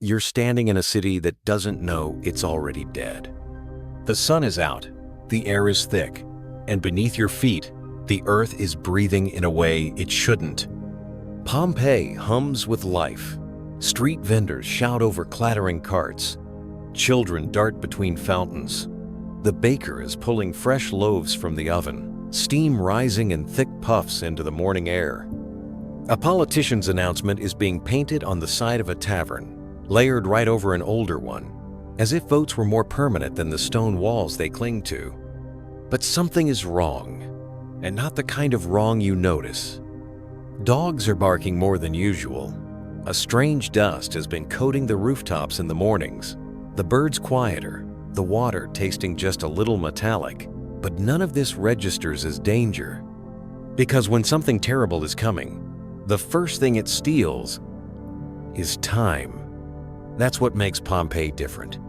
You're standing in a city that doesn't know it's already dead. The sun is out, the air is thick, and beneath your feet, the earth is breathing in a way it shouldn't. Pompeii hums with life. Street vendors shout over clattering carts. Children dart between fountains. The baker is pulling fresh loaves from the oven, steam rising in thick puffs into the morning air. A politician's announcement is being painted on the side of a tavern, layered right over an older one, as if votes were more permanent than the stone walls they cling to. But something is wrong, and not the kind of wrong you notice. Dogs are barking more than usual. A strange dust has been coating the rooftops in the mornings. The birds quieter, the water tasting just a little metallic, but none of this registers as danger. Because when something terrible is coming, the first thing it steals is time. That's what makes Pompeii different.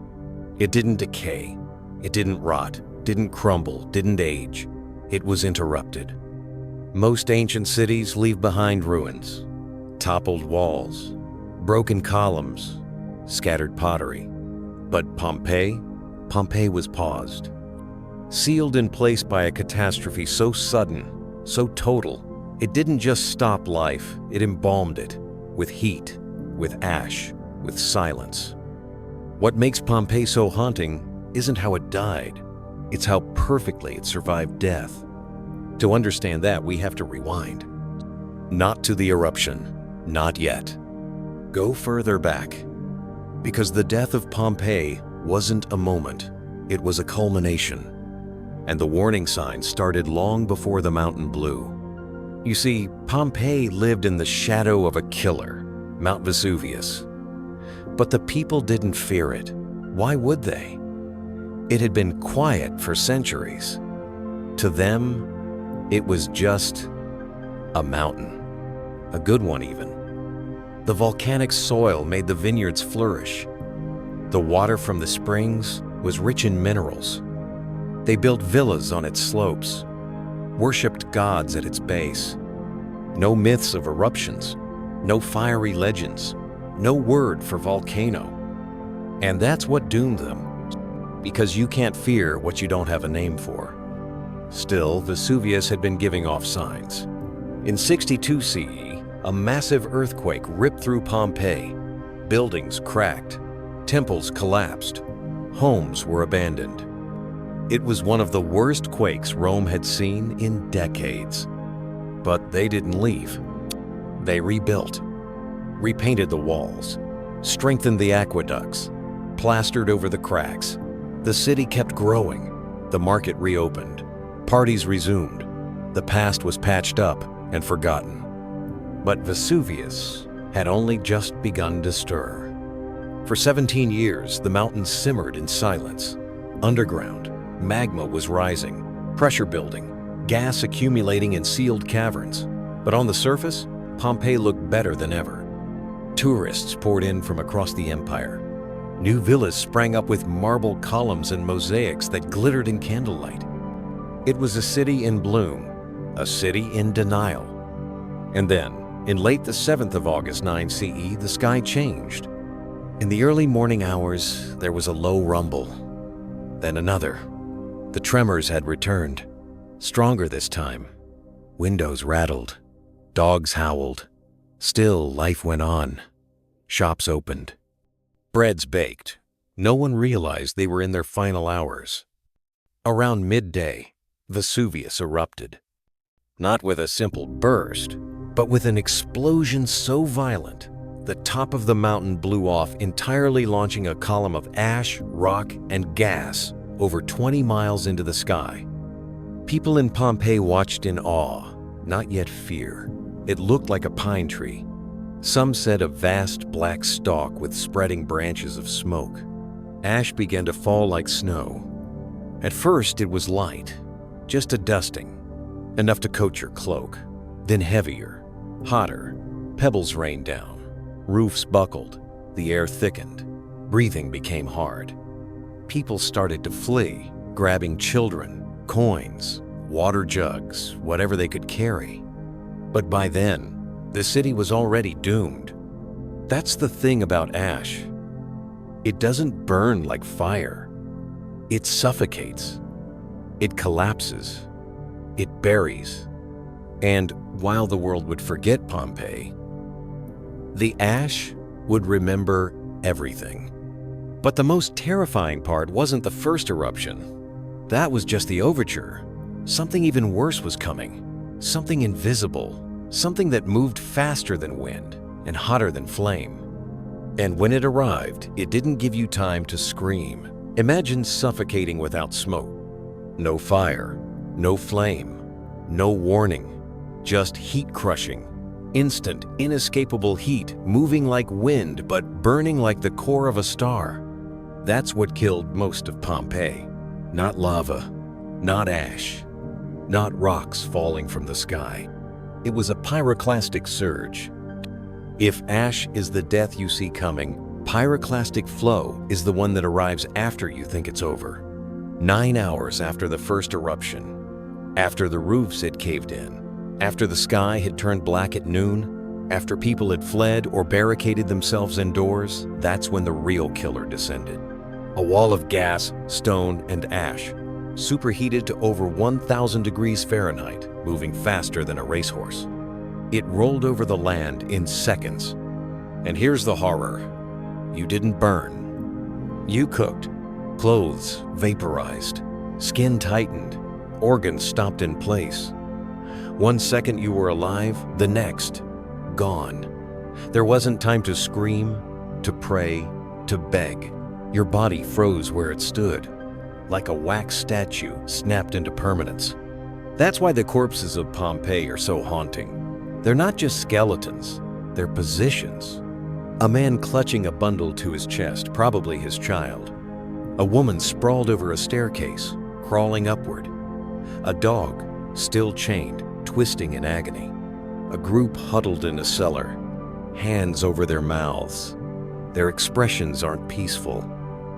It didn't decay, it didn't rot, didn't crumble, didn't age. It was interrupted. Most ancient cities leave behind ruins, toppled walls, broken columns, scattered pottery. But Pompeii was paused, sealed in place by a catastrophe so sudden, so total. It didn't just stop life, it embalmed it, with heat, with ash, with silence. What makes Pompeii so haunting isn't how it died, it's how perfectly it survived death. To understand that, we have to rewind. Not to the eruption, not yet. Go further back, because the death of Pompeii wasn't a moment, it was a culmination. And the warning signs started long before the mountain blew. You see, Pompeii lived in the shadow of a killer, Mount Vesuvius. But the people didn't fear it. Why would they? It had been quiet for centuries. To them, it was just a mountain. A good one even. The volcanic soil made the vineyards flourish. The water from the springs was rich in minerals. They built villas on its slopes, worshipped gods at its base. No myths of eruptions, no fiery legends, no word for volcano. And that's what doomed them, because you can't fear what you don't have a name for. Still, Vesuvius had been giving off signs. In 62 CE, a massive earthquake ripped through Pompeii. Buildings cracked, temples collapsed, homes were abandoned. It was one of the worst quakes Rome had seen in decades. But they didn't leave. They rebuilt, repainted the walls, strengthened the aqueducts, plastered over the cracks. The city kept growing. The market reopened. Parties resumed. The past was patched up and forgotten. But Vesuvius had only just begun to stir. For 17 years, the mountains simmered in silence. Underground, magma was rising, pressure building, gas accumulating in sealed caverns. But on the surface, Pompeii looked better than ever. Tourists poured in from across the empire. New villas sprang up with marble columns and mosaics that glittered in candlelight. It was a city in bloom, a city in denial. And then, in late the 7th of August 9 CE, the sky changed. In the early morning hours, there was a low rumble. Then another. The tremors had returned, stronger this time. Windows rattled. Dogs howled. Still, life went on. Shops opened. Breads baked. No one realized they were in their final hours. Around midday, Vesuvius erupted. Not with a simple burst, but with an explosion so violent, the top of the mountain blew off entirely, launching a column of ash, rock, and gas over 20 miles into the sky. People in Pompeii watched in awe, not yet fear. It looked like a pine tree. Some said a vast black stalk with spreading branches of smoke. Ash began to fall like snow. At first it was light, just a dusting, enough to coat your cloak. Then heavier, hotter, pebbles rained down, roofs buckled, the air thickened, breathing became hard. People started to flee, grabbing children, coins, water jugs, whatever they could carry. But by then, the city was already doomed. That's the thing about ash. It doesn't burn like fire. It suffocates. It collapses. It buries. And while the world would forget Pompeii, the ash would remember everything. But the most terrifying part wasn't the first eruption. That was just the overture. Something even worse was coming. Something invisible. Something that moved faster than wind and hotter than flame. And when it arrived, it didn't give you time to scream. Imagine suffocating without smoke. No fire, no flame, no warning, just heat crushing. Instant, inescapable heat, moving like wind but burning like the core of a star. That's what killed most of Pompeii. Not lava, not ash, not rocks falling from the sky. It was a pyroclastic surge. If ash is the death you see coming, pyroclastic flow is the one that arrives after you think it's over. 9 hours after the first eruption, after the roofs had caved in, after the sky had turned black at noon, after people had fled or barricaded themselves indoors, that's when the real killer descended. A wall of gas, stone, and ash, superheated to over 1,000 degrees Fahrenheit, moving faster than a racehorse. It rolled over the land in seconds. And here's the horror. You didn't burn. You cooked. Clothes vaporized. Skin tightened. Organs stopped in place. 1 second you were alive, the next, gone. There wasn't time to scream, to pray, to beg. Your body froze where it stood, like a wax statue snapped into permanence. That's why the corpses of Pompeii are so haunting. They're not just skeletons, they're positions. A man clutching a bundle to his chest, probably his child. A woman sprawled over a staircase, crawling upward. A dog, still chained, twisting in agony. A group huddled in a cellar, hands over their mouths. Their expressions aren't peaceful.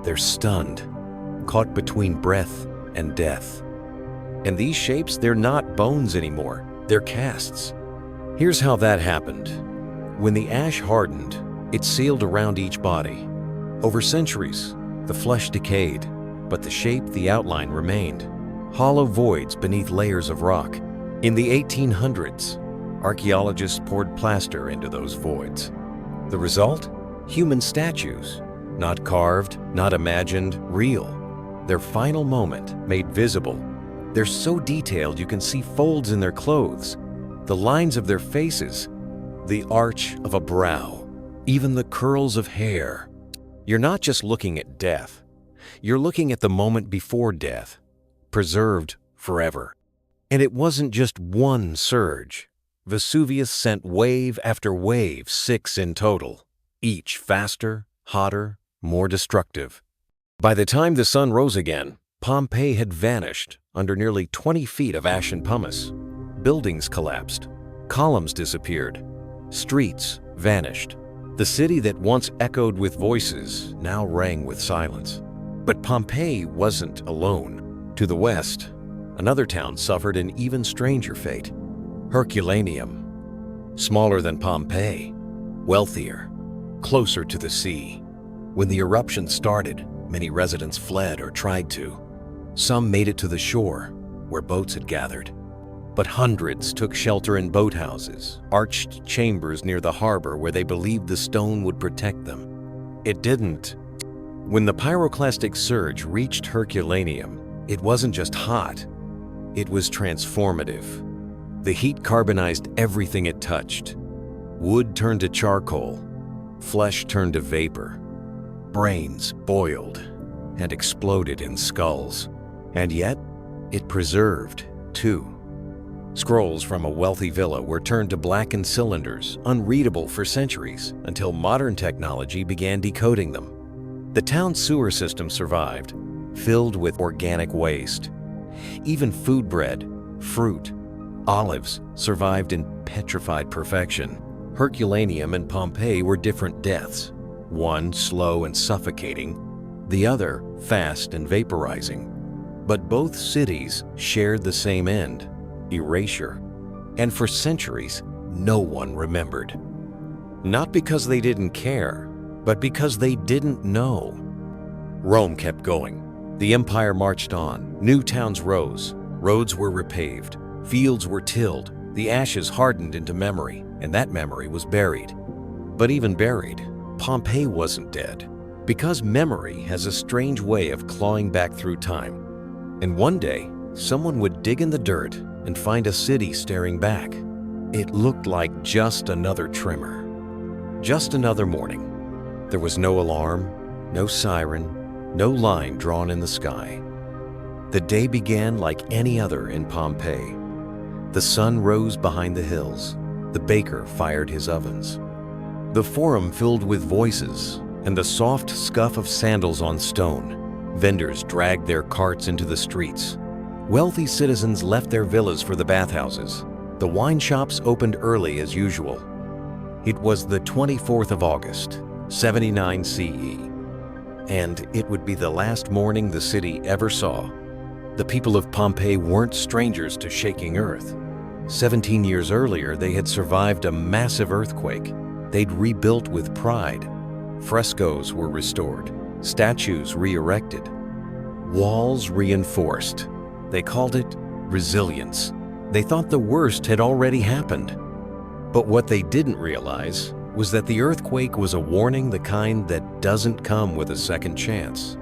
They're stunned, caught between breath and death. And these shapes, they're not bones anymore. They're casts. Here's how that happened. When the ash hardened, it sealed around each body. Over centuries, the flesh decayed, but the shape, the outline remained. Hollow voids beneath layers of rock. In the 1800s, archaeologists poured plaster into those voids. The result? Human statues. Not carved, not imagined, real. Their final moment made visible. They're so detailed you can see folds in their clothes, the lines of their faces, the arch of a brow, even the curls of hair. You're not just looking at death. You're looking at the moment before death, preserved forever. And it wasn't just one surge. Vesuvius sent wave after wave, 6 in total, each faster, hotter, more destructive. By the time the sun rose again, Pompeii had vanished under nearly 20 feet of ash and pumice. Buildings collapsed. Columns disappeared. Streets vanished. The city that once echoed with voices now rang with silence. But Pompeii wasn't alone. To the west, another town suffered an even stranger fate. Herculaneum. Smaller than Pompeii, wealthier, closer to the sea. When the eruption started, many residents fled or tried to. Some made it to the shore, where boats had gathered. But hundreds took shelter in boathouses, arched chambers near the harbor where they believed the stone would protect them. It didn't. When the pyroclastic surge reached Herculaneum, it wasn't just hot, it was transformative. The heat carbonized everything it touched. Wood turned to charcoal, flesh turned to vapor. Brains boiled and exploded in skulls. And yet, it preserved, too. Scrolls from a wealthy villa were turned to blackened cylinders, unreadable for centuries, until modern technology began decoding them. The town's sewer system survived, filled with organic waste. Even food bread, fruit, olives survived in petrified perfection. Herculaneum and Pompeii were different deaths. One slow and suffocating, the other fast and vaporizing. But both cities shared the same end, erasure. And for centuries, no one remembered. Not because they didn't care, but because they didn't know. Rome kept going. The empire marched on. New towns rose. Roads were repaved. Fields were tilled. The ashes hardened into memory, and that memory was buried. But even buried, Pompeii wasn't dead, because memory has a strange way of clawing back through time. And one day, someone would dig in the dirt and find a city staring back. It looked like just another tremor. Just another morning. There was no alarm, no siren, no line drawn in the sky. The day began like any other in Pompeii. The sun rose behind the hills. The baker fired his ovens. The forum filled with voices and the soft scuff of sandals on stone. Vendors dragged their carts into the streets. Wealthy citizens left their villas for the bathhouses. The wine shops opened early as usual. It was the 24th of August, 79 CE, and it would be the last morning the city ever saw. The people of Pompeii weren't strangers to shaking earth. 17 years earlier, they had survived a massive earthquake. They'd rebuilt with pride. Frescoes were restored, statues re-erected, walls reinforced. They called it resilience. They thought the worst had already happened. But what they didn't realize was that the earthquake was a warning, the kind that doesn't come with a second chance.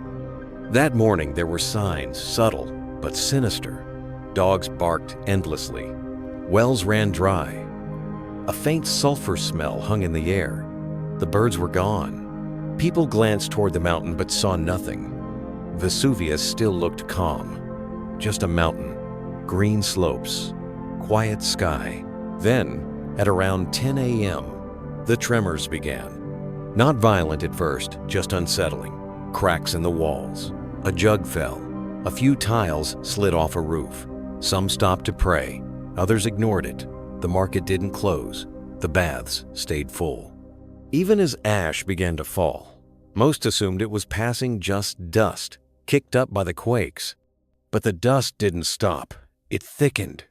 That morning there were signs, subtle but sinister. Dogs barked endlessly. Wells ran dry. A faint sulfur smell hung in the air. The birds were gone. People glanced toward the mountain but saw nothing. Vesuvius still looked calm. Just a mountain, green slopes, quiet sky. Then, at around 10 a.m., the tremors began. Not violent at first, just unsettling. Cracks in the walls. A jug fell. A few tiles slid off a roof. Some stopped to pray. Others ignored it. The market didn't close. The baths stayed full. Even as ash began to fall, most assumed it was passing just dust, kicked up by the quakes. But the dust didn't stop. It thickened.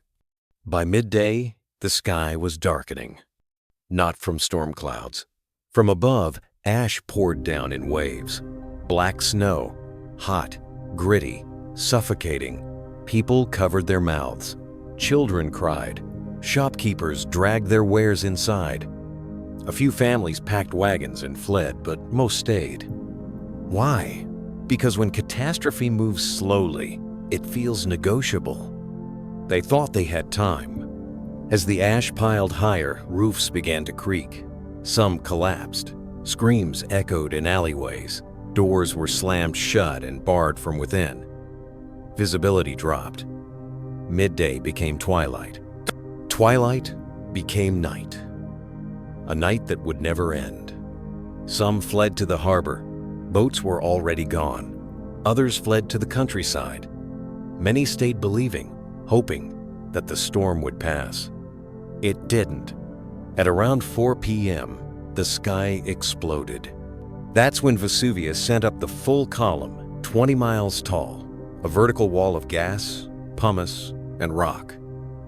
By midday, the sky was darkening. Not from storm clouds. From above, ash poured down in waves. Black snow, hot, gritty, suffocating. People covered their mouths. Children cried. Shopkeepers dragged their wares inside. A few families packed wagons and fled, but most stayed. Why? Because when catastrophe moves slowly, it feels negotiable. They thought they had time. As the ash piled higher, roofs began to creak. Some collapsed. Screams echoed in alleyways. Doors were slammed shut and barred from within. Visibility dropped. Midday became twilight. Twilight became night. A night that would never end. Some fled to the harbor. Boats were already gone. Others fled to the countryside. Many stayed believing, hoping that the storm would pass. It didn't. At around 4 p.m., the sky exploded. That's when Vesuvius sent up the full column, 20 miles tall, a vertical wall of gas, pumice, and rock.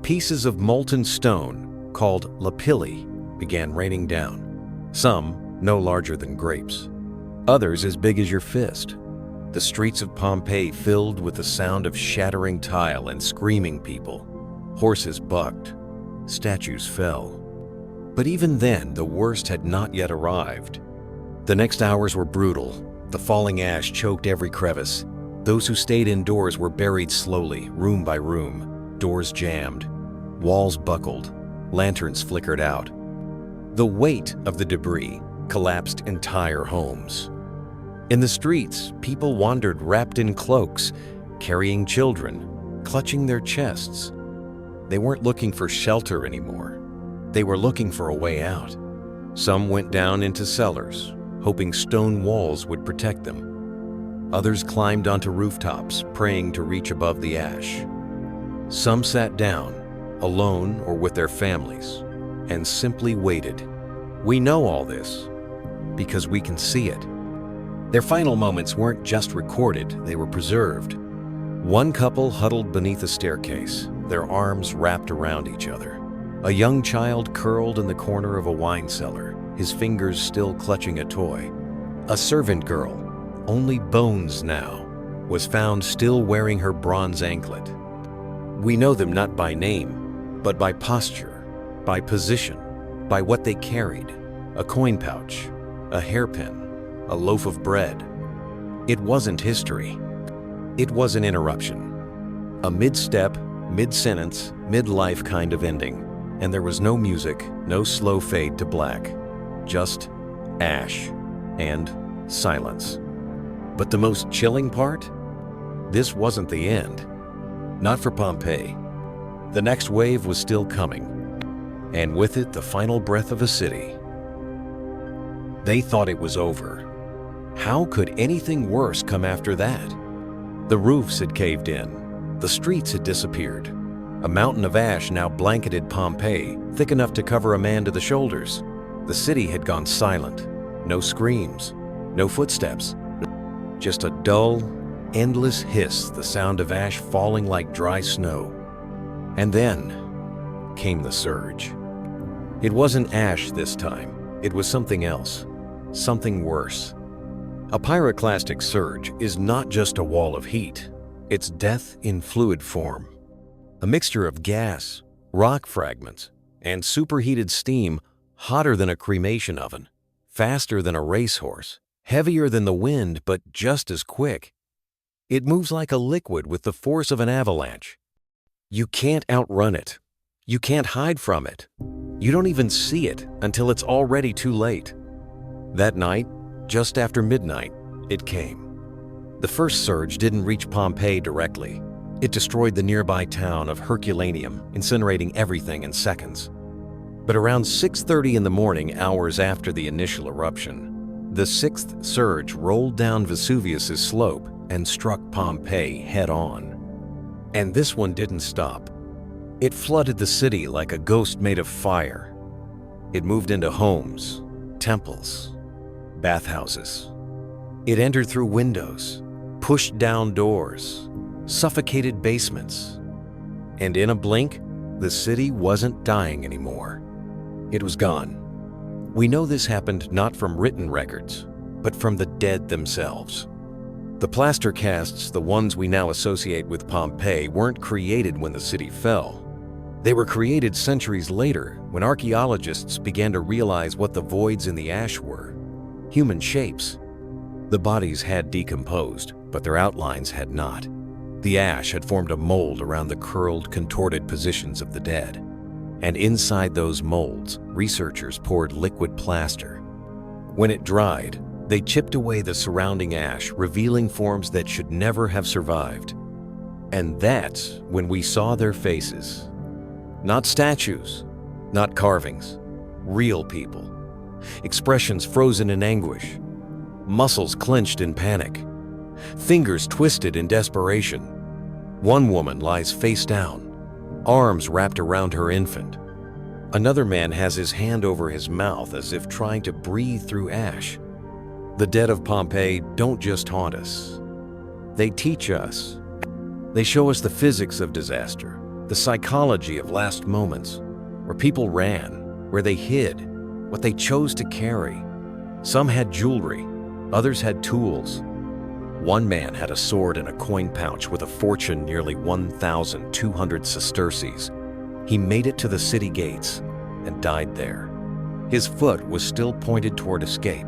Pieces of molten stone, called lapilli, began raining down. Some no larger than grapes. Others as big as your fist. The streets of Pompeii filled with the sound of shattering tile and screaming people. Horses bucked. Statues fell. But even then, the worst had not yet arrived. The next hours were brutal. The falling ash choked every crevice. Those who stayed indoors were buried slowly, room by room. Doors jammed. Walls buckled. Lanterns flickered out. The weight of the debris collapsed entire homes. In the streets, people wandered wrapped in cloaks, carrying children, clutching their chests. They weren't looking for shelter anymore. They were looking for a way out. Some went down into cellars, hoping stone walls would protect them. Others climbed onto rooftops, praying to reach above the ash. Some sat down, alone or with their families, and simply waited. We know all this because we can see it. Their final moments weren't just recorded, they were preserved. One couple huddled beneath a staircase, their arms wrapped around each other. A young child curled in the corner of a wine cellar, his fingers still clutching a toy. A servant girl, only bones now, was found still wearing her bronze anklet. We know them not by name, but by posture, by position, by what they carried: a coin pouch, a hairpin, a loaf of bread. It wasn't history. It was an interruption. A mid-step, mid-sentence, mid-life kind of ending. And there was no music, no slow fade to black. Just ash and silence. But the most chilling part? This wasn't the end. Not for Pompeii. The next wave was still coming. And with it, the final breath of a city. They thought it was over. How could anything worse come after that? The roofs had caved in. The streets had disappeared. A mountain of ash now blanketed Pompeii, thick enough to cover a man to the shoulders. The city had gone silent. No screams, no footsteps. Just a dull, endless hiss, the sound of ash falling like dry snow. And then came the surge. It wasn't ash this time. It was something else, something worse. A pyroclastic surge is not just a wall of heat. It's death in fluid form. A mixture of gas, rock fragments, and superheated steam, hotter than a cremation oven, faster than a racehorse, heavier than the wind, but just as quick. It moves like a liquid with the force of an avalanche. You can't outrun it. You can't hide from it. You don't even see it until it's already too late. That night, just after midnight, it came. The first surge didn't reach Pompeii directly. It destroyed the nearby town of Herculaneum, incinerating everything in seconds. But around 6:30 in the morning, hours after the initial eruption, the sixth surge rolled down Vesuvius's slope and struck Pompeii head-on. And this one didn't stop. It flooded the city like a ghost made of fire. It moved into homes, temples, bathhouses. It entered through windows, pushed down doors, suffocated basements. And in a blink, the city wasn't dying anymore. It was gone. We know this happened not from written records, but from the dead themselves. The plaster casts, the ones we now associate with Pompeii, weren't created when the city fell. They were created centuries later when archaeologists began to realize what the voids in the ash were: human shapes. The bodies had decomposed, but their outlines had not. The ash had formed a mold around the curled, contorted positions of the dead. And inside those molds, researchers poured liquid plaster. When it dried, they chipped away the surrounding ash, revealing forms that should never have survived. And that's when we saw their faces. Not statues, not carvings, real people. Expressions frozen in anguish, muscles clenched in panic, fingers twisted in desperation. One woman lies face down, arms wrapped around her infant. Another man has his hand over his mouth as if trying to breathe through ash. The dead of Pompeii don't just haunt us. They teach us. They show us the physics of disaster, the psychology of last moments, where people ran, where they hid, what they chose to carry. Some had jewelry, others had tools. One man had a sword and a coin pouch with a fortune nearly 1,200 sesterces. He made it to the city gates and died there. His foot was still pointed toward escape,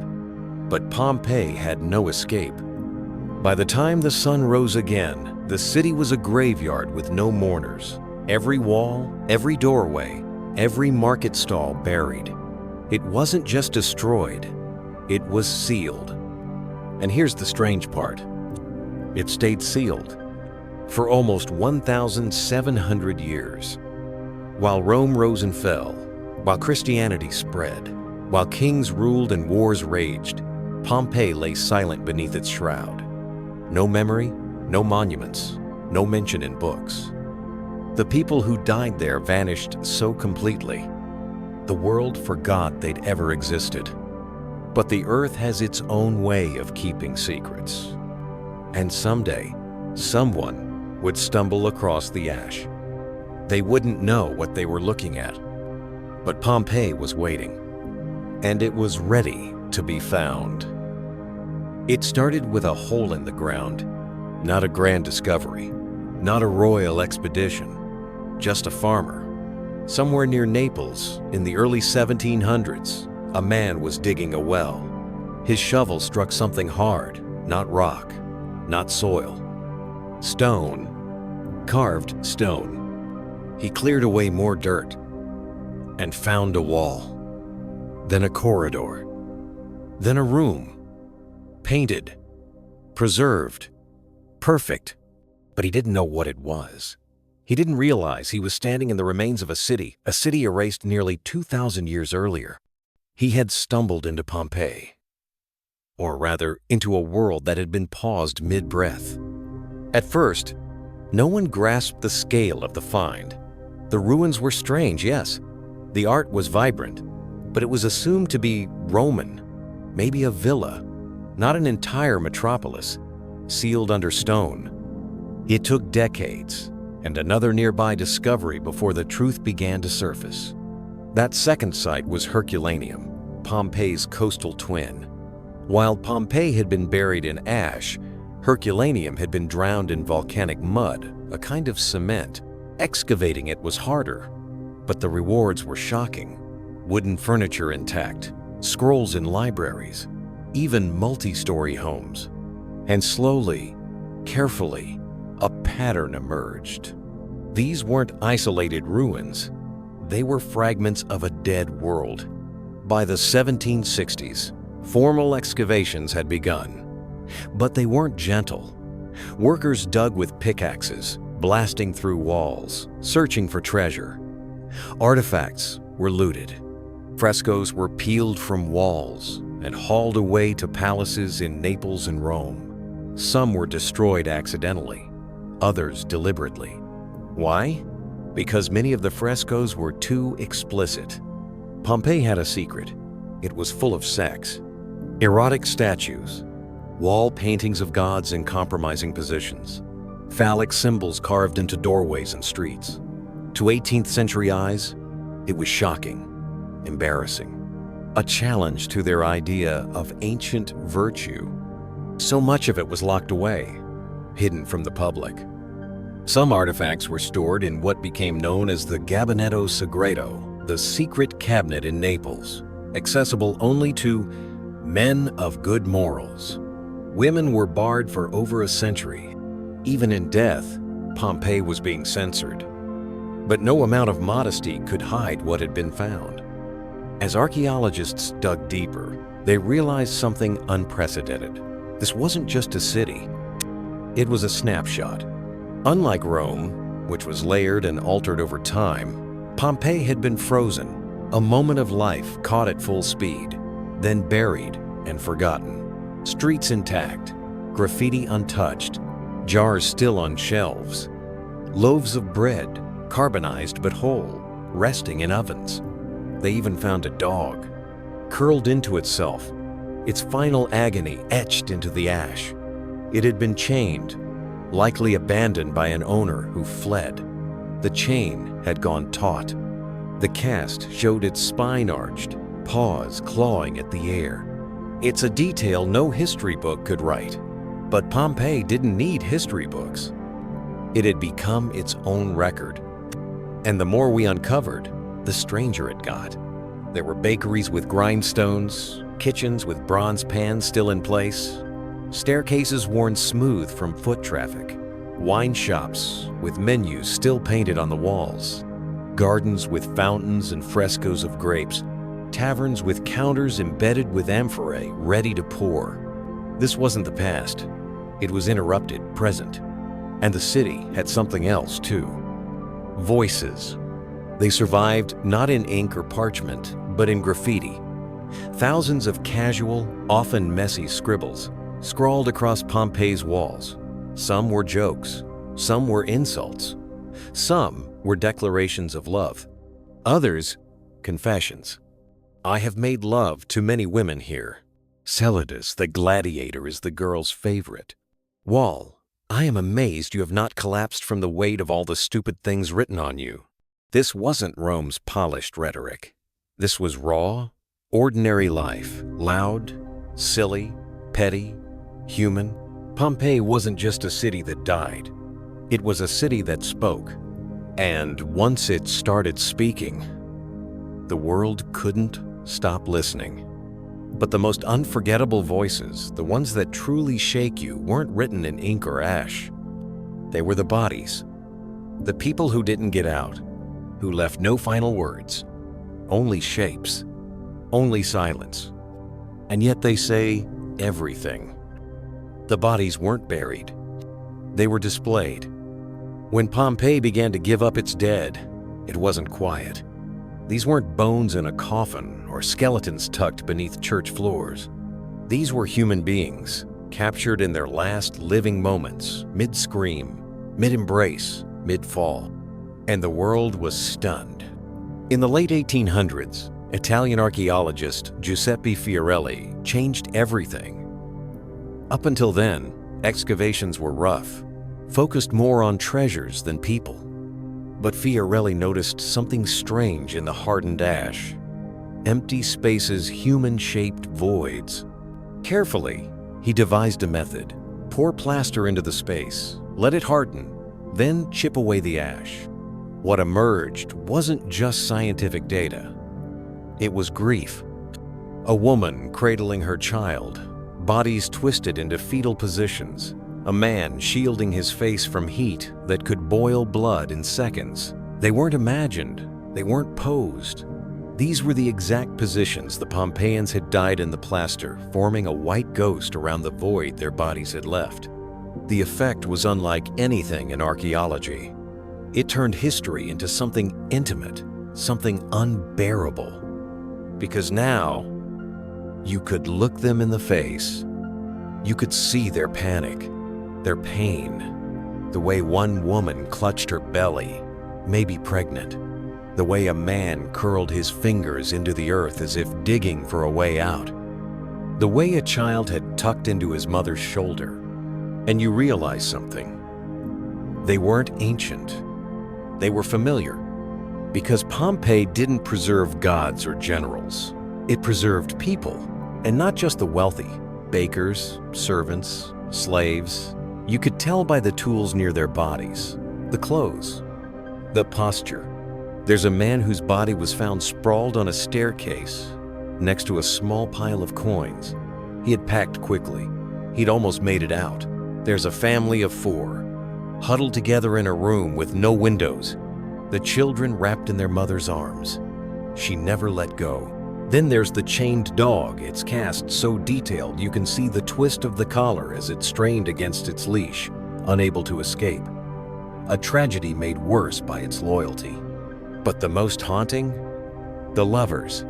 but Pompeii had no escape. By the time the sun rose again, the city was a graveyard with no mourners. Every wall, every doorway, every market stall buried. It wasn't just destroyed, it was sealed. And here's the strange part. It stayed sealed for almost 1,700 years. While Rome rose and fell, while Christianity spread, while kings ruled and wars raged, Pompeii lay silent beneath its shroud. No memory, no monuments, no mention in books. The people who died there vanished so completely. The world forgot they'd ever existed. But the earth has its own way of keeping secrets. And someday, someone would stumble across the ash. They wouldn't know what they were looking at. But Pompeii was waiting, and it was ready to be found. It started with a hole in the ground, not a grand discovery, not a royal expedition, just a farmer. Somewhere near Naples, in the early 1700s, a man was digging a well. His shovel struck something hard, not rock, not soil. Stone, carved stone. He cleared away more dirt and found a wall, then a corridor, then a room, painted, preserved, perfect, but he didn't know what it was. He didn't realize he was standing in the remains of a city erased nearly 2,000 years earlier. He had stumbled into Pompeii, or rather, into a world that had been paused mid-breath. At first, no one grasped the scale of the find. The ruins were strange, yes. The art was vibrant, but it was assumed to be Roman, maybe a villa, not an entire metropolis, sealed under stone. It took decades and another nearby discovery before the truth began to surface. That second site was Herculaneum, Pompeii's coastal twin. While Pompeii had been buried in ash, Herculaneum had been drowned in volcanic mud, a kind of cement. Excavating it was harder, but the rewards were shocking. Wooden furniture intact, scrolls in libraries, even multi-story homes. And slowly, carefully, a pattern emerged. These weren't isolated ruins. They were fragments of a dead world. By the 1760s, formal excavations had begun. But they weren't gentle. Workers dug with pickaxes, blasting through walls, searching for treasure. Artifacts were looted. Frescoes were peeled from walls and hauled away to palaces in Naples and Rome. Some were destroyed accidentally, others deliberately. Why? Because many of the frescoes were too explicit. Pompeii had a secret. It was full of sex. Erotic statues, wall paintings of gods in compromising positions, phallic symbols carved into doorways and streets. To 18th century eyes, it was shocking, embarrassing, a challenge to their idea of ancient virtue. So much of it was locked away, hidden from the public. Some artifacts were stored in what became known as the Gabinetto Segreto, the secret cabinet in Naples, accessible only to men of good morals. Women were barred for over a century. Even in death, Pompeii was being censored. But no amount of modesty could hide what had been found. As archaeologists dug deeper, they realized something unprecedented. This wasn't just a city. It was a snapshot. Unlike Rome, which was layered and altered over time, Pompeii had been frozen, a moment of life caught at full speed, then buried and forgotten. Streets intact, graffiti untouched, jars still on shelves, loaves of bread, carbonized but whole, resting in ovens. They even found a dog, curled into itself, its final agony etched into the ash. It had been chained, likely abandoned by an owner who fled. The chain had gone taut. The cast showed its spine arched, paws clawing at the air. It's a detail no history book could write. But Pompeii didn't need history books. It had become its own record. And the more we uncovered, the stranger it got. There were bakeries with grindstones, kitchens with bronze pans still in place, staircases worn smooth from foot traffic, wine shops with menus still painted on the walls, gardens with fountains and frescoes of grapes, taverns with counters embedded with amphorae ready to pour. This wasn't the past. It was interrupted, present. And the city had something else too. Voices. They survived not in ink or parchment, but in graffiti. Thousands of casual, often messy scribbles scrawled across Pompeii's walls. Some were jokes, some were insults, some were declarations of love, others confessions. I have made love to many women here. Celadus, the gladiator, is the girl's favorite. Wall, I am amazed you have not collapsed from the weight of all the stupid things written on you. This wasn't Rome's polished rhetoric. This was raw, ordinary life, loud, silly, petty, human. Pompeii wasn't just a city that died. It was a city that spoke. And once it started speaking, the world couldn't stop listening. But the most unforgettable voices, the ones that truly shake you, weren't written in ink or ash. They were the bodies. The people who didn't get out, who left no final words, only shapes, only silence. And yet they say everything. The bodies weren't buried. They were displayed. When Pompeii began to give up its dead, it wasn't quiet. These weren't bones in a coffin or skeletons tucked beneath church floors. These were human beings, captured in their last living moments, mid-scream, mid-embrace, mid-fall. And the world was stunned. In the late 1800s, Italian archaeologist Giuseppe Fiorelli changed everything. Up until then, excavations were rough, focused more on treasures than people. But Fiorelli noticed something strange in the hardened ash. Empty spaces, human-shaped voids. Carefully, he devised a method. Pour plaster into the space, let it harden, then chip away the ash. What emerged wasn't just scientific data. It was grief. A woman cradling her child, bodies twisted into fetal positions. A man shielding his face from heat that could boil blood in seconds. They weren't imagined. They weren't posed. These were the exact positions the Pompeians had died in the plaster, forming a white ghost around the void their bodies had left. The effect was unlike anything in archaeology. It turned history into something intimate, something unbearable. Because now, you could look them in the face. You could see their panic, their pain, the way one woman clutched her belly, maybe pregnant, the way a man curled his fingers into the earth as if digging for a way out, the way a child had tucked into his mother's shoulder. And you realize something. They weren't ancient. They were familiar. Because Pompeii didn't preserve gods or generals. It preserved people, and not just the wealthy. Bakers, servants, slaves. You could tell by the tools near their bodies, the clothes, the posture. There's a man whose body was found sprawled on a staircase next to a small pile of coins. He had packed quickly. He'd almost made it out. There's a family of 4, huddled together in a room with no windows, the children wrapped in their mother's arms. She never let go. Then there's the chained dog, its cast so detailed you can see the twist of the collar as it strained against its leash, unable to escape. A tragedy made worse by its loyalty. But the most haunting? The lovers.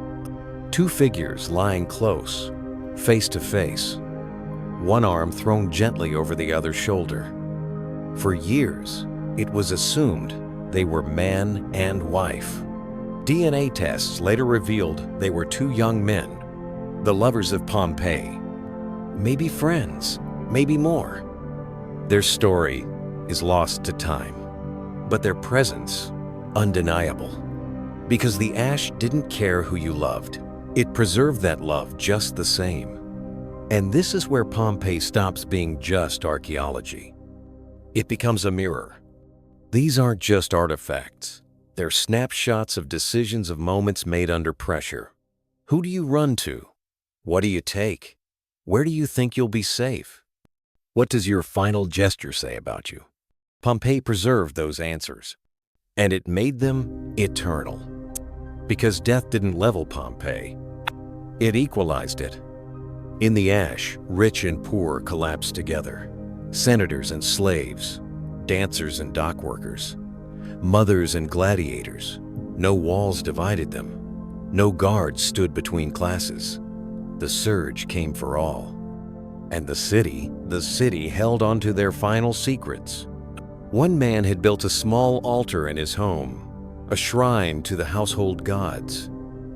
2 figures lying close, face to face, one arm thrown gently over the other's shoulder. For years, it was assumed they were man and wife. DNA tests later revealed they were 2 young men, the lovers of Pompeii. Maybe friends, maybe more. Their story is lost to time, but their presence undeniable. Because the ash didn't care who you loved. It preserved that love just the same. And this is where Pompeii stops being just archaeology. It becomes a mirror. These aren't just artifacts. They're snapshots of decisions of moments made under pressure. Who do you run to? What do you take? Where do you think you'll be safe? What does your final gesture say about you? Pompeii preserved those answers, and it made them eternal. Because death didn't level Pompeii, it equalized it. In the ash, rich and poor collapsed together. Senators and slaves, dancers and dock workers, mothers and gladiators. No walls divided them. No guards stood between classes. The surge came for all. And the city held on to their final secrets. One man had built a small altar in his home, a shrine to the household gods.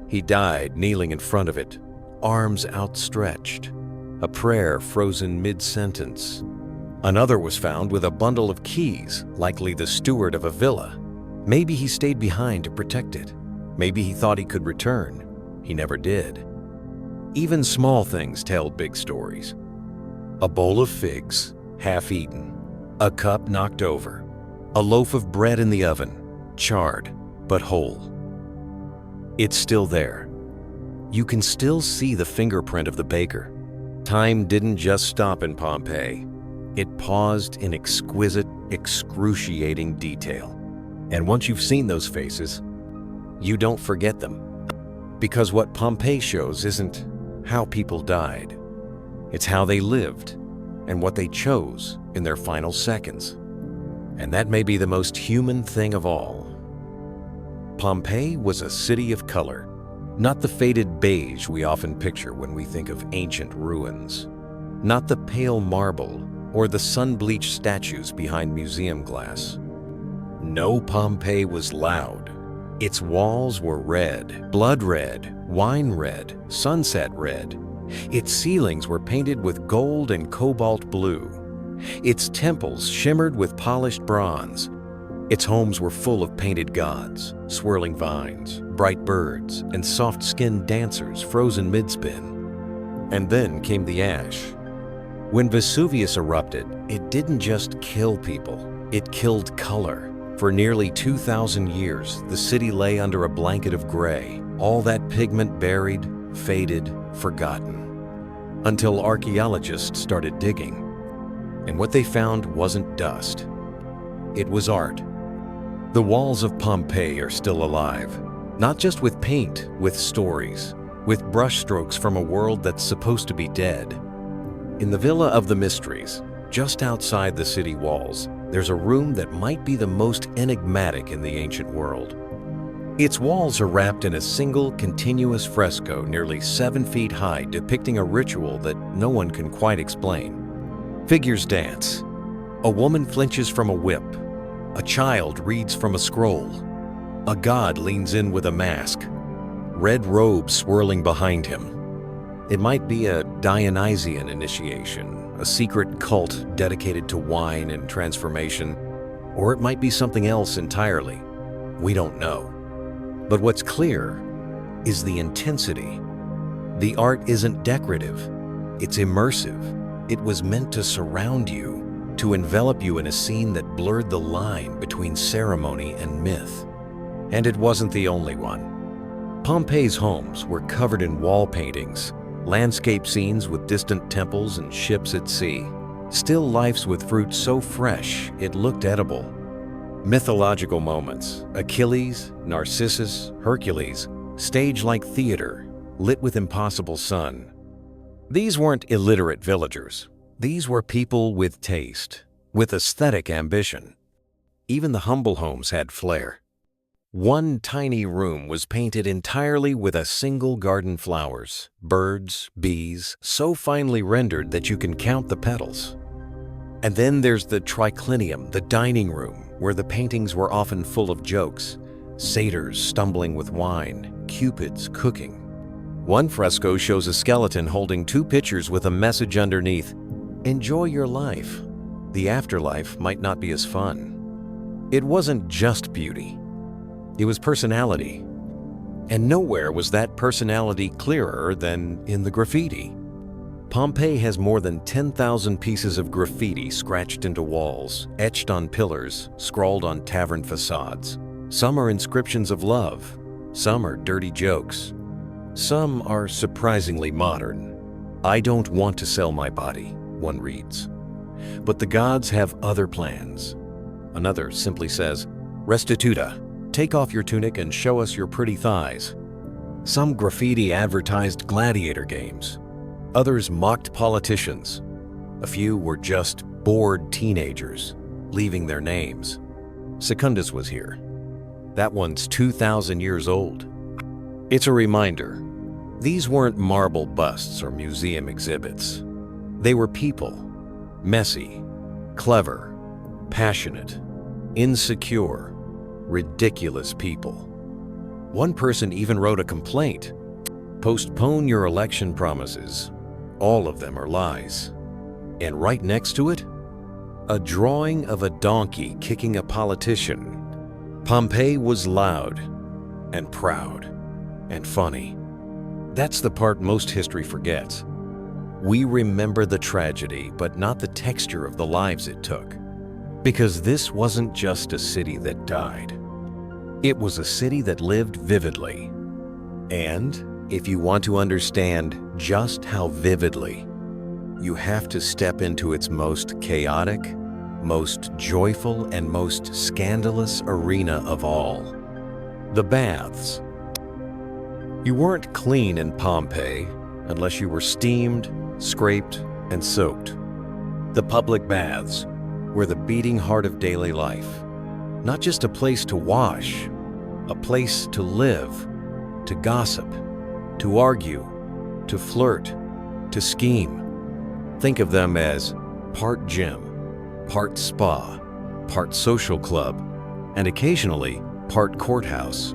He died kneeling in front of it, arms outstretched, a prayer frozen mid-sentence. Another was found with a bundle of keys, likely the steward of a villa. Maybe he stayed behind to protect it. Maybe he thought he could return. He never did. Even small things tell big stories. A bowl of figs, half-eaten. A cup knocked over. A loaf of bread in the oven, charred but whole. It's still there. You can still see the fingerprint of the baker. Time didn't just stop in Pompeii. It paused in exquisite, excruciating detail. And once you've seen those faces, you don't forget them. Because what Pompeii shows isn't how people died. It's how they lived and what they chose in their final seconds. And that may be the most human thing of all. Pompeii was a city of color, not the faded beige we often picture when we think of ancient ruins, not the pale marble or the sun-bleached statues behind museum glass. No, Pompeii was loud. Its walls were red, blood red, wine red, sunset red. Its ceilings were painted with gold and cobalt blue. Its temples shimmered with polished bronze. Its homes were full of painted gods, swirling vines, bright birds, and soft-skinned dancers frozen mid-spin. And then came the ash. When Vesuvius erupted, it didn't just kill people, it killed color. For nearly 2,000 years, the city lay under a blanket of gray, all that pigment buried, faded, forgotten. Until archaeologists started digging. And what they found wasn't dust. It was art. The walls of Pompeii are still alive, not just with paint, with stories, with brushstrokes from a world that's supposed to be dead. In the Villa of the Mysteries, just outside the city walls, there's a room that might be the most enigmatic in the ancient world. Its walls are wrapped in a single, continuous fresco nearly 7 feet high depicting a ritual that no one can quite explain. Figures dance. A woman flinches from a whip. A child reads from a scroll. A god leans in with a mask. Red robes swirling behind him. It might be a Dionysian initiation, a secret cult dedicated to wine and transformation, or it might be something else entirely. We don't know. But what's clear is the intensity. The art isn't decorative, it's immersive. It was meant to surround you, to envelop you in a scene that blurred the line between ceremony and myth. And it wasn't the only one. Pompeii's homes were covered in wall paintings, landscape scenes with distant temples and ships at sea, still lifes with fruit so fresh it looked edible. Mythological moments, Achilles, Narcissus, Hercules, staged like theater, lit with impossible sun. These weren't illiterate villagers. These were people with taste, with aesthetic ambition. Even the humble homes had flair. One tiny room was painted entirely with a single garden flowers, birds, bees, so finely rendered that you can count the petals. And then there's the triclinium, the dining room, where the paintings were often full of jokes, satyrs stumbling with wine, cupids cooking. One fresco shows a skeleton holding 2 pitchers with a message underneath, "Enjoy your life. The afterlife might not be as fun." It wasn't just beauty. It was personality. And nowhere was that personality clearer than in the graffiti. Pompeii has more than 10,000 pieces of graffiti scratched into walls, etched on pillars, scrawled on tavern facades. Some are inscriptions of love. Some are dirty jokes. Some are surprisingly modern. "I don't want to sell my body," one reads. "But the gods have other plans." Another simply says, "Restituta, take off your tunic and show us your pretty thighs." Some graffiti advertised gladiator games. Others mocked politicians. A few were just bored teenagers, leaving their names. Secundus was here. That one's 2,000 years old. It's a reminder. These weren't marble busts or museum exhibits. They were people. Messy, clever, passionate, insecure, ridiculous people. One person even wrote a complaint. "Postpone your election promises. All of them are lies." And right next to it, a drawing of a donkey kicking a politician. Pompeii was loud and proud and funny. That's the part most history forgets. We remember the tragedy, but not the texture of the lives it took. Because this wasn't just a city that died. It was a city that lived vividly. And if you want to understand just how vividly, you have to step into its most chaotic, most joyful, and most scandalous arena of all, the baths. You weren't clean in Pompeii unless you were steamed, scraped, and soaked. The public baths were the beating heart of daily life, not just a place to wash, a place to live, to gossip, to argue, to flirt, to scheme. Think of them as part gym, part spa, part social club, and occasionally part courthouse.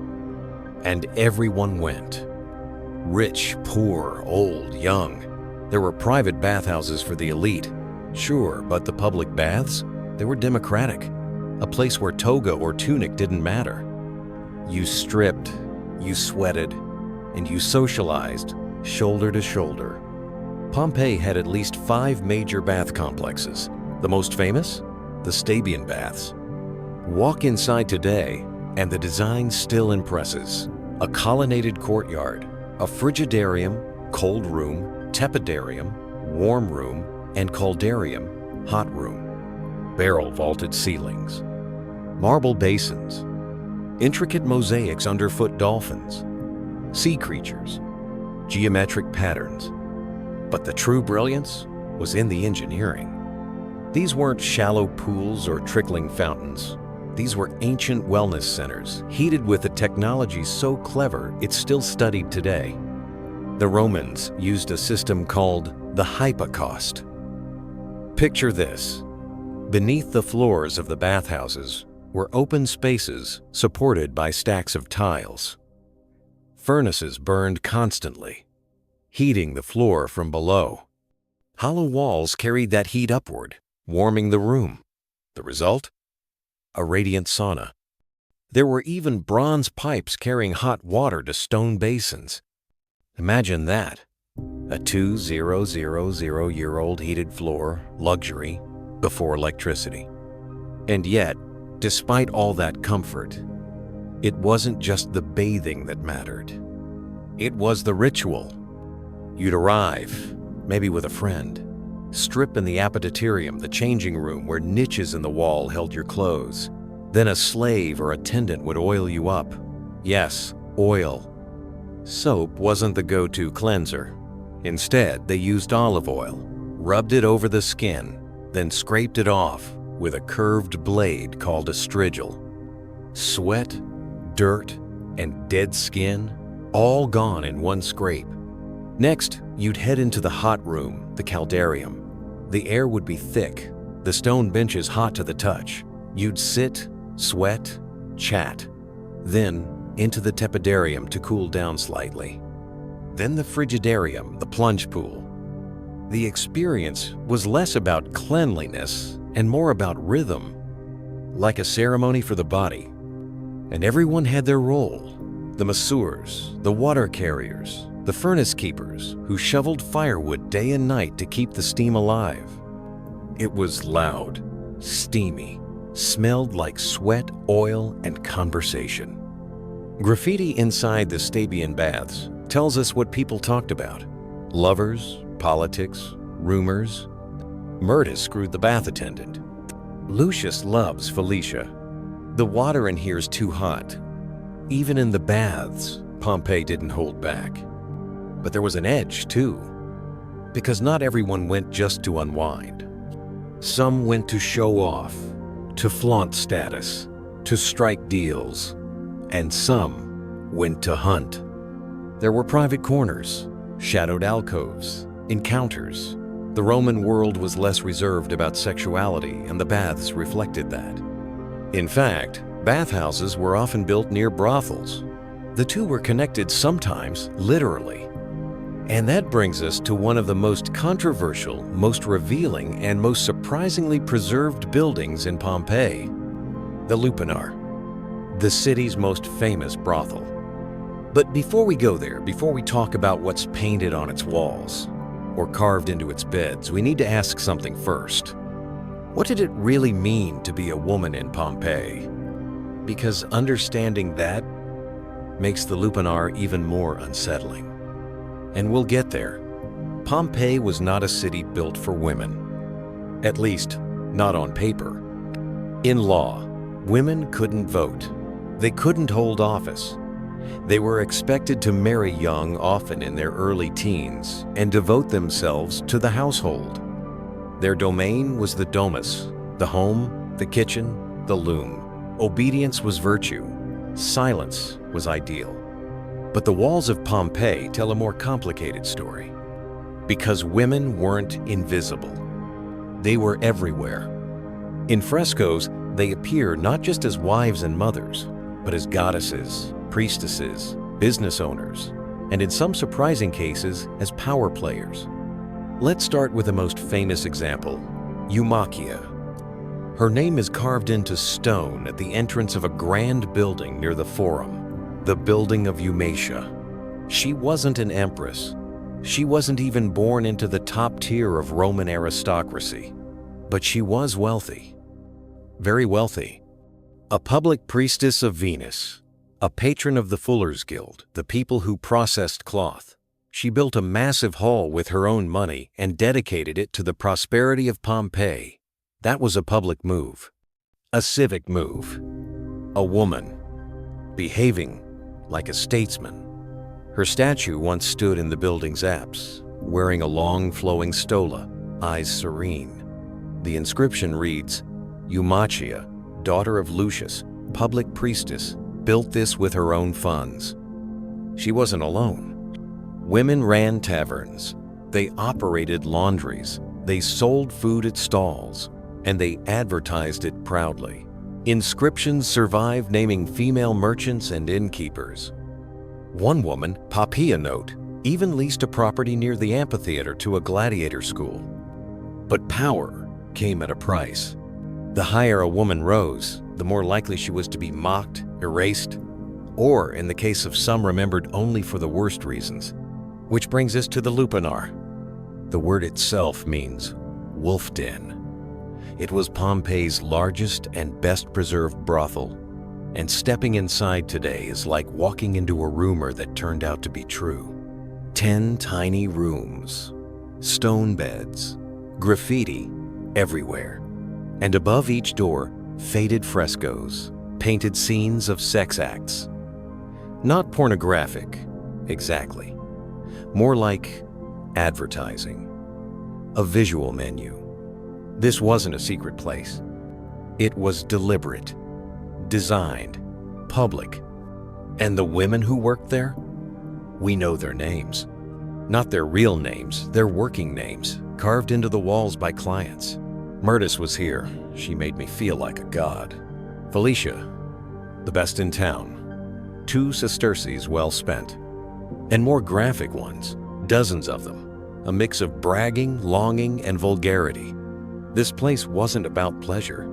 And everyone went. Rich, poor, old, young. There were private bathhouses for the elite, sure, but the public baths, they were democratic, a place where toga or tunic didn't matter. You stripped, you sweated, and you socialized shoulder to shoulder. Pompeii had at least 5 major bath complexes. The most famous? The Stabian Baths. Walk inside today, and the design still impresses. A colonnaded courtyard, a frigidarium, cold room, tepidarium, warm room, and caldarium, hot room. Barrel-vaulted ceilings. Marble basins. Intricate mosaics underfoot dolphins. Sea creatures. Geometric patterns. But the true brilliance was in the engineering. These weren't shallow pools or trickling fountains. These were ancient wellness centers, heated with a technology so clever it's still studied today. The Romans used a system called the hypocaust. Picture this. Beneath the floors of the bathhouses were open spaces supported by stacks of tiles. Furnaces burned constantly, heating the floor from below. Hollow walls carried that heat upward, warming the room. The result? A radiant sauna. There were even bronze pipes carrying hot water to stone basins. Imagine that. A 2,000-year-old heated floor, luxury, before electricity. And yet, despite all that comfort, it wasn't just the bathing that mattered. It was the ritual. You'd arrive, maybe with a friend, strip in the appetitorium, the changing room where niches in the wall held your clothes. Then a slave or attendant would oil you up. Yes, oil. Soap wasn't the go-to cleanser. Instead, they used olive oil, rubbed it over the skin, then scraped it off with a curved blade called a strigil. Sweat, dirt, and dead skin, all gone in one scrape. Next, you'd head into the hot room, the caldarium. The air would be thick, the stone benches hot to the touch. You'd sit, sweat, chat. Then, into the tepidarium to cool down slightly. Then the frigidarium, the plunge pool. The experience was less about cleanliness and more about rhythm, like a ceremony for the body. And everyone had their role. The masseurs, the water carriers, the furnace keepers who shoveled firewood day and night to keep the steam alive. It was loud, steamy, smelled like sweat, oil, and conversation. Graffiti inside the Stabian Baths tells us what people talked about. Lovers, politics, rumors. Murtis screwed the bath attendant. Lucius loves Felicia. The water in here's too hot. Even in the baths, Pompeii didn't hold back. But there was an edge, too. Because not everyone went just to unwind. Some went to show off, to flaunt status, to strike deals. And some went to hunt. There were private corners, shadowed alcoves, encounters. The Roman world was less reserved about sexuality, and the baths reflected that. In fact, bathhouses were often built near brothels. The two were connected sometimes, literally. And that brings us to one of the most controversial, most revealing, and most surprisingly preserved buildings in Pompeii, the Lupanar, the city's most famous brothel. But before we go there, before we talk about what's painted on its walls, or carved into its beds, we need to ask something first. What did it really mean to be a woman in Pompeii? Because understanding that makes the Lupanar even more unsettling. And we'll get there. Pompeii was not a city built for women. At least, not on paper. In law, women couldn't vote. They couldn't hold office. They were expected to marry young, often in their early teens, and devote themselves to the household. Their domain was the domus, the home, the kitchen, the loom. Obedience was virtue. Silence was ideal. But the walls of Pompeii tell a more complicated story. Because women weren't invisible. They were everywhere. In frescoes, they appear not just as wives and mothers, but as goddesses, priestesses, business owners, and in some surprising cases, as power players. Let's start with the most famous example, Eumakia. Her name is carved into stone at the entrance of a grand building near the Forum, the building of Eumatia. She wasn't an empress. She wasn't even born into the top tier of Roman aristocracy, but she was wealthy. Very wealthy. A public priestess of Venus, a patron of the Fullers' Guild, the people who processed cloth. She built a massive hall with her own money and dedicated it to the prosperity of Pompeii. That was a public move, a civic move. A woman, behaving like a statesman. Her statue once stood in the building's apse, wearing a long flowing stola, eyes serene. The inscription reads, Eumatia, daughter of Lucius, public priestess, built this with her own funds. She wasn't alone. Women ran taverns, they operated laundries, they sold food at stalls, and they advertised it proudly. Inscriptions survive naming female merchants and innkeepers. One woman, Poppaea note, even leased a property near the amphitheater to a gladiator school. But power came at a price. The higher a woman rose, the more likely she was to be mocked, erased, or, in the case of some, remembered only for the worst reasons. Which brings us to the Lupanar. The word itself means wolf den. It was Pompeii's largest and best-preserved brothel, and stepping inside today is like walking into a rumor that turned out to be true. 10 tiny rooms, stone beds, graffiti everywhere, and above each door, faded frescoes, painted scenes of sex acts. Not pornographic, exactly. More like advertising. A visual menu. This wasn't a secret place. It was deliberate, designed, public. And the women who worked there? We know their names. Not their real names, their working names, carved into the walls by clients. Myrtis was here. She made me feel like a god. Felicia, the best in town. 2 sesterces well spent. And more graphic ones, dozens of them. A mix of bragging, longing, and vulgarity. This place wasn't about pleasure.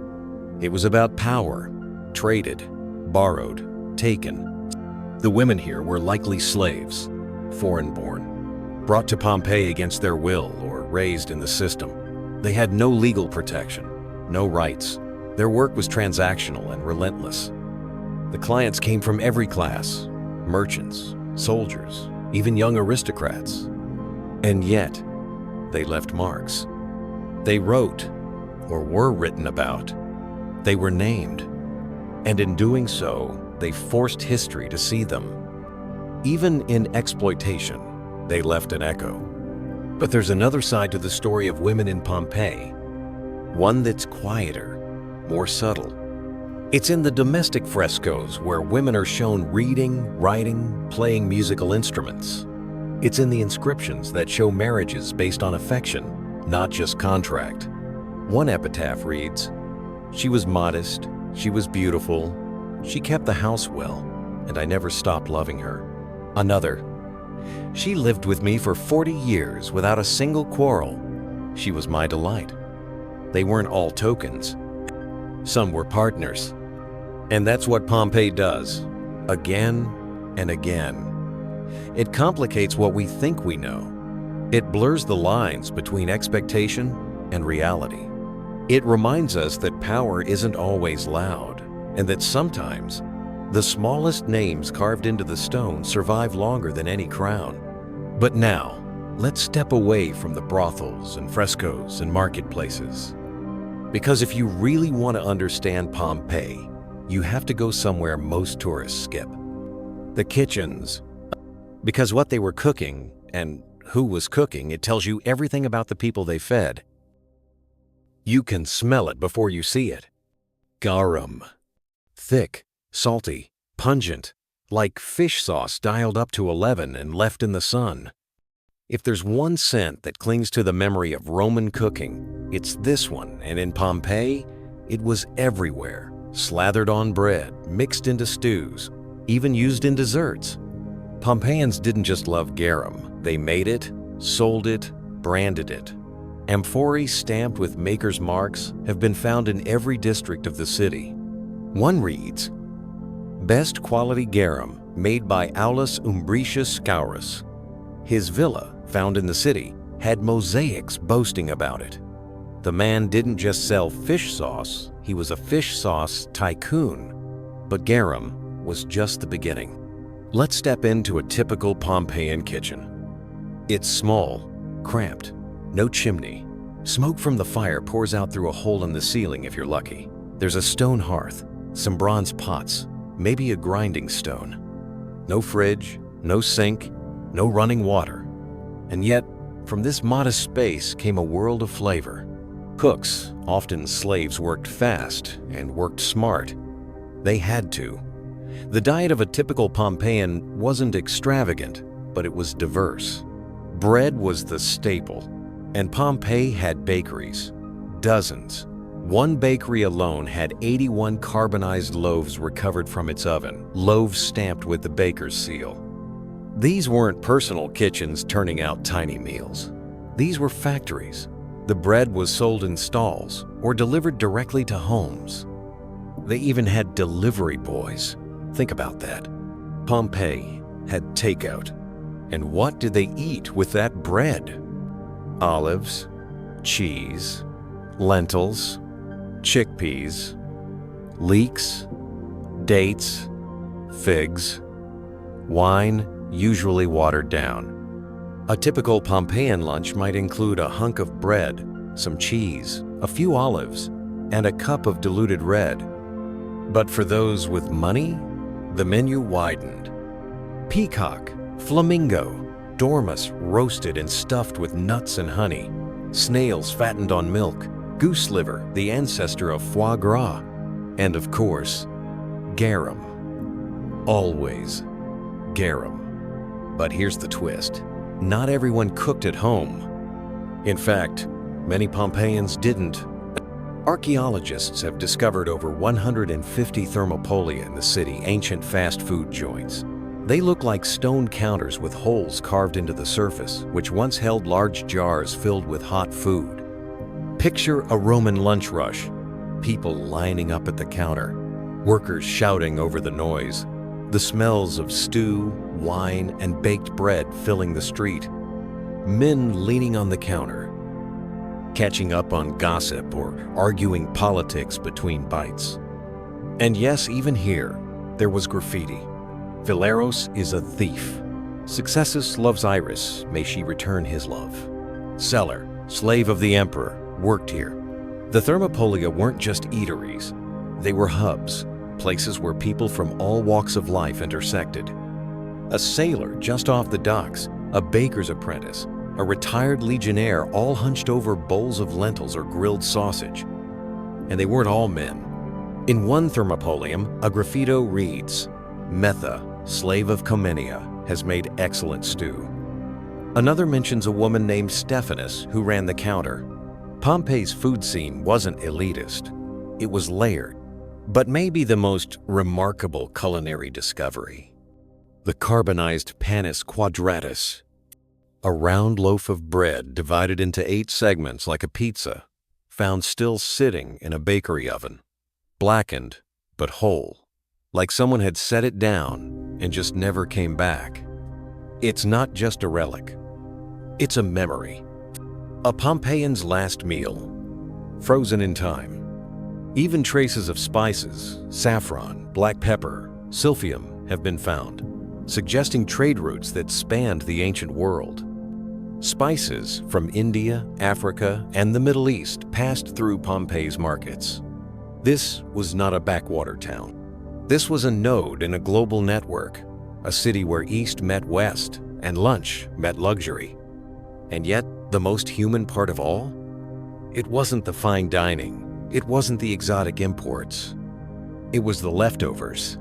It was about power, traded, borrowed, taken. The women here were likely slaves, foreign-born, brought to Pompeii against their will or raised in the system. They had no legal protection, no rights. Their work was transactional and relentless. The clients came from every class, merchants, soldiers, even young aristocrats. And yet, they left marks. They wrote, or were written about. They were named. And in doing so, they forced history to see them. Even in exploitation, they left an echo. But there's another side to the story of women in Pompeii. One that's quieter, more subtle. It's in the domestic frescoes where women are shown reading, writing, playing musical instruments. It's in the inscriptions that show marriages based on affection, not just contract. One epitaph reads, "She was modest, she was beautiful, she kept the house well, and I never stopped loving her." Another, "She lived with me for 40 years without a single quarrel. She was my delight." They weren't all tokens. Some were partners. And that's what Pompeii does, again and again. It complicates what we think we know. It blurs the lines between expectation and reality. It reminds us that power isn't always loud, and that sometimes the smallest names carved into the stone survive longer than any crown. But now, let's step away from the brothels and frescoes and marketplaces. Because if you really want to understand Pompeii, you have to go somewhere most tourists skip. The kitchens. Because what they were cooking, and who was cooking, it tells you everything about the people they fed. You can smell it before you see it. Garum. Thick, salty, pungent, like fish sauce dialed up to 11 and left in the sun. If there's one scent that clings to the memory of Roman cooking, it's this one, and in Pompeii, it was everywhere, slathered on bread, mixed into stews, even used in desserts. Pompeians didn't just love garum, they made it, sold it, branded it. Amphorae stamped with maker's marks have been found in every district of the city. One reads, "Best quality garum made by Aulus Umbricius Scaurus." His villa, found in the city, had mosaics boasting about it. The man didn't just sell fish sauce, he was a fish sauce tycoon. But garum was just the beginning. Let's step into a typical Pompeian kitchen. It's small, cramped, no chimney. Smoke from the fire pours out through a hole in the ceiling if you're lucky. There's a stone hearth, some bronze pots, maybe a grinding stone. No fridge, no sink, no running water. And yet, from this modest space came a world of flavor. Cooks, often slaves, worked fast and worked smart. They had to. The diet of a typical Pompeian wasn't extravagant, but it was diverse. Bread was the staple, and Pompeii had bakeries. Dozens. One bakery alone had 81 carbonized loaves recovered from its oven, loaves stamped with the baker's seal. These weren't personal kitchens turning out tiny meals. These were factories. The bread was sold in stalls or delivered directly to homes. They even had delivery boys. Think about that. Pompeii had takeout. And what did they eat with that bread? Olives, cheese, lentils, chickpeas, leeks, dates, figs, wine, usually watered down. A typical Pompeian lunch might include a hunk of bread, some cheese, a few olives, and a cup of diluted red. But for those with money, the menu widened. Peacock, flamingo, dormouse roasted and stuffed with nuts and honey, snails fattened on milk, goose liver, the ancestor of foie gras, and of course, garum. Always garum. But here's the twist. Not everyone cooked at home. In fact, many Pompeians didn't. Archaeologists have discovered over 150 thermopolia in the city, ancient fast food joints. They look like stone counters with holes carved into the surface, which once held large jars filled with hot food. Picture a Roman lunch rush. People lining up at the counter, workers shouting over the noise, the smells of stew, wine, and baked bread filling the street, men leaning on the counter, catching up on gossip or arguing politics between bites. And yes, even here, there was graffiti. Phileros is a thief. Successus loves Iris, may she return his love. Seller, slave of the emperor, worked here. The thermopolia weren't just eateries. They were hubs, places where people from all walks of life intersected. A sailor just off the docks, a baker's apprentice, a retired legionnaire all hunched over bowls of lentils or grilled sausage. And they weren't all men. In one thermopolium, a graffito reads, "Metha, slave of Comenia, has made excellent stew." Another mentions a woman named Stephanus who ran the counter. Pompeii's food scene wasn't elitist. It was layered. But maybe the most remarkable culinary discovery: the carbonized panis quadratus, a round loaf of bread divided into 8 segments like a pizza, found still sitting in a bakery oven, blackened but whole, like someone had set it down and just never came back. It's not just a relic. It's a memory. A Pompeian's last meal, frozen in time. Even traces of spices, saffron, black pepper, silphium have been found, suggesting trade routes that spanned the ancient world. Spices from India, Africa, and the Middle East passed through Pompeii's markets. This was not a backwater town. This was a node in a global network, a city where East met West and lunch met luxury. And yet, the most human part of all? It wasn't the fine dining. It wasn't the exotic imports. It was the leftovers.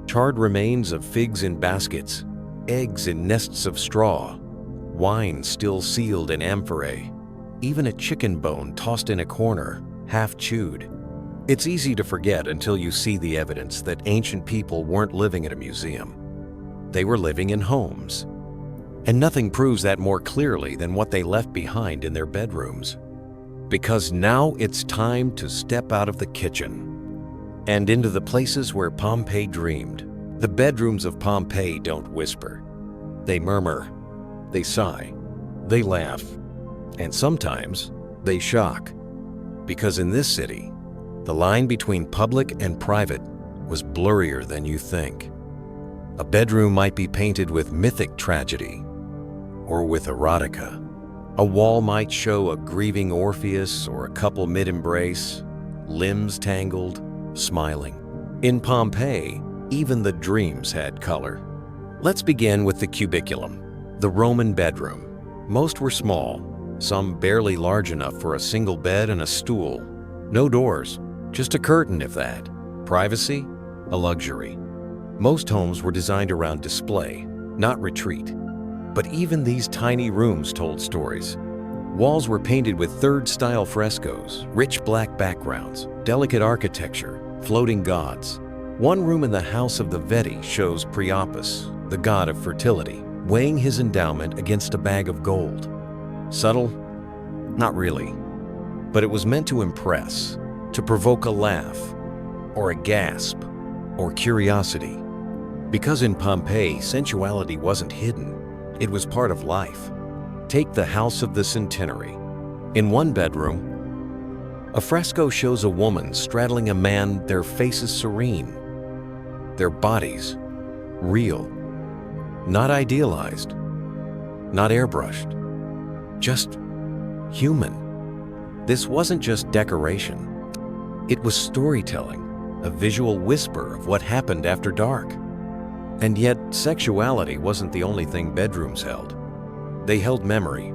Charred remains of figs in baskets, eggs in nests of straw, wine still sealed in amphorae, even a chicken bone tossed in a corner, half chewed. It's easy to forget until you see the evidence that ancient people weren't living in a museum. They were living in homes. And nothing proves that more clearly than what they left behind in their bedrooms. Because now it's time to step out of the kitchen and into the places where Pompeii dreamed. The bedrooms of Pompeii don't whisper. They murmur, they sigh, they laugh, and sometimes they shock. Because in this city, the line between public and private was blurrier than you think. A bedroom might be painted with mythic tragedy or with erotica. A wall might show a grieving Orpheus or a couple mid-embrace, limbs tangled, smiling. In Pompeii, even the dreams had color. Let's begin with the cubiculum, the Roman bedroom. Most were small, some barely large enough for a single bed and a stool. No doors, just a curtain if that. Privacy, a luxury. Most homes were designed around display, not retreat. But even these tiny rooms told stories. Walls were painted with third-style frescoes, rich black backgrounds, delicate architecture, floating gods. One room in the house of the Veti shows Priapus, the god of fertility, weighing his endowment against a bag of gold. Subtle? Not really. But it was meant to impress, to provoke a laugh, or a gasp, or curiosity. Because in Pompeii, sensuality wasn't hidden. It was part of life. Take the House of the Centenary. In one bedroom, a fresco shows a woman straddling a man, their faces serene, their bodies real, not idealized, not airbrushed, just human. This wasn't just decoration. It was storytelling, a visual whisper of what happened after dark. And yet, sexuality wasn't the only thing bedrooms held. They held memory.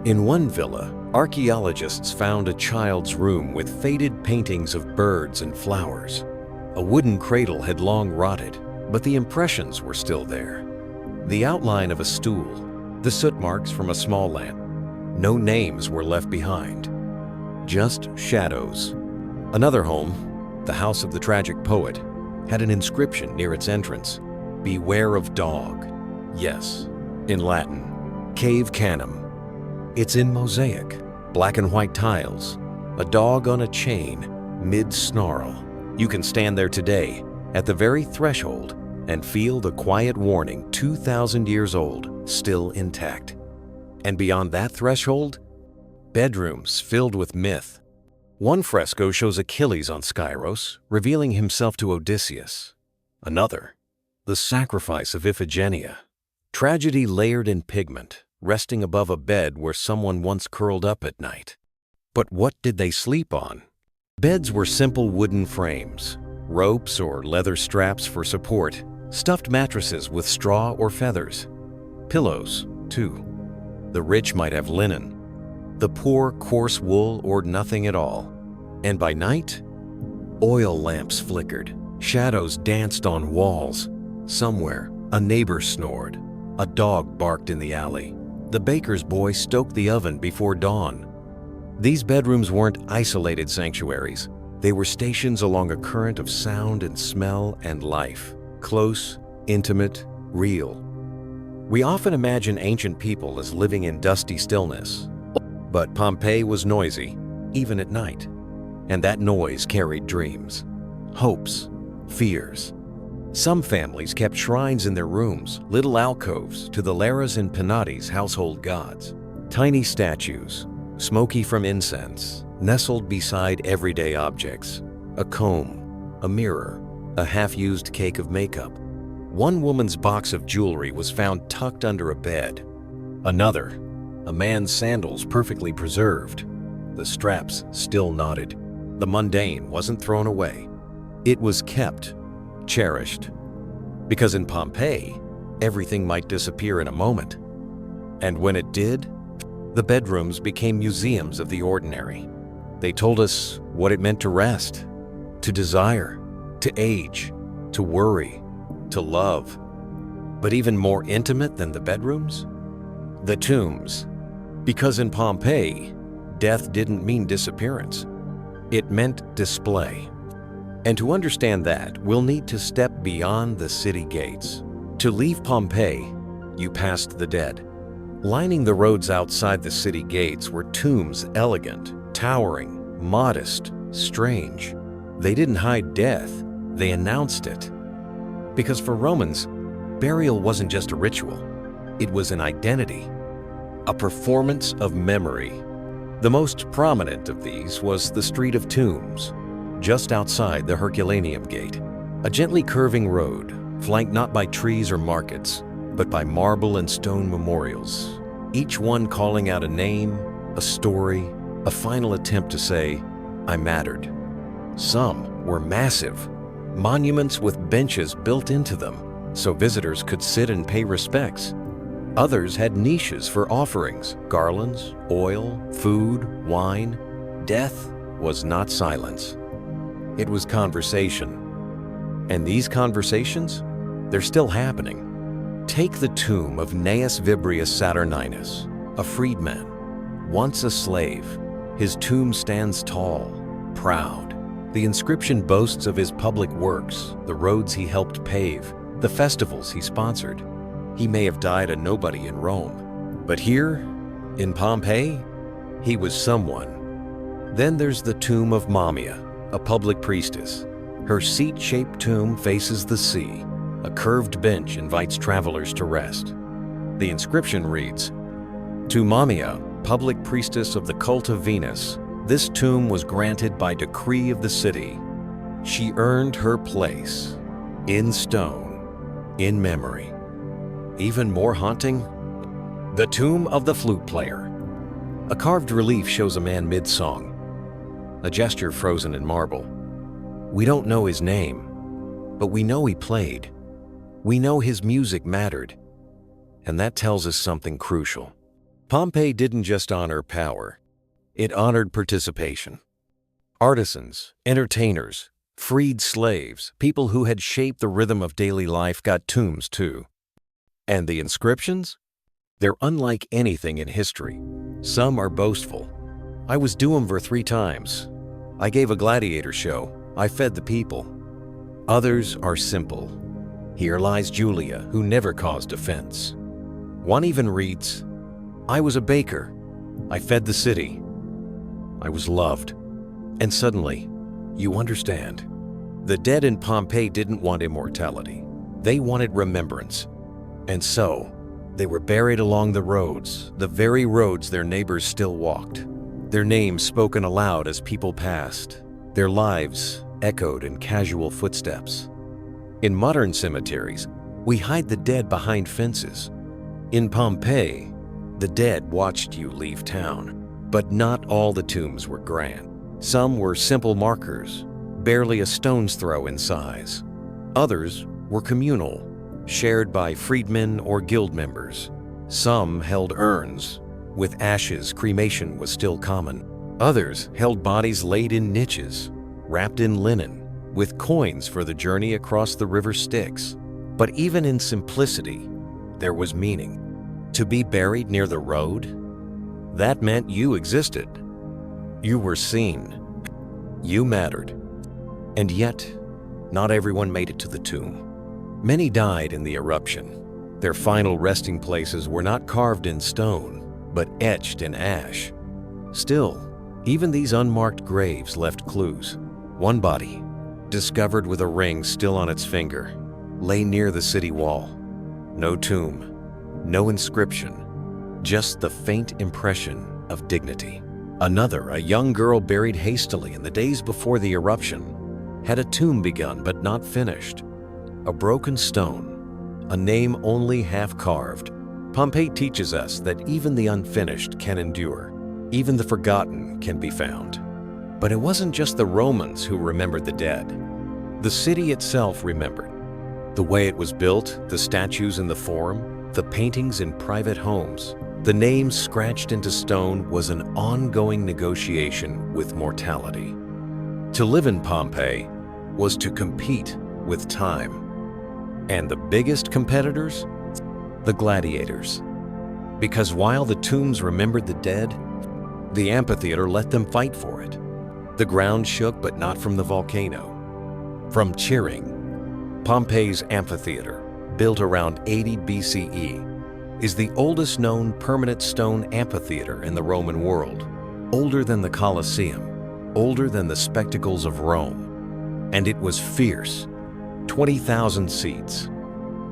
In one villa, archaeologists found a child's room with faded paintings of birds and flowers. A wooden cradle had long rotted, but the impressions were still there. The outline of a stool, the soot marks from a small lamp. No names were left behind, just shadows. Another home, the house of the tragic poet, had an inscription near its entrance. Beware of dog. Yes, in Latin, cave canum. It's in mosaic, black and white tiles, a dog on a chain, mid-snarl. You can stand there today, at the very threshold, and feel the quiet warning 2,000 years old, still intact. And beyond that threshold, bedrooms filled with myth. One fresco shows Achilles on Skyros, revealing himself to Odysseus. Another, the sacrifice of Iphigenia. Tragedy layered in pigment, resting above a bed where someone once curled up at night. But what did they sleep on? Beds were simple wooden frames, ropes or leather straps for support, stuffed mattresses with straw or feathers. Pillows, too. The rich might have linen. The poor, coarse wool or nothing at all. And by night, oil lamps flickered. Shadows danced on walls. Somewhere, a neighbor snored. A dog barked in the alley. The baker's boy stoked the oven before dawn. These bedrooms weren't isolated sanctuaries. They were stations along a current of sound and smell and life. Close, intimate, real. We often imagine ancient people as living in dusty stillness. But Pompeii was noisy, even at night. And that noise carried dreams, hopes, fears. Some families kept shrines in their rooms, little alcoves to the Laras and Penates household gods. Tiny statues, smoky from incense, nestled beside everyday objects. A comb, a mirror, a half-used cake of makeup. One woman's box of jewelry was found tucked under a bed. Another, a man's sandals perfectly preserved, the straps still knotted. The mundane wasn't thrown away. It was kept, cherished. Because in Pompeii, everything might disappear in a moment. And when it did, the bedrooms became museums of the ordinary. They told us what it meant to rest, to desire, to age, to worry, to love. But even more intimate than the bedrooms? The tombs. Because in Pompeii, death didn't mean disappearance. It meant display. And to understand that, we'll need to step beyond the city gates. To leave Pompeii, you passed the dead. Lining the roads outside the city gates were tombs elegant, towering, modest, strange. They didn't hide death, they announced it. Because for Romans, burial wasn't just a ritual. It was an identity, a performance of memory. The most prominent of these was the Street of Tombs, just outside the Herculaneum Gate, a gently curving road, flanked not by trees or markets, but by marble and stone memorials, each one calling out a name, a story, a final attempt to say, I mattered. Some were massive, monuments with benches built into them, so visitors could sit and pay respects. Others had niches for offerings, garlands, oil, food, wine. Death was not silence. It was conversation. And these conversations, they're still happening. Take the tomb of Gnaeus Vibrius Saturninus, a freedman, once a slave. His tomb stands tall, proud. The inscription boasts of his public works, the roads he helped pave, the festivals he sponsored. He may have died a nobody in Rome, but here, in Pompeii, he was someone. Then there's the tomb of Mammia, a public priestess. Her seat-shaped tomb faces the sea. A curved bench invites travelers to rest. The inscription reads, To Mammia, public priestess of the cult of Venus, this tomb was granted by decree of the city. She earned her place, in stone, in memory. Even more haunting, the tomb of the flute player. A carved relief shows a man mid-song, a gesture frozen in marble. We don't know his name, but we know he played. We know his music mattered, and that tells us something crucial. Pompeii didn't just honor power, it honored participation. Artisans, entertainers, freed slaves, people who had shaped the rhythm of daily life got tombs too. And the inscriptions? They're unlike anything in history. Some are boastful. I was duumvir 3 times. I gave a gladiator show. I fed the people. Others are simple. Here lies Julia, who never caused offense. One even reads, I was a baker. I fed the city. I was loved. And suddenly, you understand. The dead in Pompeii didn't want immortality. They wanted remembrance. And so, they were buried along the roads, the very roads their neighbors still walked. Their names spoken aloud as people passed. Their lives echoed in casual footsteps. In modern cemeteries, we hide the dead behind fences. In Pompeii, the dead watched you leave town. But not all the tombs were grand. Some were simple markers, barely a stone's throw in size. Others were communal, shared by freedmen or guild members. Some held urns. With ashes, cremation was still common. Others held bodies laid in niches, wrapped in linen, with coins for the journey across the river Styx. But even in simplicity, there was meaning. To be buried near the road? That meant you existed. You were seen. You mattered. And yet, not everyone made it to the tomb. Many died in the eruption. Their final resting places were not carved in stone, but etched in ash. Still, even these unmarked graves left clues. One body, discovered with a ring still on its finger. lay near the city wall. No tomb, no inscription, just the faint impression of dignity. Another, a young girl buried hastily in the days before the eruption, had a tomb begun but not finished. A broken stone, a name only half carved. Pompeii teaches us that even the unfinished can endure. Even the forgotten can be found. But it wasn't just the Romans who remembered the dead. The city itself remembered. The way it was built, the statues in the Forum, the paintings in private homes, the names scratched into stone was an ongoing negotiation with mortality. To live in Pompeii was to compete with time. And the biggest competitors? The gladiators. Because while the tombs remembered the dead, the amphitheater let them fight for it. The ground shook, but not from the volcano. From cheering. Pompeii's amphitheater, built around 80 BCE, is the oldest known permanent stone amphitheater in the Roman world. Older than the Colosseum, older than the spectacles of Rome. And it was fierce. 20,000 seats.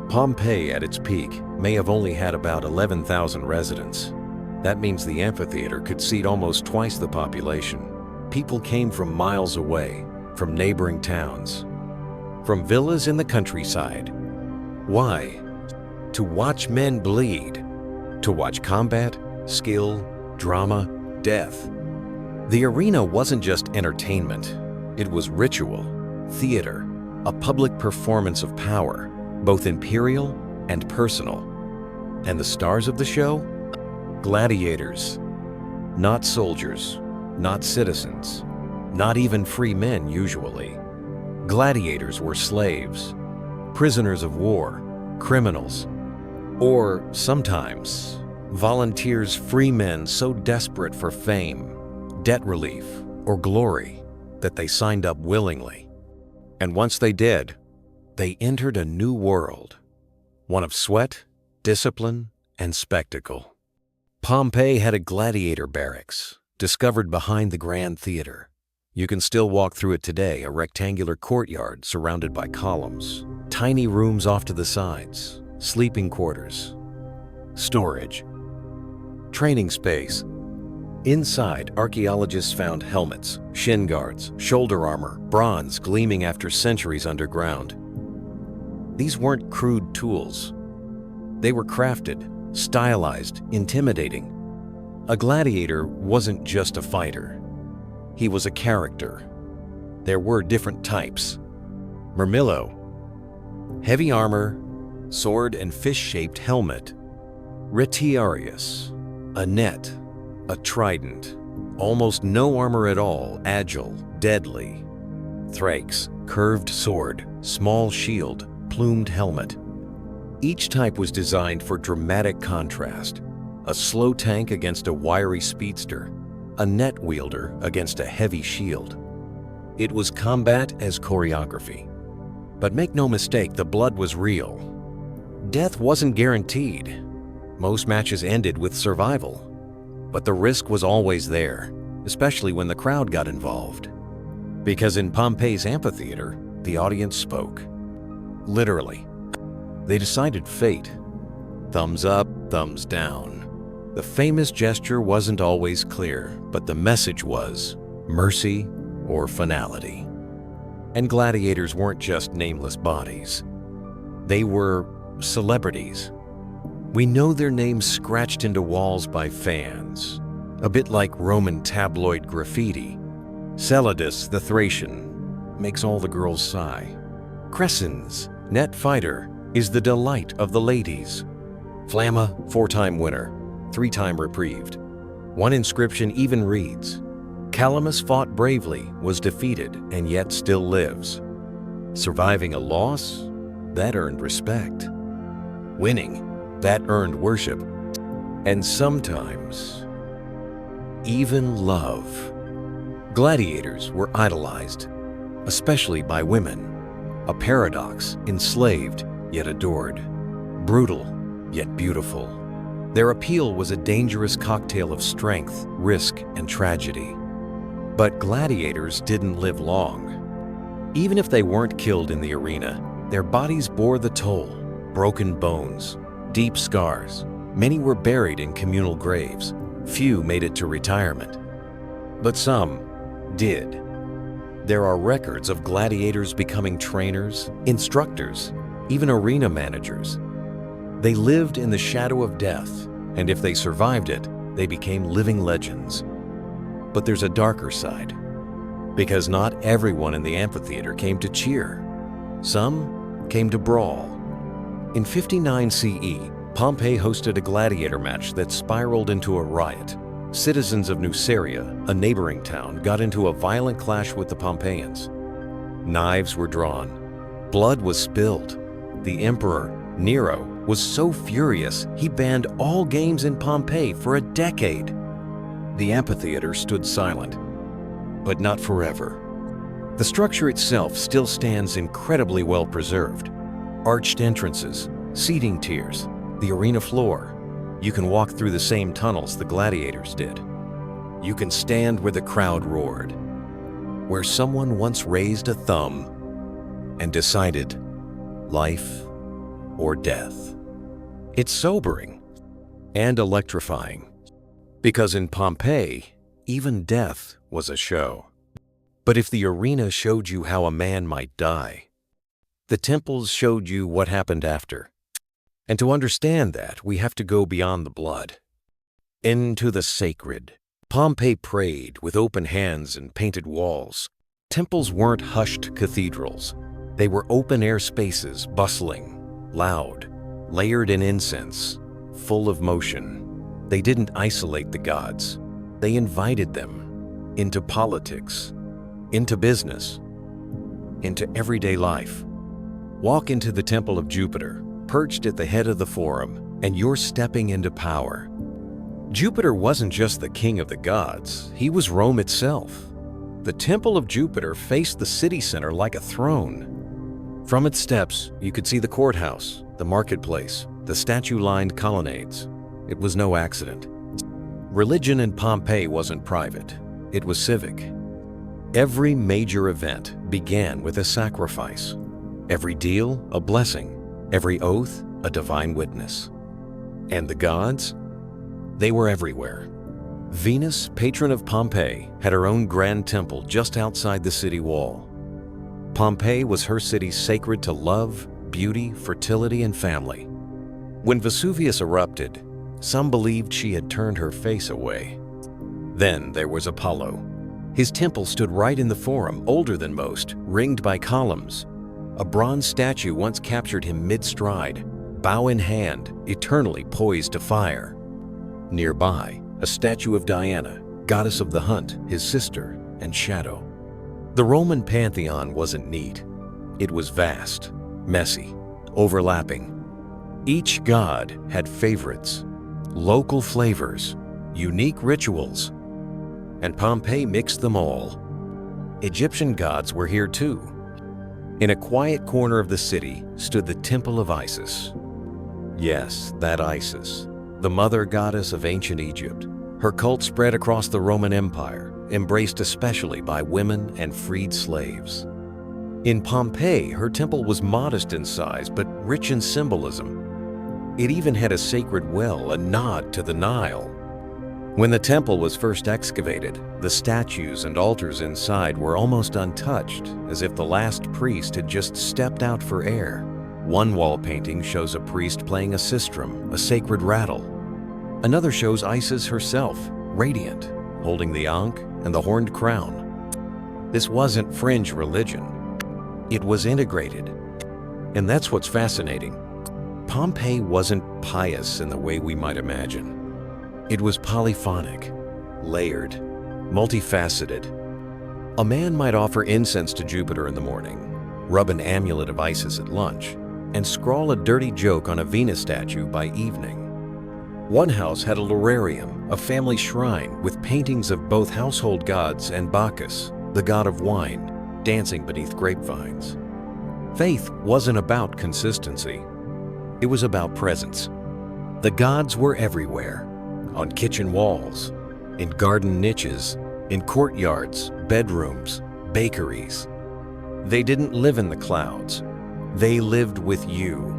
Pompeii at its peak may have only had about 11,000 residents. That means the amphitheater could seat almost twice the population. People came from miles away, from neighboring towns, from villas in the countryside. Why? To watch men bleed, to watch combat, skill, drama, death. The arena wasn't just entertainment. It was ritual, theater, a public performance of power, both imperial and personal. And the stars of the show? Gladiators. Not soldiers, not citizens, not even free men usually. Gladiators were slaves, prisoners of war, criminals, or sometimes volunteers, free men so desperate for fame, debt relief, or glory that they signed up willingly. And once they did, they entered a new world, one of sweat, discipline, and spectacle. Pompeii had a gladiator barracks, discovered behind the Grand Theater. You can still walk through it today, a rectangular courtyard surrounded by columns, tiny rooms off to the sides, sleeping quarters, storage, training space. Inside, archaeologists found helmets, shin guards, shoulder armor, bronze gleaming after centuries underground. These weren't crude tools. They were crafted, stylized, intimidating. A gladiator wasn't just a fighter. He was a character. There were different types. Murmillo, heavy armor, sword and fish-shaped helmet. Retiarius, a net, a trident. Almost no armor at all, agile, deadly. Thrakes, curved sword, small shield, plumed helmet. Each type was designed for dramatic contrast. A slow tank against a wiry speedster, a net wielder against a heavy shield. It was combat as choreography. But make no mistake, the blood was real. Death wasn't guaranteed. Most matches ended with survival. But the risk was always there, especially when the crowd got involved. Because in Pompeii's amphitheater, the audience spoke. Literally. They decided fate. Thumbs up, thumbs down. The famous gesture wasn't always clear, but the message was mercy or finality. And gladiators weren't just nameless bodies. They were celebrities. We know their names scratched into walls by fans, a bit like Roman tabloid graffiti. Celadus the Thracian makes all the girls sigh. Crescens, net fighter, is the delight of the ladies. Flamma, 4-time winner, 3-time reprieved. One inscription even reads, Calamus fought bravely, was defeated, and yet still lives. Surviving a loss? That earned respect. Winning? That earned worship. And sometimes, even love. Gladiators were idolized, especially by women. A paradox, enslaved, yet adored. Brutal, yet beautiful. Their appeal was a dangerous cocktail of strength, risk, and tragedy. But gladiators didn't live long. Even if they weren't killed in the arena, Their bodies bore the toll: broken bones, deep scars. Many were buried in communal graves. Few made it to retirement. But some did. There are records of gladiators becoming trainers, instructors, even arena managers. They lived in the shadow of death, and if they survived it, they became living legends. But there's a darker side, because not everyone in the amphitheater came to cheer. Some came to brawl. In 59 CE, Pompeii hosted a gladiator match that spiraled into a riot. Citizens of Nuceria, a neighboring town, got into a violent clash with the Pompeians. Knives were drawn. Blood was spilled. The emperor, Nero, was so furious he banned all games in Pompeii for a decade. The amphitheater stood silent, but not forever. The structure itself still stands incredibly well preserved. Arched entrances, seating tiers, the arena floor. You can walk through the same tunnels the gladiators did. You can stand where the crowd roared, where someone once raised a thumb and decided life or death. It's sobering and electrifying, because in Pompeii, even death was a show. But if the arena showed you how a man might die, the temples showed you what happened after. And to understand that, we have to go beyond the blood, into the sacred. Pompeii prayed with open hands and painted walls. Temples weren't hushed cathedrals. They were open-air spaces, bustling, loud, layered in incense, full of motion. They didn't isolate the gods. They invited them into politics, into business, into everyday life. Walk into the Temple of Jupiter, perched at the head of the forum, and you're stepping into power. Jupiter wasn't just the king of the gods, he was Rome itself. The Temple of Jupiter faced the city center like a throne. From its steps, you could see the courthouse, the marketplace, the statue-lined colonnades. It was no accident. Religion in Pompeii wasn't private, it was civic. Every major event began with a sacrifice. Every deal, a blessing. Every oath, a divine witness. And the gods? They were everywhere. Venus, patron of Pompeii, had her own grand temple just outside the city wall. Pompeii was her city sacred to love, beauty, fertility, and family. When Vesuvius erupted, some believed she had turned her face away. Then there was Apollo. His temple stood right in the forum, older than most, ringed by columns. A bronze statue once captured him mid-stride, bow in hand, eternally poised to fire. Nearby, a statue of Diana, goddess of the hunt, his sister, and shadow. The Roman pantheon wasn't neat. It was vast, messy, overlapping. Each god had favorites, local flavors, unique rituals, and Pompeii mixed them all. Egyptian gods were here too. In a quiet corner of the city stood the Temple of Isis. Yes, that Isis, the mother goddess of ancient Egypt. Her cult spread across the Roman Empire, embraced especially by women and freed slaves. In Pompeii, her temple was modest in size but rich in symbolism. It even had a sacred well, a nod to the Nile. When the temple was first excavated, the statues and altars inside were almost untouched, as if the last priest had just stepped out for air. One wall painting shows a priest playing a sistrum, a sacred rattle. Another shows Isis herself, radiant, holding the ankh and the horned crown. This wasn't fringe religion. It was integrated. And that's what's fascinating. Pompeii wasn't pious in the way we might imagine. It was polyphonic, layered, multifaceted. A man might offer incense to Jupiter in the morning, rub an amulet of Isis at lunch, and scrawl a dirty joke on a Venus statue by evening. One house had a lorarium, a family shrine with paintings of both household gods and Bacchus, the god of wine, dancing beneath grapevines. Faith wasn't about consistency. It was about presence. The gods were everywhere. On kitchen walls, in garden niches, in courtyards, bedrooms, bakeries. They didn't live in the clouds. They lived with you.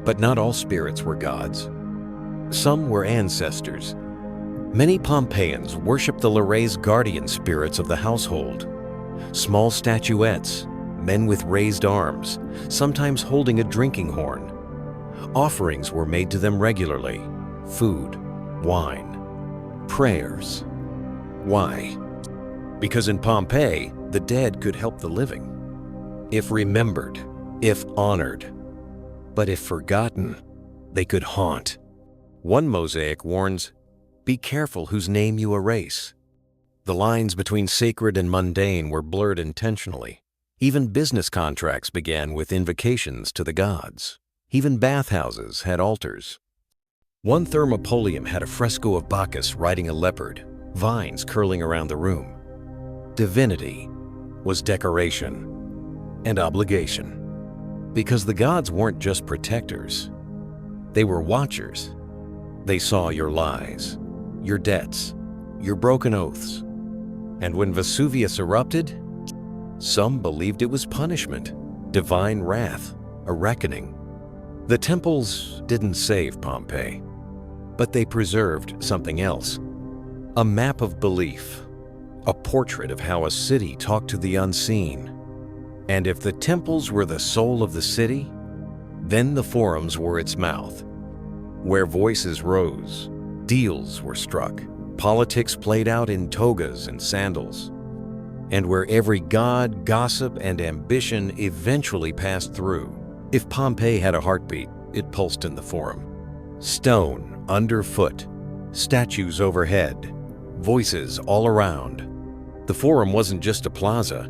But not all spirits were gods. Some were ancestors. Many Pompeians worshiped the Lares guardian spirits of the household. Small statuettes, men with raised arms, sometimes holding a drinking horn. Offerings were made to them regularly: food, wine, prayers. Why? Because in Pompeii, the dead could help the living. If remembered, if honored. But if forgotten, they could haunt. One mosaic warns, "Be careful whose name you erase." The lines between sacred and mundane were blurred intentionally. Even business contracts began with invocations to the gods. Even bathhouses had altars. One thermopolium had a fresco of Bacchus riding a leopard, vines curling around the room. Divinity was decoration and obligation. Because the gods weren't just protectors. They were watchers. They saw your lies, your debts, your broken oaths. And when Vesuvius erupted, some believed it was punishment, divine wrath, a reckoning. The temples didn't save Pompeii, but they preserved something else. A map of belief, a portrait of how a city talked to the unseen. And if the temples were the soul of the city, then the forums were its mouth. Where voices rose, deals were struck, politics played out in togas and sandals. And where every god, gossip, and ambition eventually passed through. If Pompeii had a heartbeat, it pulsed in the forum. Stone underfoot, statues overhead, voices all around. The forum wasn't just a plaza.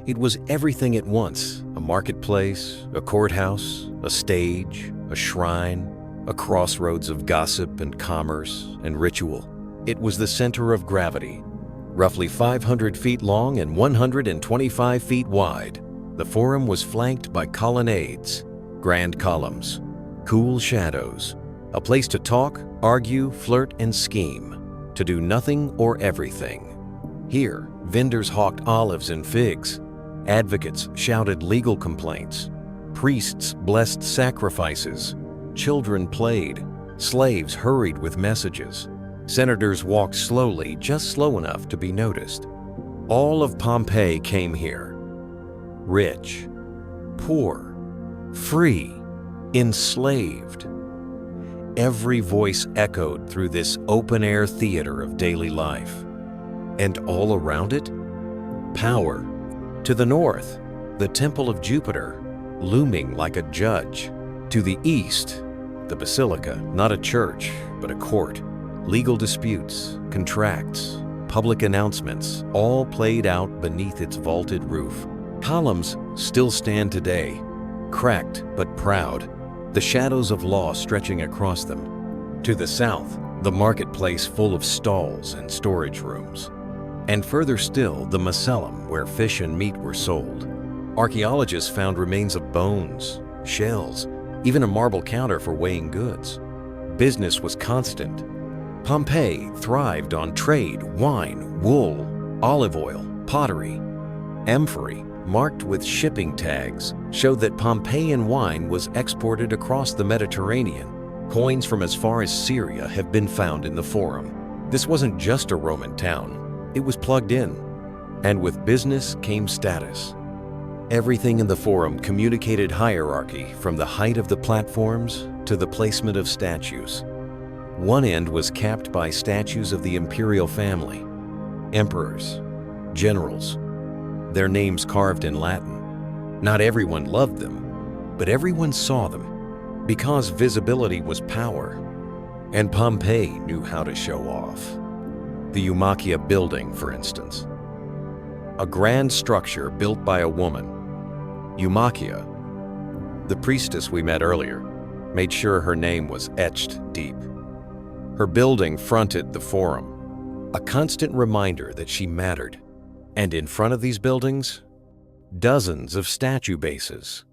It was everything at once: a marketplace, a courthouse, a stage, a shrine, a crossroads of gossip and commerce and ritual. It was the center of gravity, roughly 500 feet long and 125 feet wide. The forum was flanked by colonnades, grand columns, cool shadows, a place to talk, argue, flirt, and scheme, to do nothing or everything. Here, vendors hawked olives and figs. Advocates shouted legal complaints. Priests blessed sacrifices. Children played. Slaves hurried with messages. Senators walked slowly, just slow enough to be noticed. All of Pompeii came here. Rich, poor, free, enslaved. Every voice echoed through this open-air theater of daily life. And all around it, power. To the north, the Temple of Jupiter, looming like a judge. To the east, the Basilica, not a church, but a court. Legal disputes, contracts, public announcements, all played out beneath its vaulted roof. Columns still stand today, cracked but proud, the shadows of law stretching across them. To the south, the marketplace full of stalls and storage rooms. And further still, the Macellum, where fish and meat were sold. Archaeologists found remains of bones, shells, even a marble counter for weighing goods. Business was constant. Pompeii thrived on trade, wine, wool, olive oil, pottery. Amphorae, marked with shipping tags, showed that Pompeian wine was exported across the Mediterranean. Coins from as far as Syria have been found in the forum. This wasn't just a Roman town. It was plugged in. And with business came status. Everything in the forum communicated hierarchy, from the height of the platforms to the placement of statues. One end was capped by statues of the imperial family, emperors, generals, their names carved in Latin. Not everyone loved them, but everyone saw them, because visibility was power, and Pompeii knew how to show off. The Eumachia building, for instance. A grand structure built by a woman. Eumachia, the priestess we met earlier, made sure her name was etched deep. Her building fronted the forum, a constant reminder that she mattered. And in front of these buildings, dozens of statue bases.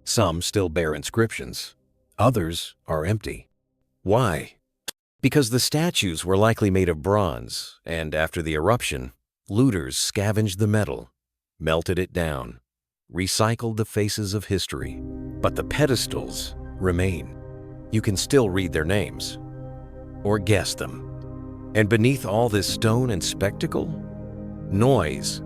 Some still bear inscriptions, others are empty. Why? Because the statues were likely made of bronze, and after the eruption, looters scavenged the metal, melted it down, recycled the faces of history. But the pedestals remain. You can still read their names, or guess them. And beneath all this stone and spectacle, noise.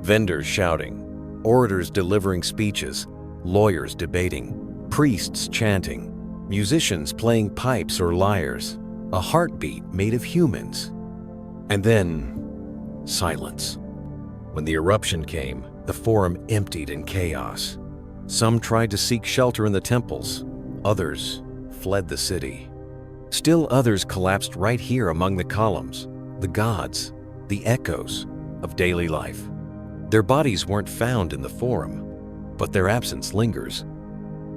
Vendors shouting, orators delivering speeches, lawyers debating, priests chanting, musicians playing pipes or lyres, a heartbeat made of humans. And then, silence. When the eruption came, the forum emptied in chaos. Some tried to seek shelter in the temples, others fled the city. Still others collapsed right here among the columns, the gods, the echoes of daily life. Their bodies weren't found in the forum, but their absence lingers.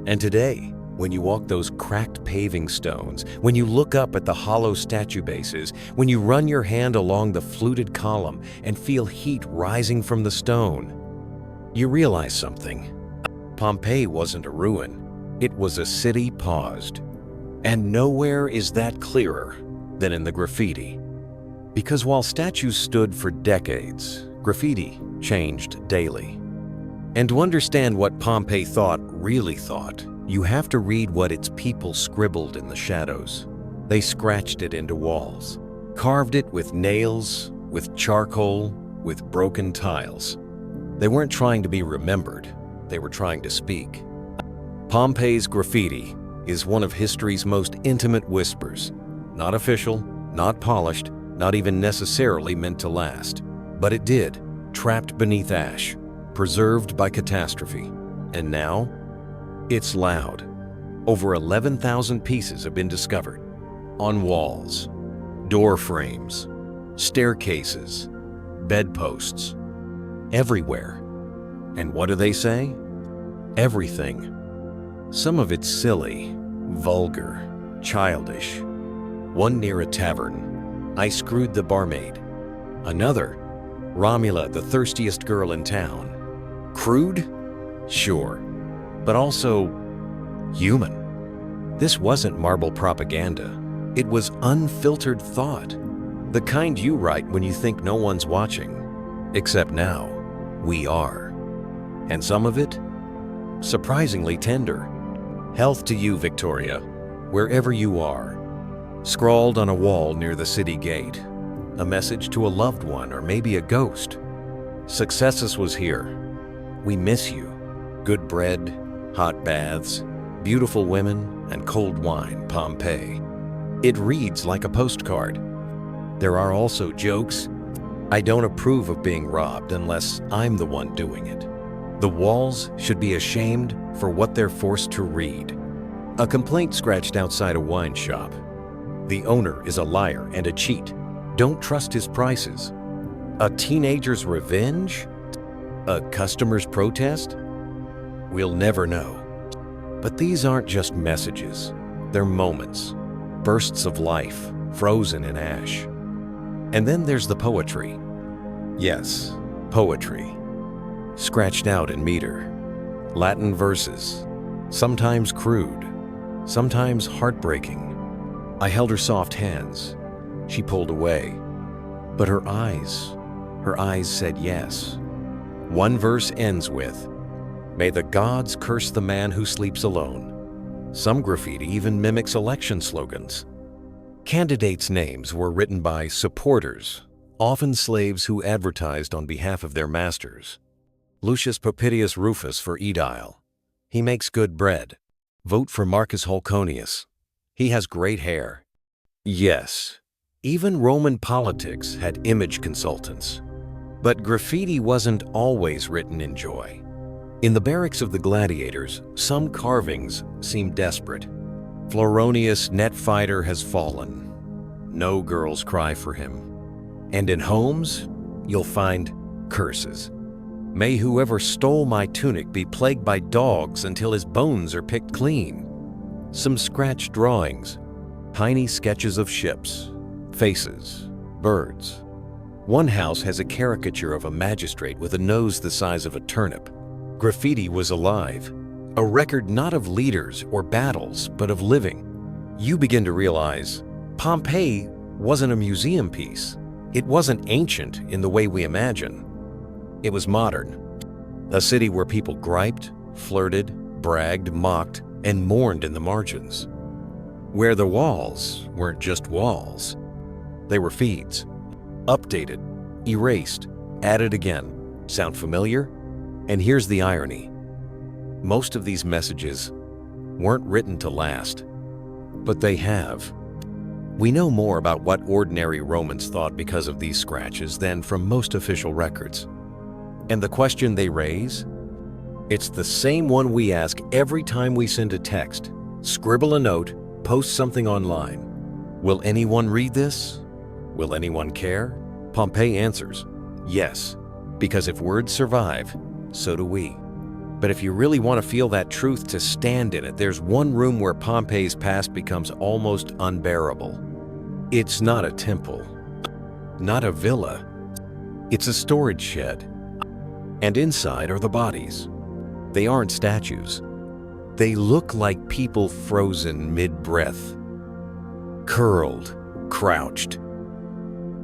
And today, when you walk those cracked paving stones, when you look up at the hollow statue bases, when you run your hand along the fluted column and feel heat rising from the stone, you realize something. Pompeii wasn't a ruin. It was a city paused. And nowhere is that clearer than in the graffiti. Because while statues stood for decades, graffiti changed daily. And to understand what Pompeii really thought, you have to read what its people scribbled in the shadows. They scratched it into walls, carved it with nails, with charcoal, with broken tiles. They weren't trying to be remembered, they were trying to speak. Pompeii's graffiti is one of history's most intimate whispers. Not official, not polished, not even necessarily meant to last. But it did, trapped beneath ash, preserved by catastrophe. And now, it's loud. Over 11,000 pieces have been discovered. On walls, door frames, staircases, bedposts, everywhere. And what do they say? Everything. Some of it's silly, vulgar, childish. One near a tavern, I screwed the barmaid. Another, Romula, the thirstiest girl in town. Crude? Sure, but also human. This wasn't marble propaganda. It was unfiltered thought. The kind you write when you think no one's watching. Except now, we are. And some of it, surprisingly tender. Health to you, Victoria, wherever you are. Scrawled on a wall near the city gate. A message to a loved one or maybe a ghost. Successus was here. We miss you. Good bread, hot baths, beautiful women, and cold wine, Pompeii. It reads like a postcard. There are also jokes. I don't approve of being robbed unless I'm the one doing it. The walls should be ashamed for what they're forced to read. A complaint scratched outside a wine shop. The owner is a liar and a cheat. Don't trust his prices. A teenager's revenge? A customer's protest? We'll never know. But these aren't just messages. They're moments, bursts of life, frozen in ash. And then there's the poetry. Yes, poetry. Scratched out in meter. Latin verses, sometimes crude, sometimes heartbreaking. I held her soft hands. She pulled away. But her eyes said yes. One verse ends with, "May the gods curse the man who sleeps alone." Some graffiti even mimics election slogans. Candidates' names were written by supporters, often slaves who advertised on behalf of their masters. Lucius Popitius Rufus for Edile. He makes good bread. Vote for Marcus Holconius. He has great hair. Yes, even Roman politics had image consultants. But graffiti wasn't always written in joy. In the barracks of the gladiators, some carvings seemed desperate. Floronius, net fighter, has fallen. No girls cry for him. And in homes, you'll find curses. May whoever stole my tunic be plagued by dogs until his bones are picked clean. Some scratched drawings, tiny sketches of ships, faces, birds. One house has a caricature of a magistrate with a nose the size of a turnip. Graffiti was alive, a record not of leaders or battles, but of living. You begin to realize Pompeii wasn't a museum piece. It wasn't ancient in the way we imagine. It was modern, a city where people griped, flirted, bragged, mocked, and mourned in the margins. Where the walls weren't just walls. They were feeds. Updated, erased, added again. Sound familiar? And here's the irony. Most of these messages weren't written to last, but they have. We know more about what ordinary Romans thought because of these scratches than from most official records. And the question they raise? It's the same one we ask every time we send a text, scribble a note, post something online. Will anyone read this? Will anyone care? Pompeii answers, yes, because if words survive, so do we. But if you really want to feel that truth, to stand in it, there's one room where Pompeii's past becomes almost unbearable. It's not a temple, not a villa. It's a storage shed. And inside are the bodies. They aren't statues. They look like people frozen mid-breath, curled, crouched,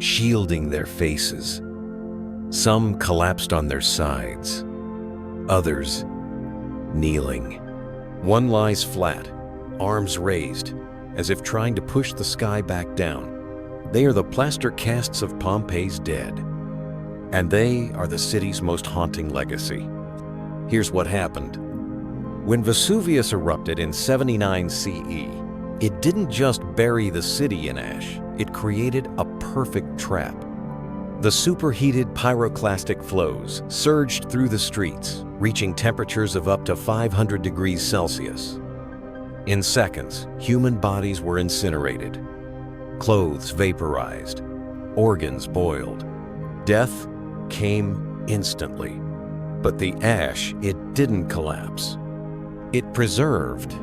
shielding their faces. Some collapsed on their sides, others kneeling. One lies flat, arms raised, as if trying to push the sky back down. They are the plaster casts of Pompeii's dead, and they are the city's most haunting legacy. Here's what happened. When Vesuvius erupted in 79 CE, it didn't just bury the city in ash, it created a perfect trap. The superheated pyroclastic flows surged through the streets, reaching temperatures of up to 500 degrees Celsius. In seconds, human bodies were incinerated, clothes vaporized, organs boiled. Death came instantly, but the ash, it didn't collapse. It preserved.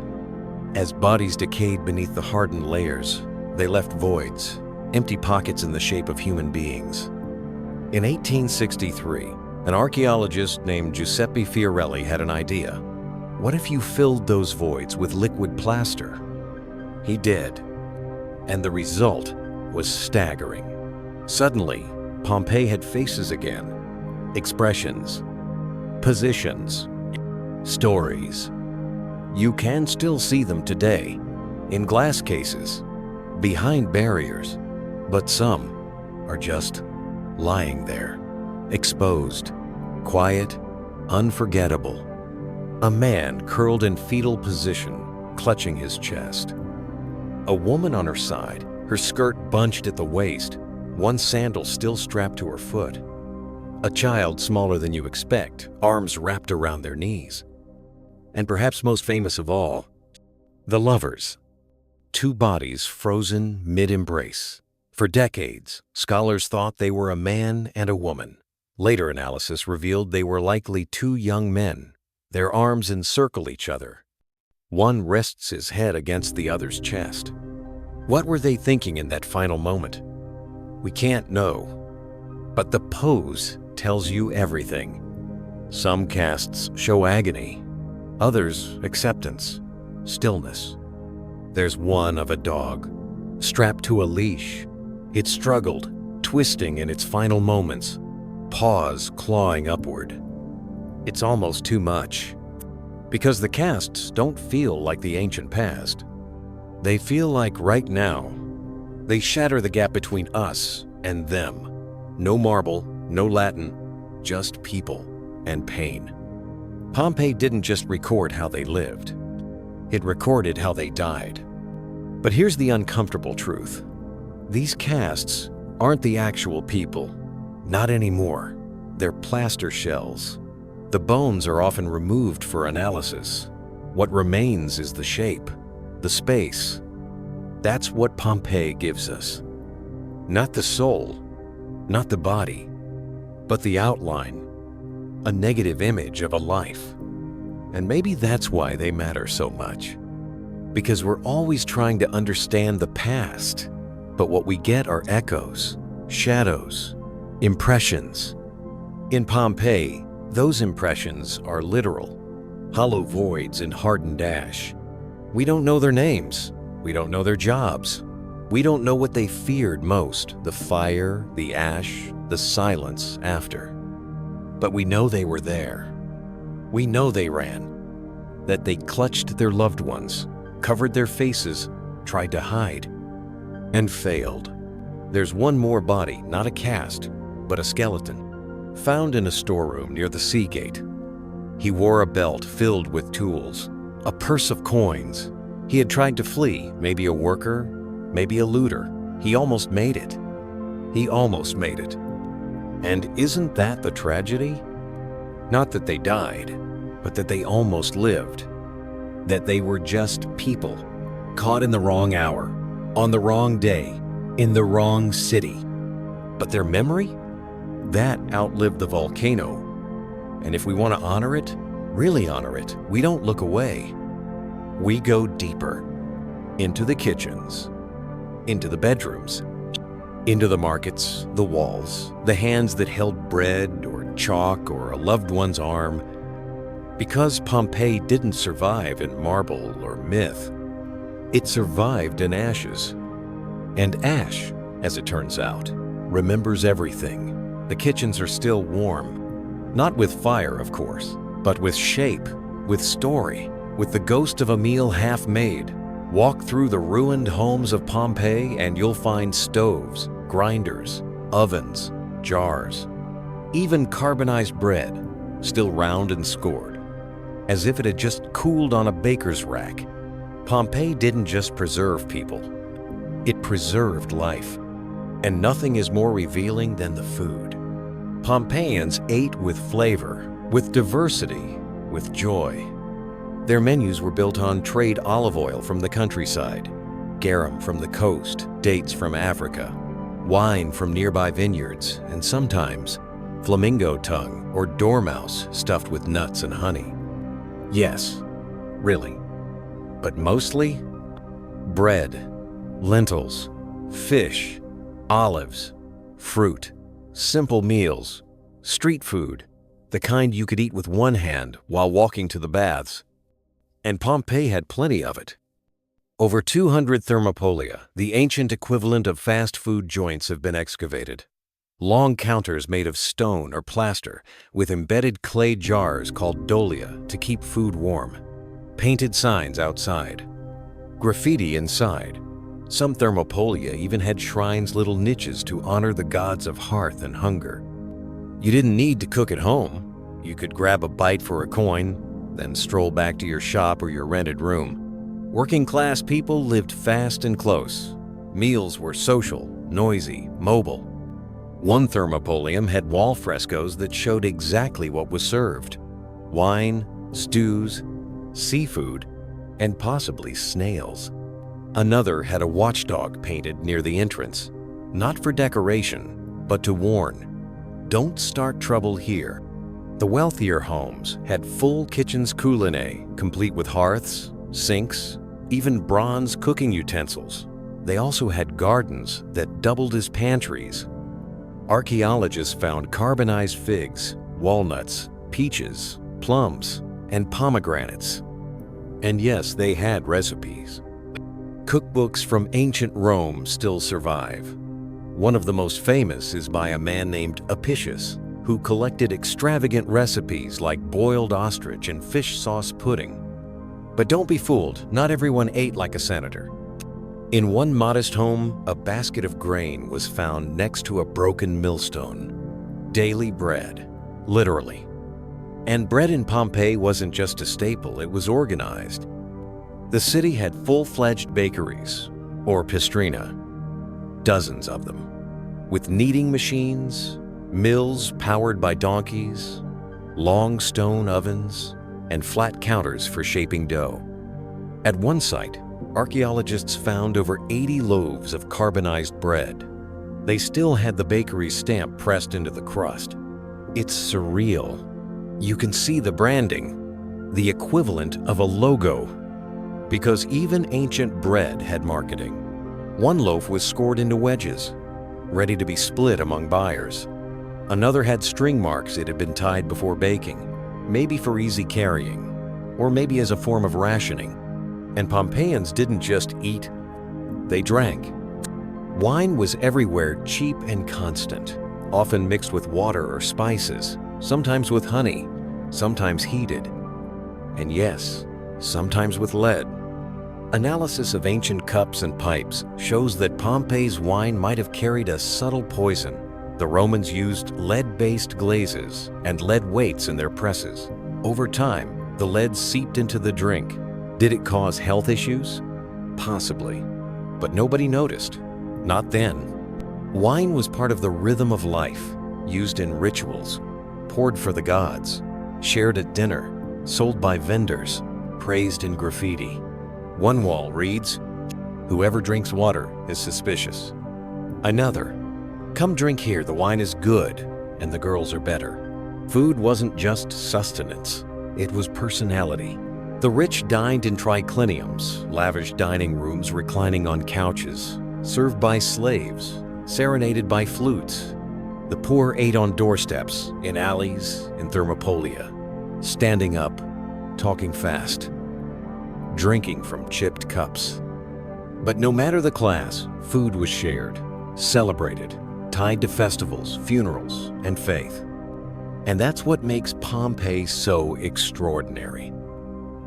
As bodies decayed beneath the hardened layers, they left voids, empty pockets in the shape of human beings. In 1863, an archaeologist named Giuseppe Fiorelli had an idea. What if you filled those voids with liquid plaster? He did, and the result was staggering. Suddenly, Pompeii had faces again, expressions, positions, stories. You can still see them today, in glass cases, behind barriers, but some are just lying there, exposed, quiet, unforgettable. A man curled in fetal position, clutching his chest. A woman on her side, her skirt bunched at the waist, one sandal still strapped to her foot. A child smaller than you expect, arms wrapped around their knees. And perhaps most famous of all, the lovers. Two bodies frozen mid-embrace. For decades, scholars thought they were a man and a woman. Later analysis revealed they were likely two young men. Their arms encircle each other. One rests his head against the other's chest. What were they thinking in that final moment? We can't know, but the pose tells you everything. Some casts show agony, others acceptance, stillness. There's one of a dog, strapped to a leash. It struggled, twisting in its final moments, paws clawing upward. It's almost too much, because the casts don't feel like the ancient past. They feel like right now. They shatter the gap between us and them. No marble, no Latin, just people and pain. Pompeii didn't just record how they lived. It recorded how they died. But here's the uncomfortable truth. These casts aren't the actual people. Not anymore. They're plaster shells. The bones are often removed for analysis. What remains is the shape, the space. That's what Pompeii gives us. Not the soul, not the body, but the outline, a negative image of a life. And maybe that's why they matter so much. Because we're always trying to understand the past, but what we get are echoes, shadows, impressions. In Pompeii, those impressions are literal, hollow voids in hardened ash. We don't know their names. We don't know their jobs. We don't know what they feared most, the fire, the ash, the silence after. But we know they were there. We know they ran. that they clutched their loved ones, covered their faces, tried to hide, and failed. There's one more body, not a cast, but a skeleton, found in a storeroom near the sea gate. He wore a belt filled with tools, a purse of coins. He had tried to flee, maybe a worker, maybe a looter. He almost made it. He almost made it. And isn't that the tragedy? Not that they died, but that they almost lived. That they were just people, caught in the wrong hour, on the wrong day, in the wrong city. But their memory? That outlived the volcano. And if we want to honor it, really honor it, we don't look away. We go deeper, into the kitchens, into the bedrooms, into the markets, the walls, the hands that held bread or chalk or a loved one's arm. Because Pompeii didn't survive in marble or myth, it survived in ashes. And ash, as it turns out, remembers everything. The kitchens are still warm, not with fire, of course, but with shape, with story, with the ghost of a meal half made. Walk through the ruined homes of Pompeii and you'll find stoves, grinders, ovens, jars, even carbonized bread, still round and scored, as if it had just cooled on a baker's rack. Pompeii didn't just preserve people, it preserved life. And nothing is more revealing than the food. Pompeians ate with flavor, with diversity, with joy. Their menus were built on trade olive oil from the countryside, garum from the coast, dates from Africa, wine from nearby vineyards, and sometimes flamingo tongue or dormouse stuffed with nuts and honey. Yes, really. But mostly bread, lentils, fish, olives, fruit, simple meals, street food, the kind you could eat with one hand while walking to the baths. And Pompeii had plenty of it. Over 200 thermopolia, the ancient equivalent of fast food joints, have been excavated. Long counters made of stone or plaster with embedded clay jars called dolia to keep food warm. Painted signs outside. Graffiti inside. Some thermopolia even had shrines, little niches to honor the gods of hearth and hunger. You didn't need to cook at home. You could grab a bite for a coin, then stroll back to your shop or your rented room. Working-class people lived fast and close. Meals were social, noisy, mobile. One thermopolium had wall frescoes that showed exactly what was served: wine, stews, seafood, and possibly snails. Another had a watchdog painted near the entrance, not for decoration, but to warn, don't start trouble here. The wealthier homes had full kitchens culinary, complete with hearths, sinks, even bronze cooking utensils. They also had gardens that doubled as pantries. Archaeologists found carbonized figs, walnuts, peaches, plums, and pomegranates. And yes, they had recipes. Cookbooks from ancient Rome still survive. One of the most famous is by a man named Apicius, who collected extravagant recipes like boiled ostrich and fish sauce pudding. But don't be fooled, not everyone ate like a senator. In one modest home, a basket of grain was found next to a broken millstone. Daily bread, literally. And bread in Pompeii wasn't just a staple, it was organized. The city had full-fledged bakeries, or pistrina, dozens of them, with kneading machines, mills powered by donkeys, long stone ovens, and flat counters for shaping dough. At one site, archaeologists found over 80 loaves of carbonized bread. They still had the bakery's stamp pressed into the crust. It's surreal. You can see the branding, the equivalent of a logo, because even ancient bread had marketing. One loaf was scored into wedges, ready to be split among buyers. Another had string marks it had been tied before baking, maybe for easy carrying, or maybe as a form of rationing. And Pompeians didn't just eat, they drank. Wine was everywhere, cheap and constant, often mixed with water or spices, sometimes with honey, sometimes heated. And yes, sometimes with lead. Analysis of ancient cups and pipes shows that Pompeii's wine might have carried a subtle poison. The Romans used lead-based glazes and lead weights in their presses. Over time, the lead seeped into the drink. Did it cause health issues? Possibly, but nobody noticed. Not then. Wine was part of the rhythm of life, used in rituals, poured for the gods, shared at dinner, sold by vendors, praised in graffiti. One wall reads, "Whoever drinks water is suspicious." Another, "Come drink here, the wine is good, and the girls are better." Food wasn't just sustenance, it was personality. The rich dined in tricliniums, lavish dining rooms reclining on couches, served by slaves, serenaded by flutes. The poor ate on doorsteps, in alleys, in Thermopolia, standing up, talking fast, drinking from chipped cups. But no matter the class, food was shared, celebrated, tied to festivals, funerals, and faith. And that's what makes Pompeii so extraordinary.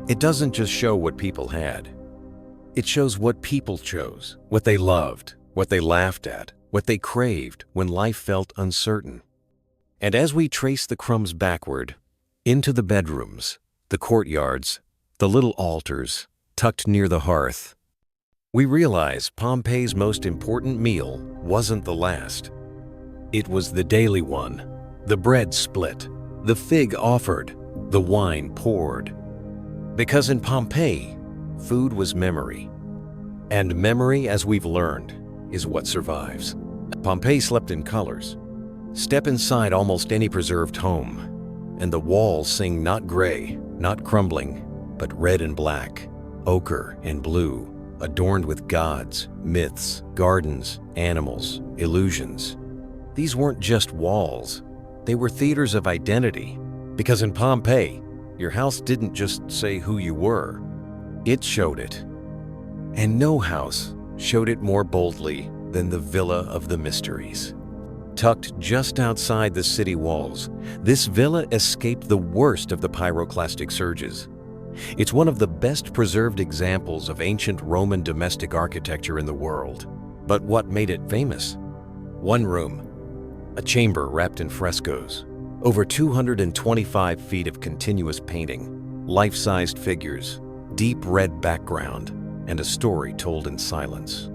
It doesn't just show what people had. It shows what people chose, what they loved, what they laughed at, what they craved when life felt uncertain. And as we trace the crumbs backward, into the bedrooms, the courtyards, the little altars tucked near the hearth, we realize Pompeii's most important meal wasn't the last. It was the daily one, the bread split, the fig offered, the wine poured. Because in Pompeii, food was memory. And memory, as we've learned, is what survives. Pompeii slept in colors. Step inside almost any preserved home, and the walls sing not gray, not crumbling, but red and black, ochre and blue, adorned with gods, myths, gardens, animals, illusions. These weren't just walls, they were theaters of identity. Because in Pompeii, your house didn't just say who you were, it showed it. And no house showed it more boldly than the Villa of the Mysteries. Tucked just outside the city walls, this villa escaped the worst of the pyroclastic surges. It's one of the best preserved examples of ancient Roman domestic architecture in the world. But what made it famous? One room, a chamber wrapped in frescoes, over 225 feet of continuous painting, life-sized figures, deep red background, and a story told in silence.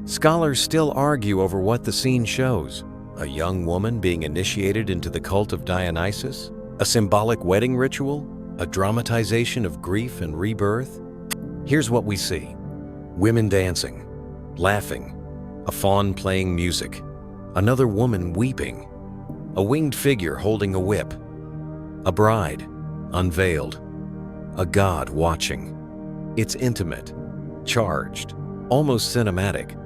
Scholars still argue over what the scene shows. A young woman being initiated into the cult of Dionysus? A symbolic wedding ritual? A dramatization of grief and rebirth? Here's what we see. Women dancing, laughing, a faun playing music, another woman weeping, a winged figure holding a whip, a bride, unveiled, a god watching. It's intimate, charged, almost cinematic.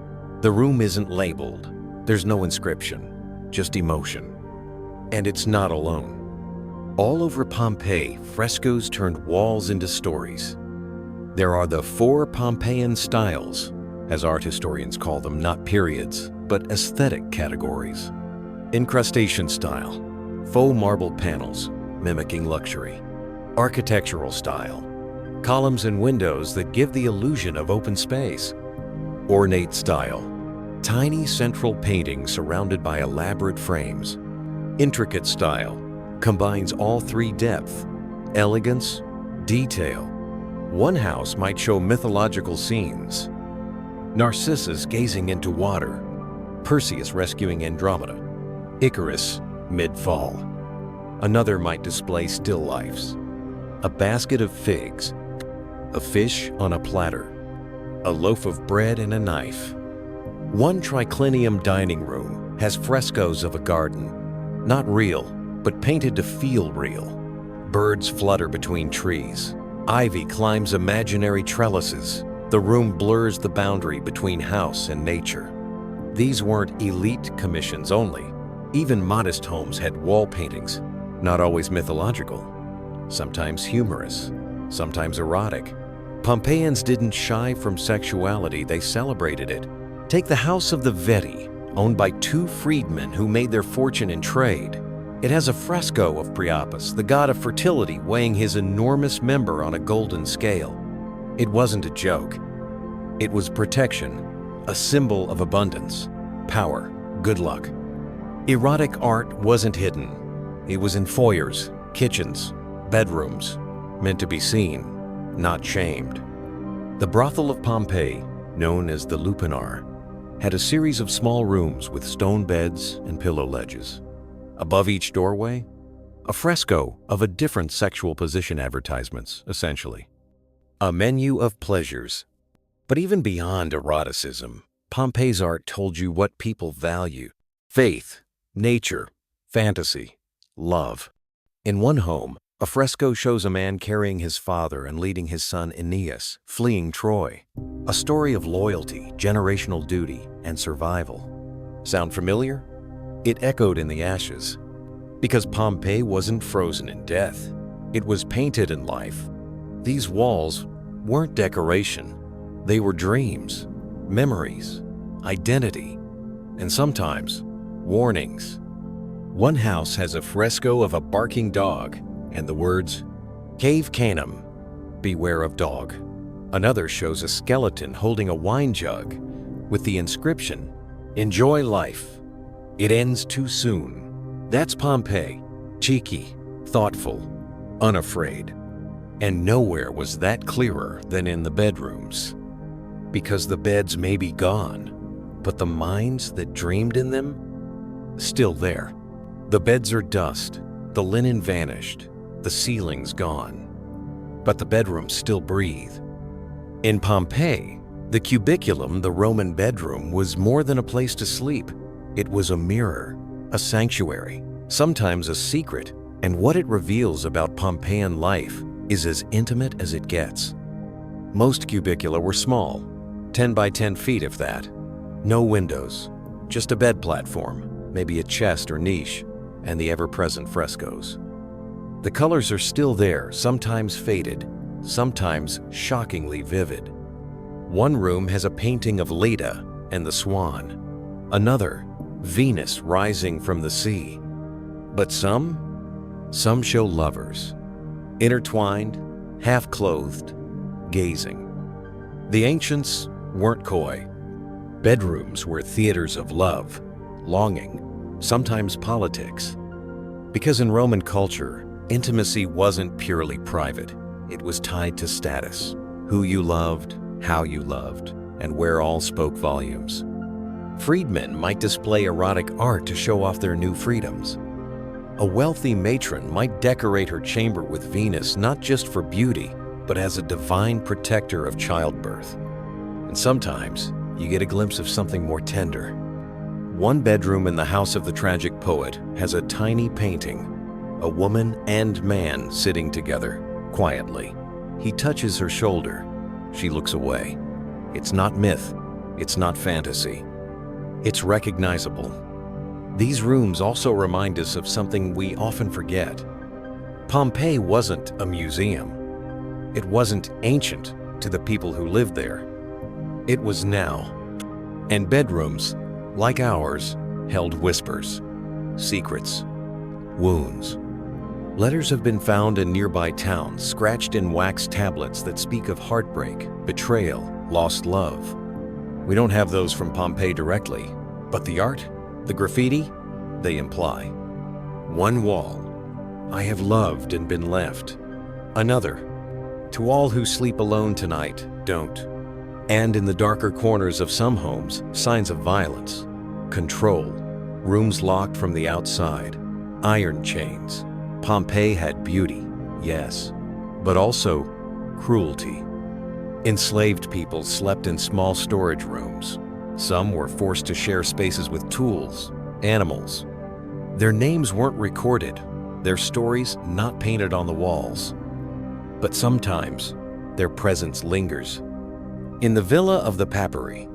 The room isn't labeled. There's no inscription, just emotion. And it's not alone. All over Pompeii, frescoes turned walls into stories. There are the 4 Pompeian styles, as art historians call them, not periods, but aesthetic categories. Incrustation style, faux marble panels, mimicking luxury. Architectural style, columns and windows that give the illusion of open space. Ornate style, tiny central paintings surrounded by elaborate frames. Intricate style, combines all 3 depth, elegance, detail. One house might show mythological scenes. Narcissus gazing into water, Perseus rescuing Andromeda, Icarus mid-fall. Another might display still lifes, a basket of figs, a fish on a platter, a loaf of bread and a knife. One triclinium dining room has frescoes of a garden, not real, but painted to feel real. Birds flutter between trees. Ivy climbs imaginary trellises. The room blurs the boundary between house and nature. These weren't elite commissions only. Even modest homes had wall paintings, not always mythological, sometimes humorous, sometimes erotic. Pompeians didn't shy from sexuality, they celebrated it. Take the House of the Veti, owned by 2 freedmen who made their fortune in trade. It has a fresco of Priapus, the god of fertility, weighing his enormous member on a golden scale. It wasn't a joke. It was protection, a symbol of abundance, power, good luck. Erotic art wasn't hidden. It was in foyers, kitchens, bedrooms, meant to be seen, not shamed. The brothel of Pompeii, known as the Lupanar, had a series of small rooms with stone beds and pillow ledges. Above each doorway, a fresco of a different sexual position advertisements, essentially. A menu of pleasures. But even beyond eroticism, Pompeii's art told you what people value: faith, nature, fantasy, love. In one home, a fresco shows a man carrying his father and leading his son Aeneas, fleeing Troy. A story of loyalty, generational duty, and survival. Sound familiar? It echoed in the ashes. Because Pompeii wasn't frozen in death. It was painted in life. These walls weren't decoration. They were dreams, memories, identity, and sometimes warnings. One house has a fresco of a barking dog and the words, "Cave Canem, beware of dog." Another shows a skeleton holding a wine jug with the inscription, "Enjoy life. It ends too soon." That's Pompeii, cheeky, thoughtful, unafraid. And nowhere was that clearer than in the bedrooms. Because the beds may be gone, but the minds that dreamed in them, still there. The beds are dust, the linen vanished, the ceilings gone. But the bedrooms still breathe. In Pompeii, the cubiculum, the Roman bedroom, was more than a place to sleep. It was a mirror, a sanctuary, sometimes a secret, and what it reveals about Pompeian life is as intimate as it gets. Most cubicula were small, 10 by 10 feet if that. No windows, just a bed platform, maybe a chest or niche, and the ever-present frescoes. The colors are still there, sometimes faded, sometimes shockingly vivid. One room has a painting of Leda and the swan. Another, Venus rising from the sea. But some show lovers, intertwined, half-clothed, gazing. The ancients weren't coy. Bedrooms were theaters of love, longing, sometimes politics. Because in Roman culture, intimacy wasn't purely private. It was tied to status, who you loved, how you loved, and where all spoke volumes. Freedmen might display erotic art to show off their new freedoms. A wealthy matron might decorate her chamber with Venus not just for beauty, but as a divine protector of childbirth. And sometimes, you get a glimpse of something more tender. One bedroom in the house of the tragic poet has a tiny painting, a woman and man sitting together, quietly. He touches her shoulder. She looks away. It's not myth. It's not fantasy. It's recognizable. These rooms also remind us of something we often forget. Pompeii wasn't a museum. It wasn't ancient to the people who lived there. It was now. And bedrooms, like ours, held whispers, secrets, wounds. Letters have been found in nearby towns, scratched in wax tablets that speak of heartbreak, betrayal, lost love. We don't have those from Pompeii directly, but the art, the graffiti, they imply. One wall, "I have loved and been left." Another, "To all who sleep alone tonight, don't." And in the darker corners of some homes, signs of violence, control, rooms locked from the outside, iron chains. Pompeii had beauty, yes, but also cruelty. Enslaved people slept in small storage rooms. Some were forced to share spaces with tools, animals. Their names weren't recorded, their stories not painted on the walls. But sometimes, their presence lingers. In the villa of the Papyri,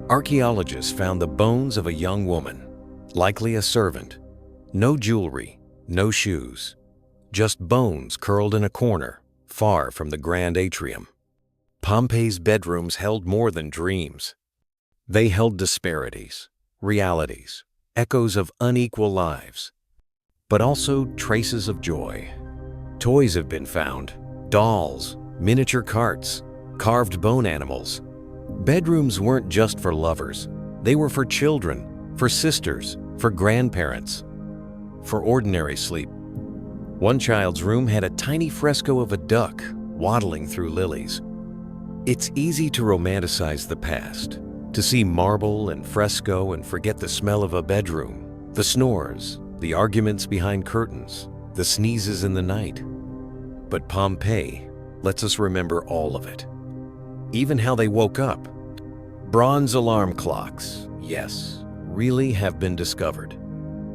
archaeologists found the bones of a young woman, likely a servant. No jewelry, no shoes, just bones curled in a corner, far from the grand atrium. Pompeii's bedrooms held more than dreams. They held disparities, realities, echoes of unequal lives. but also traces of joy. Toys have been found, dolls, miniature carts, carved bone animals. Bedrooms weren't just for lovers. They were for children, for sisters, for grandparents, for ordinary sleep. One child's room had a tiny fresco of a duck waddling through lilies. It's easy to romanticize the past, to see marble and fresco and forget the smell of a bedroom, the snores, the arguments behind curtains, the sneezes in the night. But Pompeii lets us remember all of it. Even how they woke up. Bronze alarm clocks, yes, really have been discovered.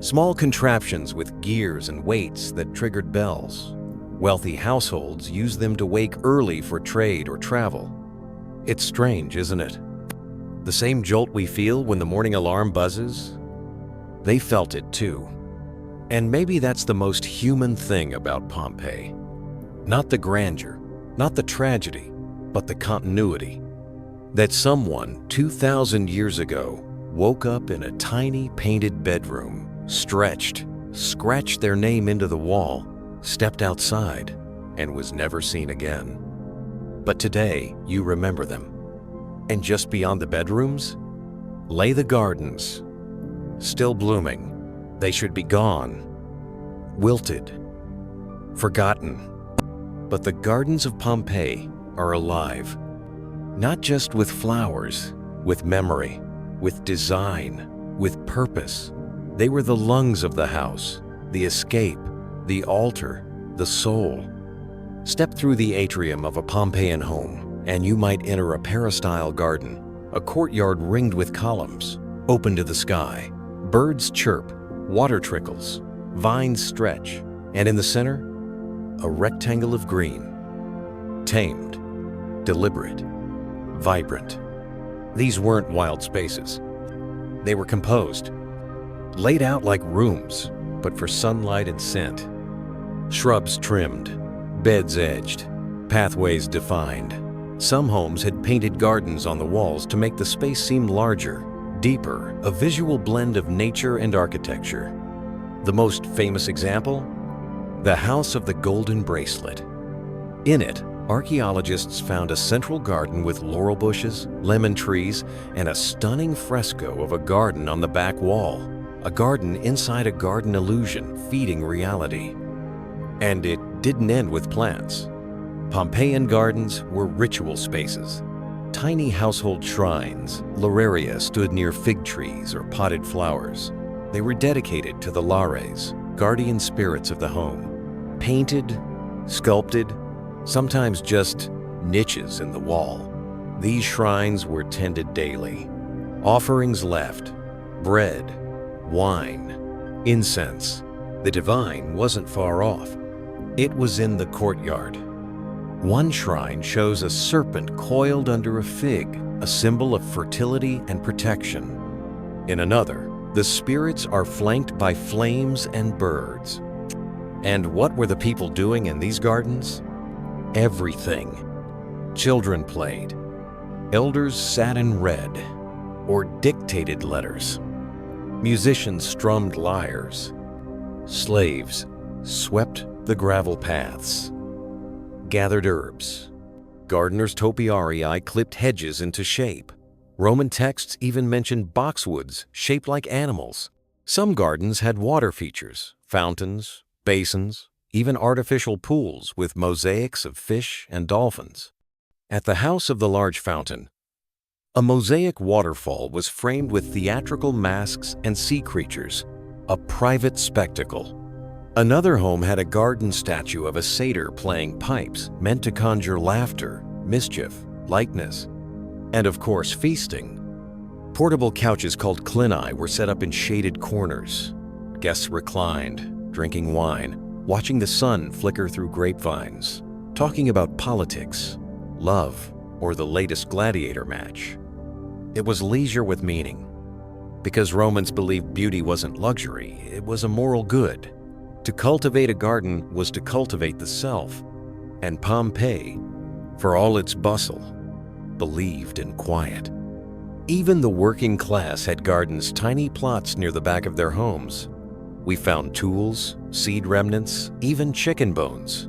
Small contraptions with gears and weights that triggered bells. Wealthy households used them to wake early for trade or travel. It's strange, isn't it? The same jolt we feel when the morning alarm buzzes, they felt it too. And maybe that's the most human thing about Pompeii. Not the grandeur, not the tragedy, but the continuity. That someone 2,000 years ago woke up in a tiny painted bedroom, stretched, scratched their name into the wall, stepped outside, and was never seen again. But today, you remember them. And just beyond the bedrooms, lay the gardens, still blooming. They should be gone, wilted, forgotten. But the gardens of Pompeii are alive, not just with flowers, with memory, with design, with purpose. They were the lungs of the house, the escape, the altar, the soul. Step through the atrium of a Pompeian home, and you might enter a peristyle garden, a courtyard ringed with columns, open to the sky. Birds chirp, water trickles, vines stretch, and in the center, a rectangle of green. Tamed, deliberate, vibrant. These weren't wild spaces. They were composed, laid out like rooms, but for sunlight and scent. Shrubs trimmed, beds edged, pathways defined. Some homes had painted gardens on the walls to make the space seem larger, deeper, a visual blend of nature and architecture. The most famous example? The House of the Golden Bracelet. In it, archaeologists found a central garden with laurel bushes, lemon trees, and a stunning fresco of a garden on the back wall. A garden inside a garden illusion, feeding reality. And it didn't end with plants. Pompeian gardens were ritual spaces. Tiny household shrines, Lauraria stood near fig trees or potted flowers. They were dedicated to the lares, guardian spirits of the home. Painted, sculpted, sometimes just niches in the wall. These shrines were tended daily. Offerings left, bread, wine, incense. The divine wasn't far off. It was in the courtyard. One shrine shows a serpent coiled under a fig, a symbol of fertility and protection. In another, the spirits are flanked by flames and birds. And what were the people doing in these gardens? Everything. Children played. Elders sat and read, or dictated letters. Musicians strummed lyres. Slaves swept the gravel paths, gathered herbs. Gardeners' topiarii clipped hedges into shape. Roman texts even mentioned boxwoods shaped like animals. Some gardens had water features, fountains, basins, even artificial pools with mosaics of fish and dolphins. At the house of the large fountain, a mosaic waterfall was framed with theatrical masks and sea creatures, a private spectacle. Another home had a garden statue of a satyr playing pipes meant to conjure laughter, mischief, likeness, and of course feasting. Portable couches called clini were set up in shaded corners. Guests reclined, drinking wine, watching the sun flicker through grapevines, talking about politics, love, or the latest gladiator match. It was leisure with meaning. Because Romans believed beauty wasn't luxury, it was a moral good. To cultivate a garden was to cultivate the self. And Pompeii, for all its bustle, believed in quiet. Even the working class had gardens, tiny plots near the back of their homes. We found tools, seed remnants, even chicken bones.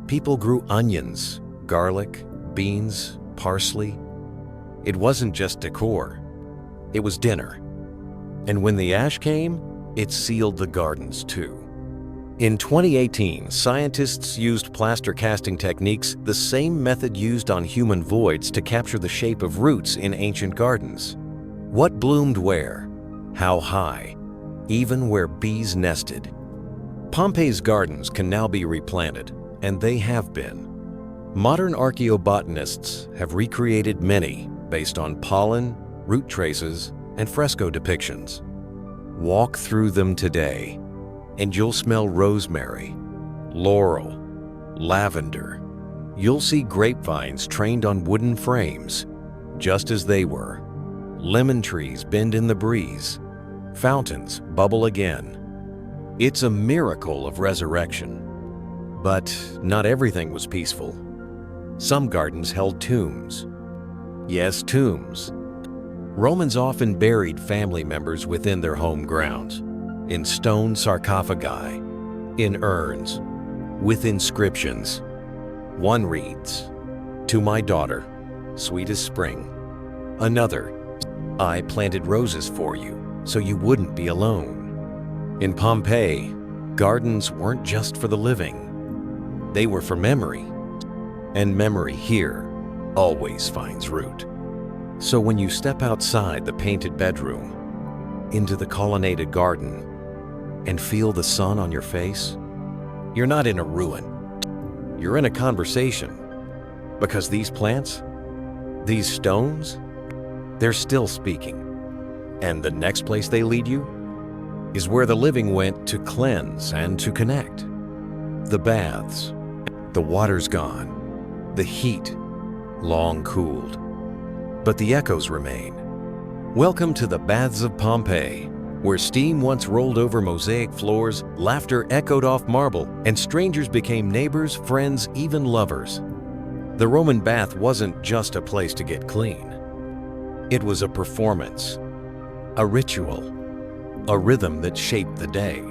People grew onions, garlic, beans, parsley. It wasn't just decor, it was dinner. And when the ash came, it sealed the gardens too. In 2018, scientists used plaster casting techniques, the same method used on human voids to capture the shape of roots in ancient gardens. What bloomed where? How high? Even where bees nested. Pompeii's gardens can now be replanted, and they have been. Modern archaeobotanists have recreated many based on pollen, root traces, and fresco depictions. Walk through them today, and you'll smell rosemary, laurel, lavender. You'll see grapevines trained on wooden frames, just as they were. Lemon trees bend in the breeze. Fountains bubble again. It's a miracle of resurrection. But not everything was peaceful. Some gardens held tombs. Yes, tombs. Romans often buried family members within their home grounds, in stone sarcophagi, in urns, with inscriptions. One reads, "To my daughter, sweet as spring." Another, "I planted roses for you, so you wouldn't be alone." In Pompeii, gardens weren't just for the living. They were for memory. And memory here always finds root. So when you step outside the painted bedroom, into the colonnaded garden, and feel the sun on your face, you're not in a ruin. You're in a conversation. Because these plants, these stones, they're still speaking. And the next place they lead you is where the living went to cleanse and to connect. The baths, the water's gone, the heat long cooled, but the echoes remain. Welcome to the Baths of Pompeii, where steam once rolled over mosaic floors, laughter echoed off marble, and strangers became neighbors, friends, even lovers. The Roman bath wasn't just a place to get clean. It was a performance, a ritual, a rhythm that shaped the day.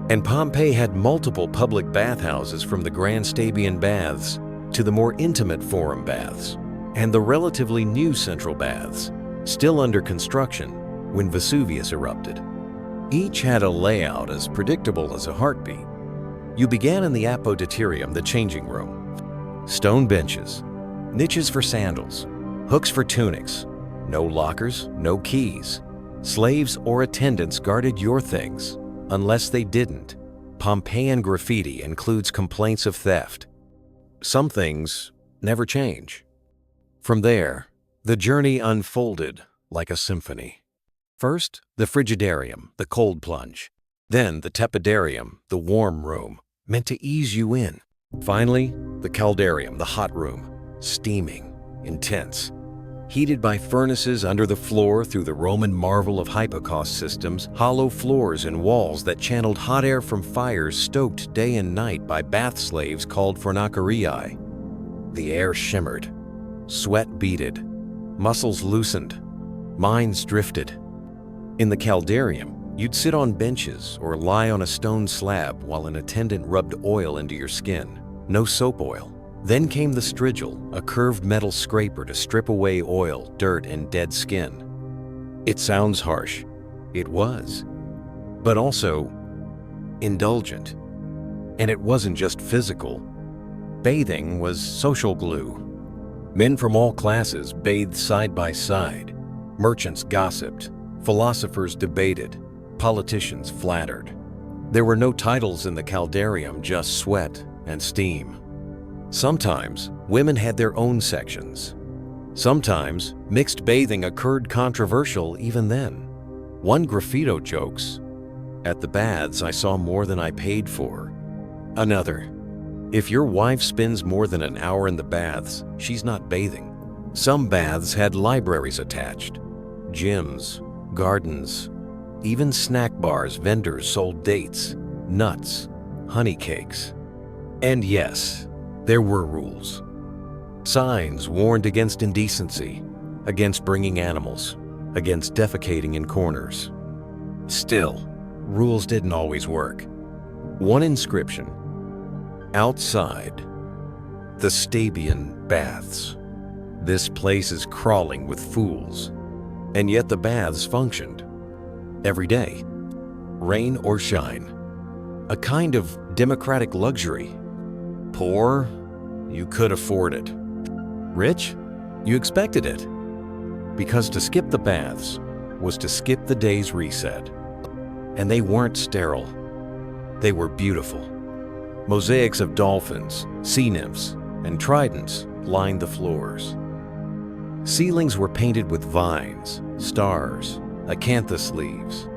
And Pompeii had multiple public bathhouses, from the Grand Stabian Baths to the more intimate Forum Baths, and the relatively new Central Baths, still under construction when Vesuvius erupted. Each had a layout as predictable as a heartbeat. You began in the apodyterium, the changing room. Stone benches, niches for sandals, hooks for tunics, no lockers, no keys. Slaves or attendants guarded your things, unless they didn't. Pompeian graffiti includes complaints of theft. Some things never change. From there, the journey unfolded like a symphony. First, the frigidarium, the cold plunge. Then the tepidarium, the warm room, meant to ease you in. Finally, the caldarium, the hot room, steaming, intense. Heated by furnaces under the floor through the Roman marvel of hypocaust systems, hollow floors and walls that channeled hot air from fires stoked day and night by bath slaves called fornacarii. The air shimmered, sweat beaded, muscles loosened, minds drifted. In the caldarium, you'd sit on benches or lie on a stone slab while an attendant rubbed oil into your skin. No soap oil. Then came the strigil, a curved metal scraper to strip away oil, dirt, and dead skin. It sounds harsh. It was. But also indulgent. And it wasn't just physical. Bathing was social glue. Men from all classes bathed side by side. Merchants gossiped. Philosophers debated. Politicians flattered. There were no titles in the caldarium, just sweat and steam. Sometimes, women had their own sections. Sometimes, mixed bathing occurred controversial even then. One graffito jokes, "At the baths, I saw more than I paid for." Another, "If your wife spends more than an hour in the baths, she's not bathing." Some baths had libraries attached, gyms, gardens, even snack bars. Vendors sold dates, nuts, honey cakes. And yes, there were rules. Signs warned against indecency, against bringing animals, against defecating in corners. Still, rules didn't always work. One inscription: outside the Stabian Baths. This place is crawling with fools, and yet the baths functioned. Every day, rain or shine. A kind of democratic luxury. Poor, you could afford it. Rich, you expected it. Because to skip the baths was to skip the day's reset. And they weren't sterile. They were beautiful. Mosaics of dolphins, sea nymphs, and tridents lined the floors. Ceilings were painted with vines, stars, acanthus leaves.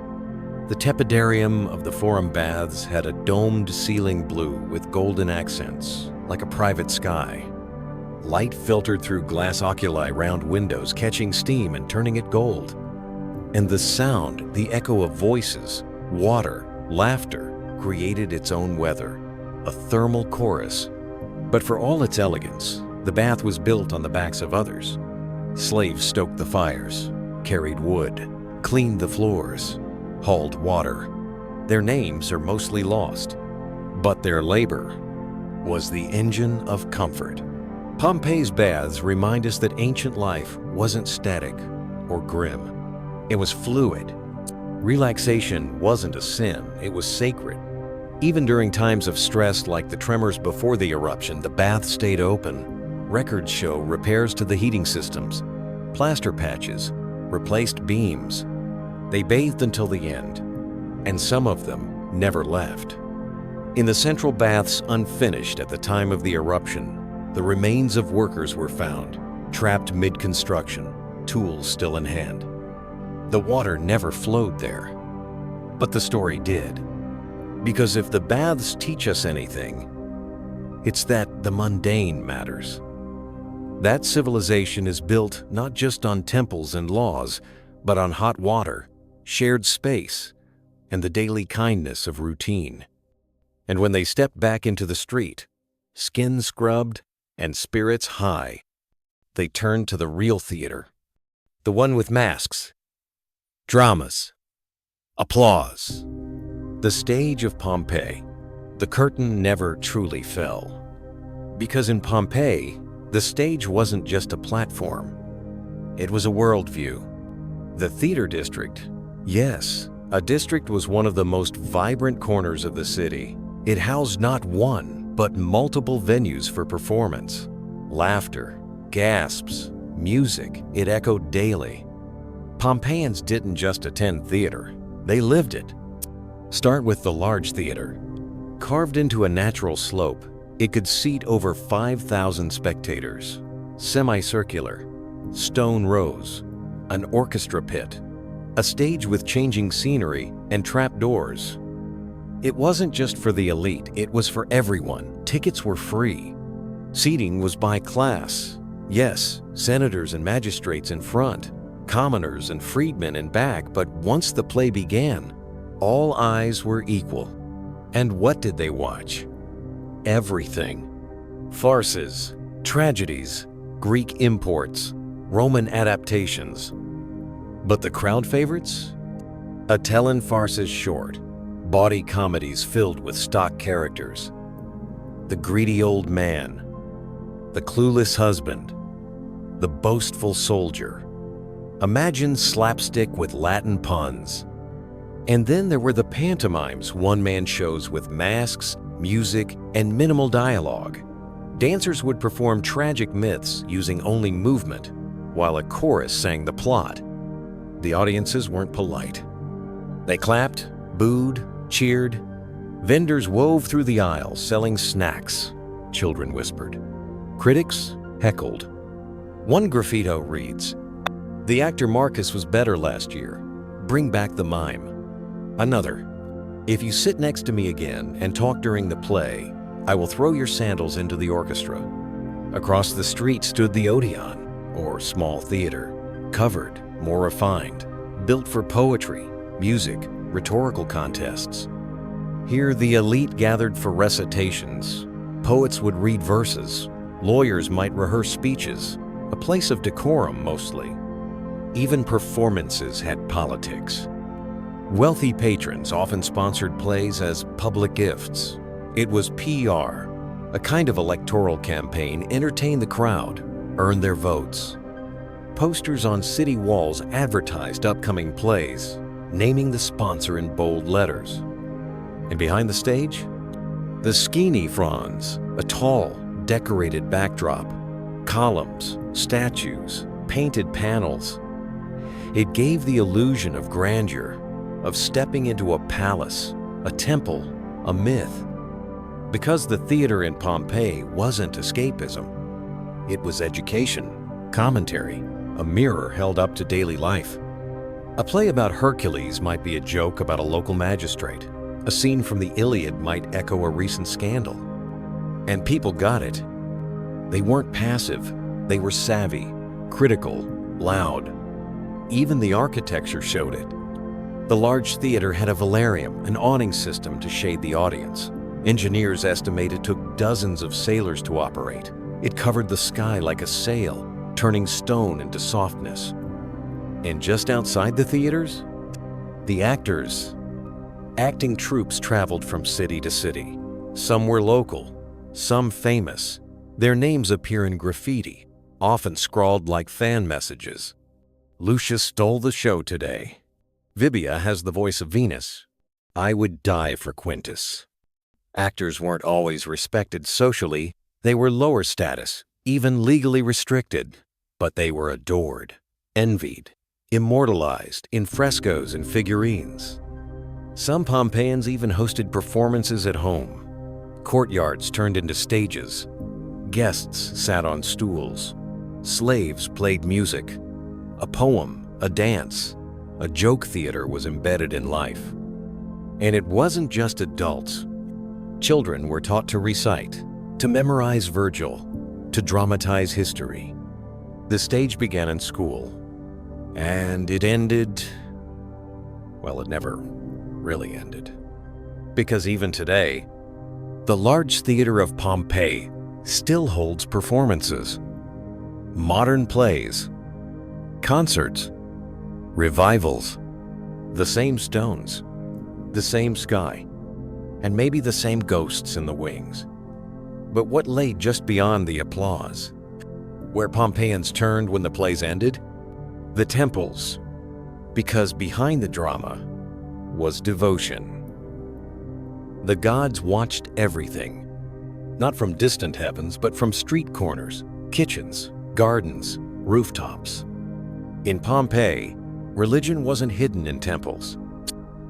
The tepidarium of the Forum Baths had a domed ceiling blue with golden accents, like a private sky. Light filtered through glass oculi round windows, catching steam and turning it gold. And the sound, the echo of voices, water, laughter, created its own weather, a thermal chorus. But for all its elegance, the bath was built on the backs of others. Slaves stoked the fires, carried wood, cleaned the floors, hauled water. Their names are mostly lost, but their labor was the engine of comfort. Pompeii's baths remind us that ancient life wasn't static or grim. It was fluid. Relaxation wasn't a sin, it was sacred. Even during times of stress like the tremors before the eruption, the bath stayed open. Records show repairs to the heating systems, plaster patches, replaced beams. They bathed until the end, and some of them never left. In the central baths, unfinished at the time of the eruption, the remains of workers were found, trapped mid-construction, tools still in hand. The water never flowed there, but the story did. Because if the baths teach us anything, it's that the mundane matters. That civilization is built not just on temples and laws, but on hot water, shared space, and the daily kindness of routine. And when they stepped back into the street, skin scrubbed and spirits high, they turned to the real theater, the one with masks, dramas, applause. The stage of Pompeii, the curtain never truly fell. Because in Pompeii, the stage wasn't just a platform. It was a worldview. The theater district, yes, a district was one of the most vibrant corners of the city. It housed not one, but multiple venues for performance. Laughter, gasps, music, it echoed daily. Pompeians didn't just attend theater, they lived it. Start with the large theater. Carved into a natural slope, it could seat over 5,000 spectators. Semicircular, stone rows, an orchestra pit, a stage with changing scenery and trapdoors. It wasn't just for the elite, it was for everyone. Tickets were free. Seating was by class. Yes, senators and magistrates in front, commoners and freedmen in back, but once the play began, all eyes were equal. And what did they watch? Everything. Farces, tragedies, Greek imports, Roman adaptations. But the crowd favorites? Atellan farces short, bawdy comedies filled with stock characters. The greedy old man, the clueless husband, the boastful soldier. Imagine slapstick with Latin puns. And then there were the pantomimes, one-man shows with masks, music, and minimal dialogue. Dancers would perform tragic myths using only movement, while a chorus sang the plot. The audiences weren't polite. They clapped, booed, cheered. Vendors wove through the aisles selling snacks, children whispered. Critics heckled. One graffito reads, "The actor Marcus was better last year. Bring back the mime." Another, "If you sit next to me again and talk during the play, I will throw your sandals into the orchestra." Across the street stood the Odeon, or small theater, covered, more refined, built for poetry, music, rhetorical contests. Here the elite gathered for recitations. Poets would read verses, lawyers might rehearse speeches, a place of decorum mostly. Even performances had politics. Wealthy patrons often sponsored plays as public gifts. It was PR, a kind of electoral campaign, entertain the crowd, earn their votes. Posters on city walls advertised upcoming plays, naming the sponsor in bold letters. And behind the stage? The skeiny fronds, a tall, decorated backdrop, columns, statues, painted panels. It gave the illusion of grandeur, of stepping into a palace, a temple, a myth. Because the theater in Pompeii wasn't escapism. It was education, commentary, a mirror held up to daily life. A play about Hercules might be a joke about a local magistrate. A scene from the Iliad might echo a recent scandal. And people got it. They weren't passive. They were savvy, critical, loud. Even the architecture showed it. The large theater had a velarium, an awning system to shade the audience. Engineers estimate it took dozens of sailors to operate. It covered the sky like a sail, turning stone into softness. And just outside the theaters, the actors. Acting troupes traveled from city to city. Some were local, some famous. Their names appear in graffiti, often scrawled like fan messages. Lucius stole the show today. Vibia has the voice of Venus. I would die for Quintus. Actors weren't always respected socially. They were lower status, even legally restricted. But they were adored, envied, immortalized in frescoes and figurines. Some Pompeians even hosted performances at home. Courtyards turned into stages. Guests sat on stools. Slaves played music. A poem, a dance, a joke theater was embedded in life. And it wasn't just adults. Children were taught to recite, to memorize Virgil, to dramatize history. The stage began in school, and it ended, well, it never really ended. Because even today, the large theater of Pompeii still holds performances, modern plays, concerts, revivals, the same stones, the same sky, and maybe the same ghosts in the wings. But what lay just beyond the applause? Where Pompeians turned when the plays ended? The temples. Because behind the drama was devotion. The gods watched everything, not from distant heavens, but from street corners, kitchens, gardens, rooftops. In Pompeii, religion wasn't hidden in temples.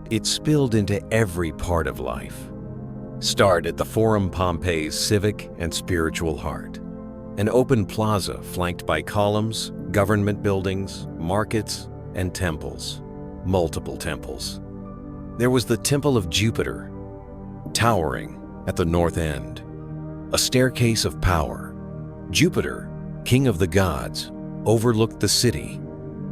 It spilled into every part of life. Start at the Forum Pompeii's civic and spiritual heart, an open plaza flanked by columns, government buildings, markets, and temples, multiple temples. There was the Temple of Jupiter, towering at the north end, a staircase of power. Jupiter, king of the gods, overlooked the city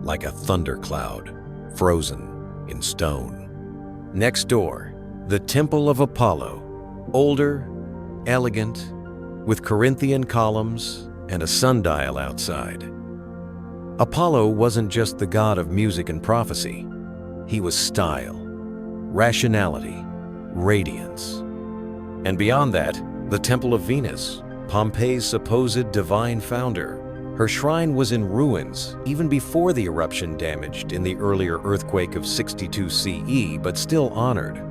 like a thundercloud, frozen in stone. Next door, the Temple of Apollo, older, elegant, with Corinthian columns and a sundial outside. Apollo wasn't just the god of music and prophecy. He was style, rationality, radiance. And beyond that, the Temple of Venus, Pompeii's supposed divine founder. Her shrine was in ruins even before the eruption damaged in the earlier earthquake of 62 CE, but still honored.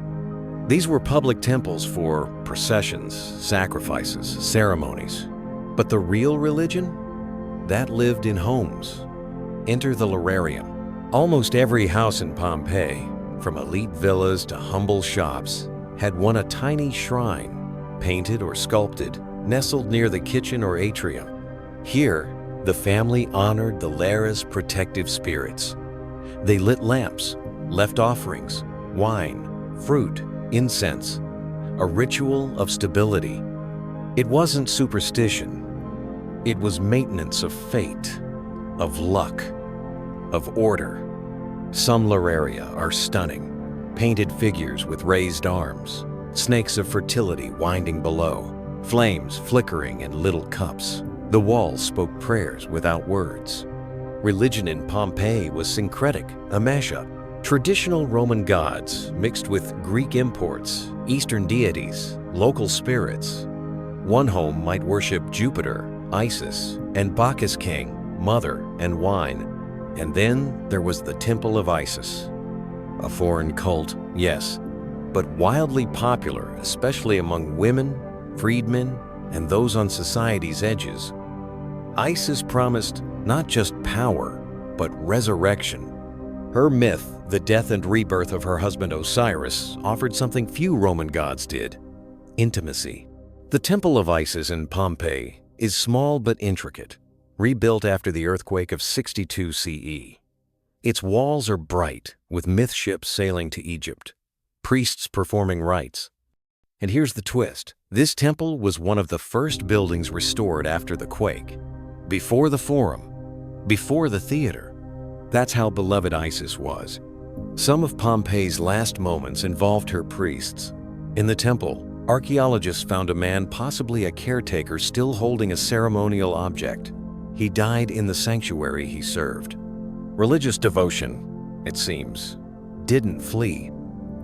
These were public temples for processions, sacrifices, ceremonies. But the real religion? That lived in homes. Enter the lararium. Almost every house in Pompeii, from elite villas to humble shops, had won a tiny shrine, painted or sculpted, nestled near the kitchen or atrium. Here, the family honored the Lara's protective spirits. They lit lamps, left offerings, wine, fruit, incense, a ritual of stability. It wasn't superstition. It was maintenance of fate, of luck, of order. Some lararia are stunning, painted figures with raised arms, snakes of fertility winding below, flames flickering in little cups. The walls spoke prayers without words. Religion in Pompeii was syncretic, a mashup, Traditional Roman gods mixed with Greek imports, Eastern deities, local spirits. One home might worship Jupiter, Isis, and Bacchus king, mother, and wine. And then there was the Temple of Isis. A foreign cult, yes, but wildly popular, especially among women, freedmen, and those on society's edges. Isis promised not just power, but resurrection. Her myth, the death and rebirth of her husband Osiris, offered something few Roman gods did: intimacy. The Temple of Isis in Pompeii is small but intricate, rebuilt after the earthquake of 62 CE. Its walls are bright, with myth ships sailing to Egypt, priests performing rites. And here's the twist: this temple was one of the first buildings restored after the quake. Before the Forum, before the theater. That's how beloved Isis was. Some of Pompeii's last moments involved her priests. In the temple, archaeologists found a man, possibly a caretaker, still holding a ceremonial object. He died in the sanctuary he served. Religious devotion, it seems, didn't flee.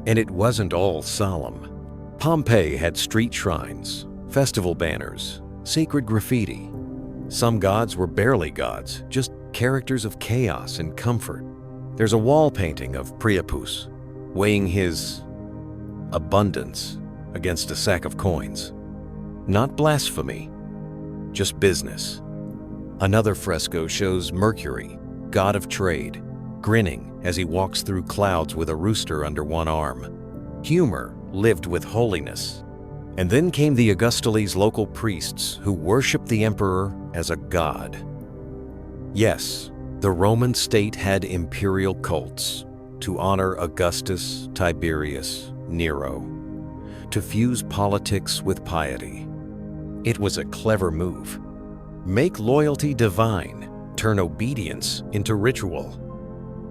And it wasn't all solemn. Pompeii had street shrines, festival banners, sacred graffiti. Some gods were barely gods, just characters of chaos and comfort. There's a wall painting of Priapus, weighing his abundance against a sack of coins. Not blasphemy, just business. Another fresco shows Mercury, god of trade, grinning as he walks through clouds with a rooster under one arm. Humor lived with holiness. And then came the Augustules' local priests who worshiped the emperor as a god. Yes, the Roman state had imperial cults to honor Augustus, Tiberius, Nero, to fuse politics with piety. It was a clever move. Make loyalty divine, turn obedience into ritual.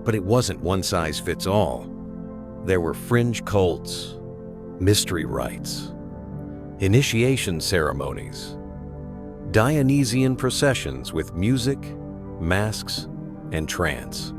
But it wasn't one size fits all. There were fringe cults, mystery rites, initiation ceremonies, Dionysian processions with music, masks, and trance.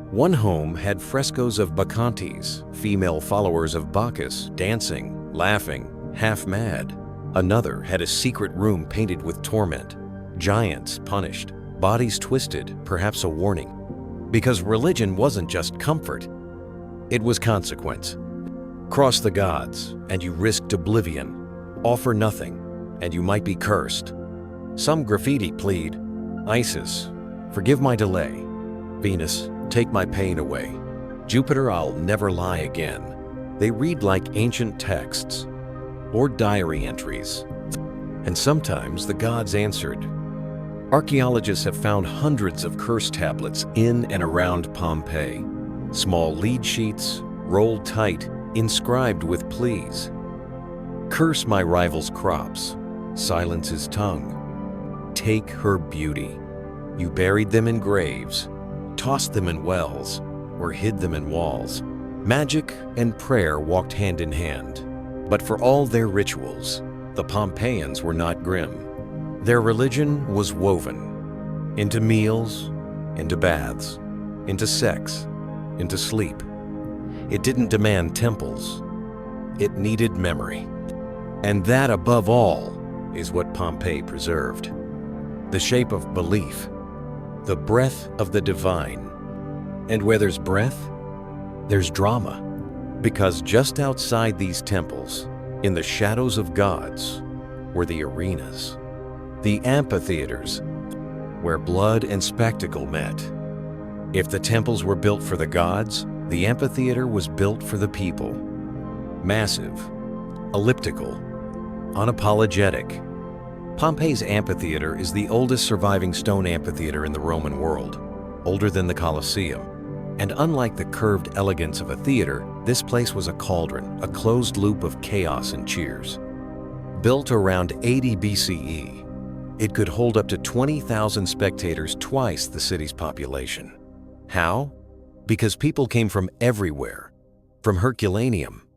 One home had frescoes of bacchantes, female followers of Bacchus, dancing, laughing, half mad. Another had a secret room painted with torment, giants punished, bodies twisted, perhaps a warning. Because religion wasn't just comfort, it was consequence. Cross the gods, and you risked oblivion. Offer nothing, and you might be cursed. Some graffiti plead, Isis, forgive my delay. Venus, take my pain away. Jupiter, I'll never lie again. They read like ancient texts or diary entries. And sometimes the gods answered. Archaeologists have found hundreds of curse tablets in and around Pompeii. Small lead sheets, rolled tight, inscribed with pleas. Curse my rival's crops, silence his tongue. Take her beauty. You buried them in graves, tossed them in wells, or hid them in walls. Magic and prayer walked hand in hand. But for all their rituals, the Pompeians were not grim. Their religion was woven into meals, into baths, into sex, into sleep. It didn't demand temples. It needed memory. And that, above all, is what Pompeii preserved. The shape of belief, the breath of the divine. And where there's breath, there's drama. Because just outside these temples, in the shadows of gods, were the arenas, the amphitheaters, where blood and spectacle met. If the temples were built for the gods, the amphitheater was built for the people. Massive, elliptical, unapologetic. Pompeii's amphitheater is the oldest surviving stone amphitheater in the Roman world, older than the Colosseum. And unlike the curved elegance of a theater, this place was a cauldron, a closed loop of chaos and cheers. Built around 80 BCE, it could hold up to 20,000 spectators, twice the city's population. How? Because people came from everywhere, from Herculaneum,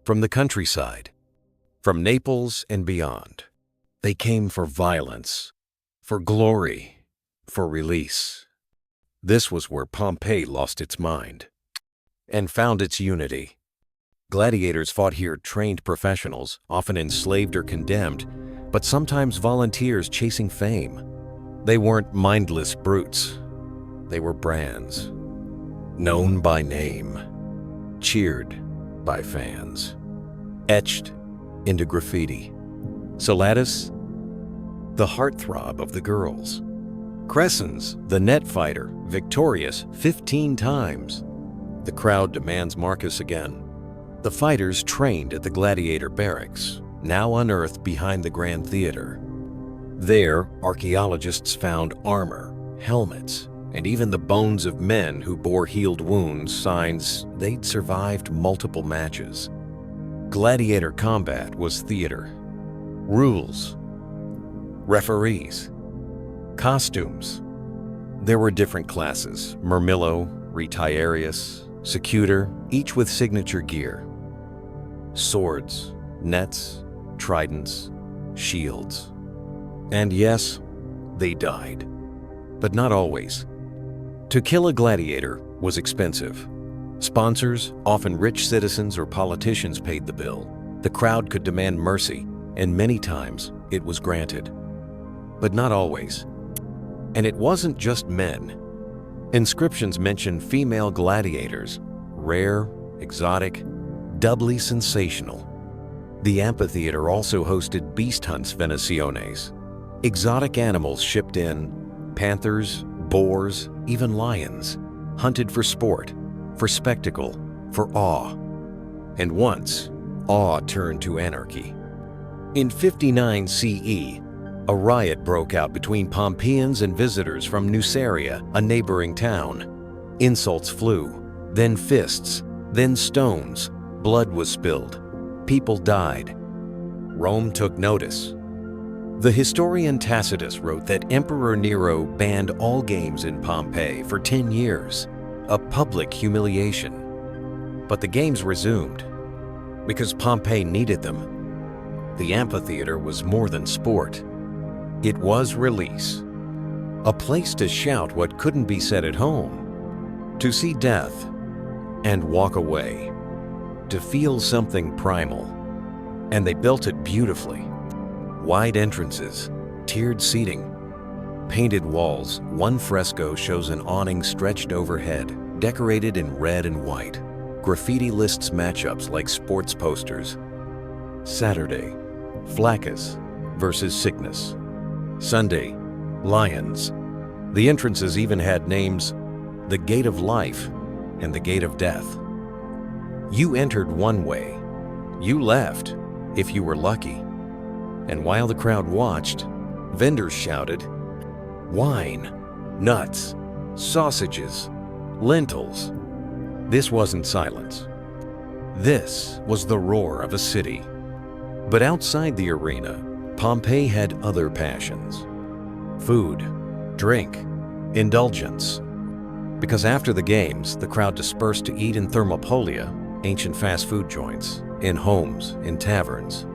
from the countryside, from Naples and beyond. They came for violence, for glory, for release. This was where Pompeii lost its mind. and found its unity. Gladiators fought here trained professionals, often enslaved or condemned, but sometimes volunteers chasing fame. They weren't mindless brutes. They were brands, known by name, cheered by fans, etched into graffiti. Salatus, the heartthrob of the girls. Crescens, the net fighter, victorious 15 times. The crowd demands Marcus again. The fighters trained at the gladiator barracks, now unearthed behind the Grand Theater. There, archaeologists found armor, helmets, and even the bones of men who bore healed wounds, signs they'd survived multiple matches. Gladiator combat was theater. Rules, referees, costumes. There were different classes: Murmillo, Retiarius, Secutor, each with signature gear. Swords, nets, tridents, shields. And yes, they died. But not always. To kill a gladiator was expensive. Sponsors, often rich citizens or politicians, paid the bill. The crowd could demand mercy, and many times it was granted. But not always. And it wasn't just men. Inscriptions mention female gladiators, rare, exotic, doubly sensational. The amphitheater also hosted beast hunts Venaciones, exotic animals shipped in, panthers, boars, even lions, hunted for sport, for spectacle, for awe. And once, awe turned to anarchy. In 59 CE, a riot broke out between Pompeians and visitors from Nuceria, a neighboring town. Insults flew, then fists, then stones. Blood was spilled. People died. Rome took notice. The historian Tacitus wrote that Emperor Nero banned all games in Pompeii for 10 years, a public humiliation. But the games resumed because Pompeii needed them. The amphitheater was more than sport. It was release, a place to shout what couldn't be said at home, to see death and walk away, to feel something primal. And they built it beautifully. Wide entrances, tiered seating, painted walls. One fresco shows an awning stretched overhead, decorated in red and white. Graffiti lists matchups like sports posters. Saturday, Flaccus versus Sickness. Sunday, Lions. The entrances even had names: the Gate of Life and the Gate of Death. You entered one way. You left, if you were lucky. And while the crowd watched, vendors shouted, wine, nuts, sausages, lentils. This wasn't silence. This was the roar of a city. But outside the arena, Pompeii had other passions: food, drink, indulgence. Because after the games, the crowd dispersed to eat in Thermopolia, ancient fast food joints, in homes, in taverns.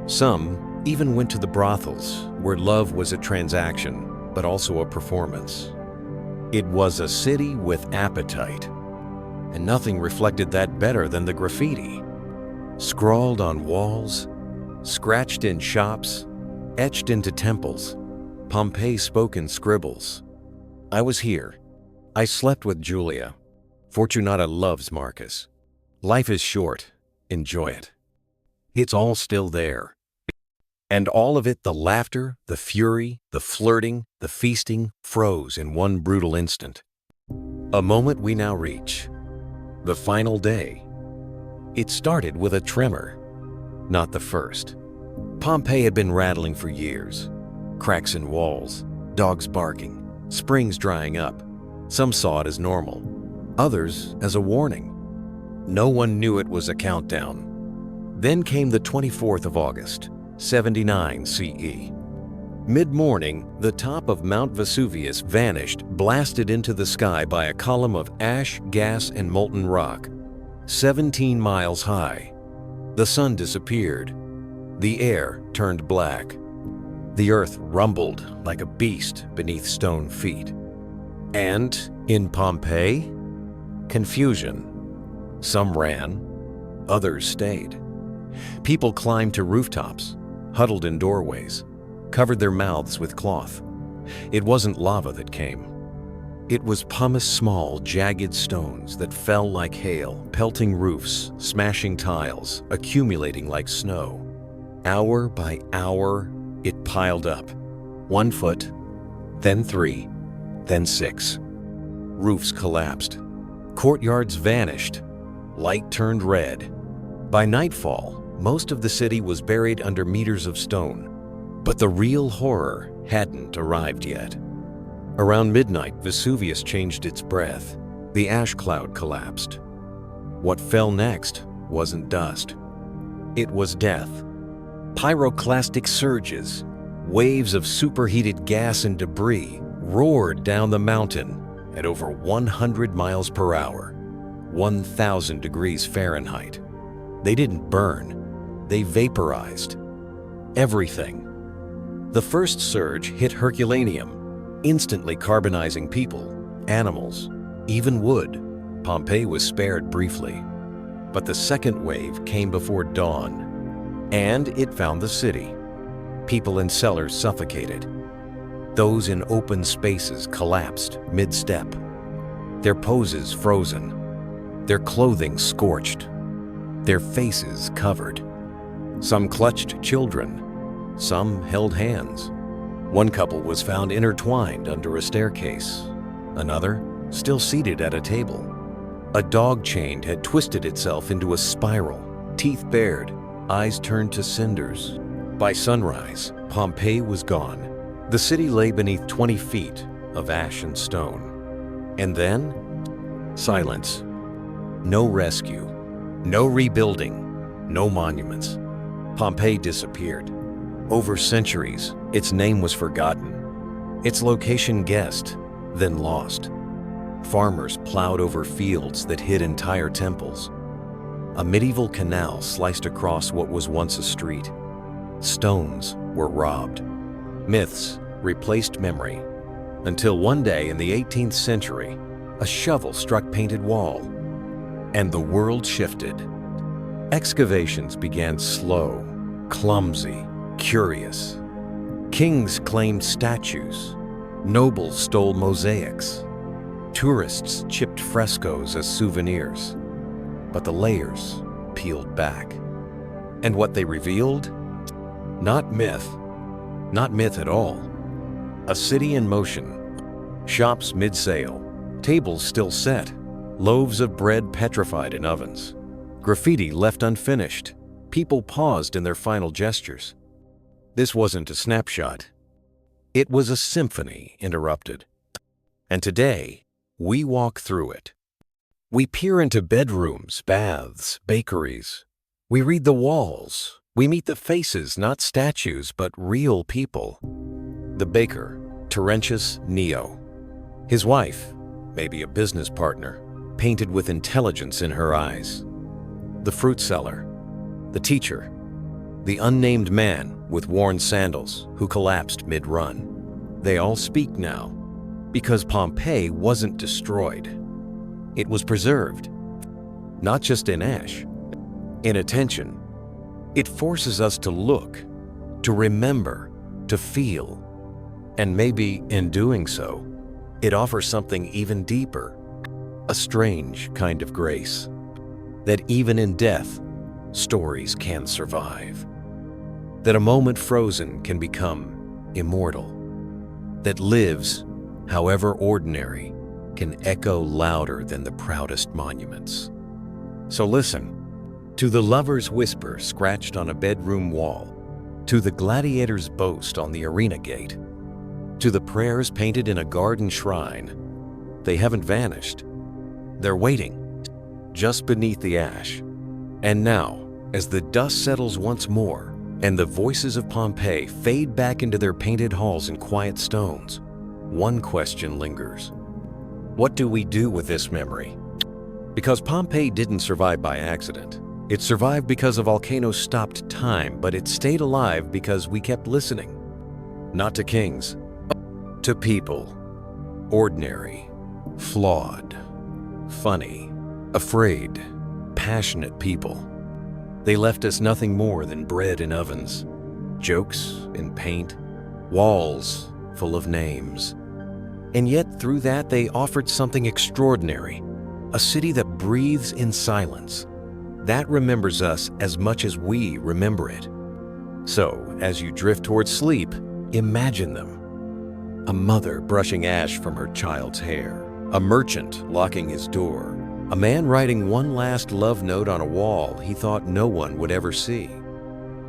Some even went to the brothels, where love was a transaction, but also a performance. It was a city with appetite, and nothing reflected that better than the graffiti. Scrawled on walls, scratched in shops, etched into temples, Pompeii spoke in scribbles. I was here. I slept with Julia. Fortunata loves Marcus. Life is short. Enjoy it. It's all still there. And all of it, the laughter, the fury, the flirting, the feasting, froze in one brutal instant. A moment we now reach. The final day. It started with a tremor. Not the first. Pompeii had been rattling for years. Cracks in walls, dogs barking, springs drying up. Some saw it as normal, others as a warning. No one knew it was a countdown. Then came the 24th of August, 79 CE. Mid-morning, the top of Mount Vesuvius vanished, blasted into the sky by a column of ash, gas, and molten rock, 17 miles high. The sun disappeared. The air turned black. The earth rumbled like a beast beneath stone feet. And in Pompeii, confusion, Some ran, others stayed. People climbed to rooftops, huddled in doorways, covered their mouths with cloth. It wasn't lava that came. It was pumice small, jagged stones that fell like hail, pelting roofs, smashing tiles, accumulating like snow. Hour by hour, it piled up. 1 foot, then 3, then 6. Roofs collapsed. Courtyards vanished. Light turned red. By nightfall, most of the city was buried under meters of stone. But the real horror hadn't arrived yet. Around midnight, Vesuvius changed its breath. The ash cloud collapsed. What fell next wasn't dust. It was death. Pyroclastic surges, waves of superheated gas and debris roared down the mountain at over 100 miles per hour, 1,000 degrees Fahrenheit. They didn't burn, they vaporized. Everything. The first surge hit Herculaneum, instantly carbonizing people, animals, even wood. Pompeii was spared briefly. But the second wave came before dawn, and it found the city. People in cellars suffocated. Those in open spaces collapsed mid-step, their poses frozen, their clothing scorched, their faces covered. Some clutched children, some held hands. One couple was found intertwined under a staircase, another still seated at a table. A dog chain had twisted itself into a spiral, teeth bared, eyes turned to cinders. By sunrise, Pompeii was gone. The city lay beneath 20 feet of ash and stone. And then, silence. No rescue, no rebuilding, no monuments. Pompeii disappeared. Over centuries, its name was forgotten. Its location guessed, then lost. Farmers plowed over fields that hid entire temples. A medieval canal sliced across what was once a street. Stones were robbed. Myths replaced memory. Until one day in the 18th century, a shovel struck painted wall, and the world shifted. Excavations began slow, clumsy, curious. Kings claimed statues. Nobles stole mosaics. Tourists chipped frescoes as souvenirs. But the layers peeled back. And what they revealed? Not myth at all. A city in motion. Shops mid-sale. Tables still set. Loaves of bread petrified in ovens. Graffiti left unfinished. People paused in their final gestures. This wasn't a snapshot. It was a symphony interrupted. And today, we walk through it. We peer into bedrooms, baths, bakeries. We read the walls. We meet the faces, not statues, but real people. The baker, Terentius Neo. His wife, maybe a business partner, painted with intelligence in her eyes. The fruit seller. The teacher. The unnamed man with worn sandals who collapsed mid-run. They all speak now, because Pompeii wasn't destroyed. It was preserved, not just in ash, in attention. It forces us to look, to remember, to feel, and maybe in doing so, it offers something even deeper, a strange kind of grace, that even in death, stories can survive. That a moment frozen can become immortal. That lives, however ordinary, can echo louder than the proudest monuments. So listen, to the lover's whisper scratched on a bedroom wall, to the gladiator's boast on the arena gate, to the prayers painted in a garden shrine. They haven't vanished. They're waiting, just beneath the ash. And now, as the dust settles once more, and the voices of Pompeii fade back into their painted halls and quiet stones, one question lingers. What do we do with this memory? Because Pompeii didn't survive by accident. It survived because a volcano stopped time, but it stayed alive because we kept listening. Not to kings, to people. Ordinary, flawed, funny, afraid, passionate people. They left us nothing more than bread in ovens, jokes in paint, walls full of names. And yet through that they offered something extraordinary, a city that breathes in silence, that remembers us as much as we remember it. So, as you drift towards sleep, imagine them. A mother brushing ash from her child's hair, a merchant locking his door, a man writing one last love note on a wall he thought no one would ever see.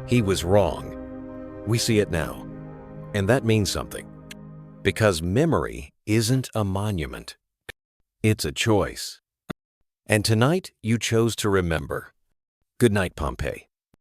He was wrong. We see it now. And that means something. Because memory isn't a monument. It's a choice. And tonight, you chose to remember. Good night, Pompeii.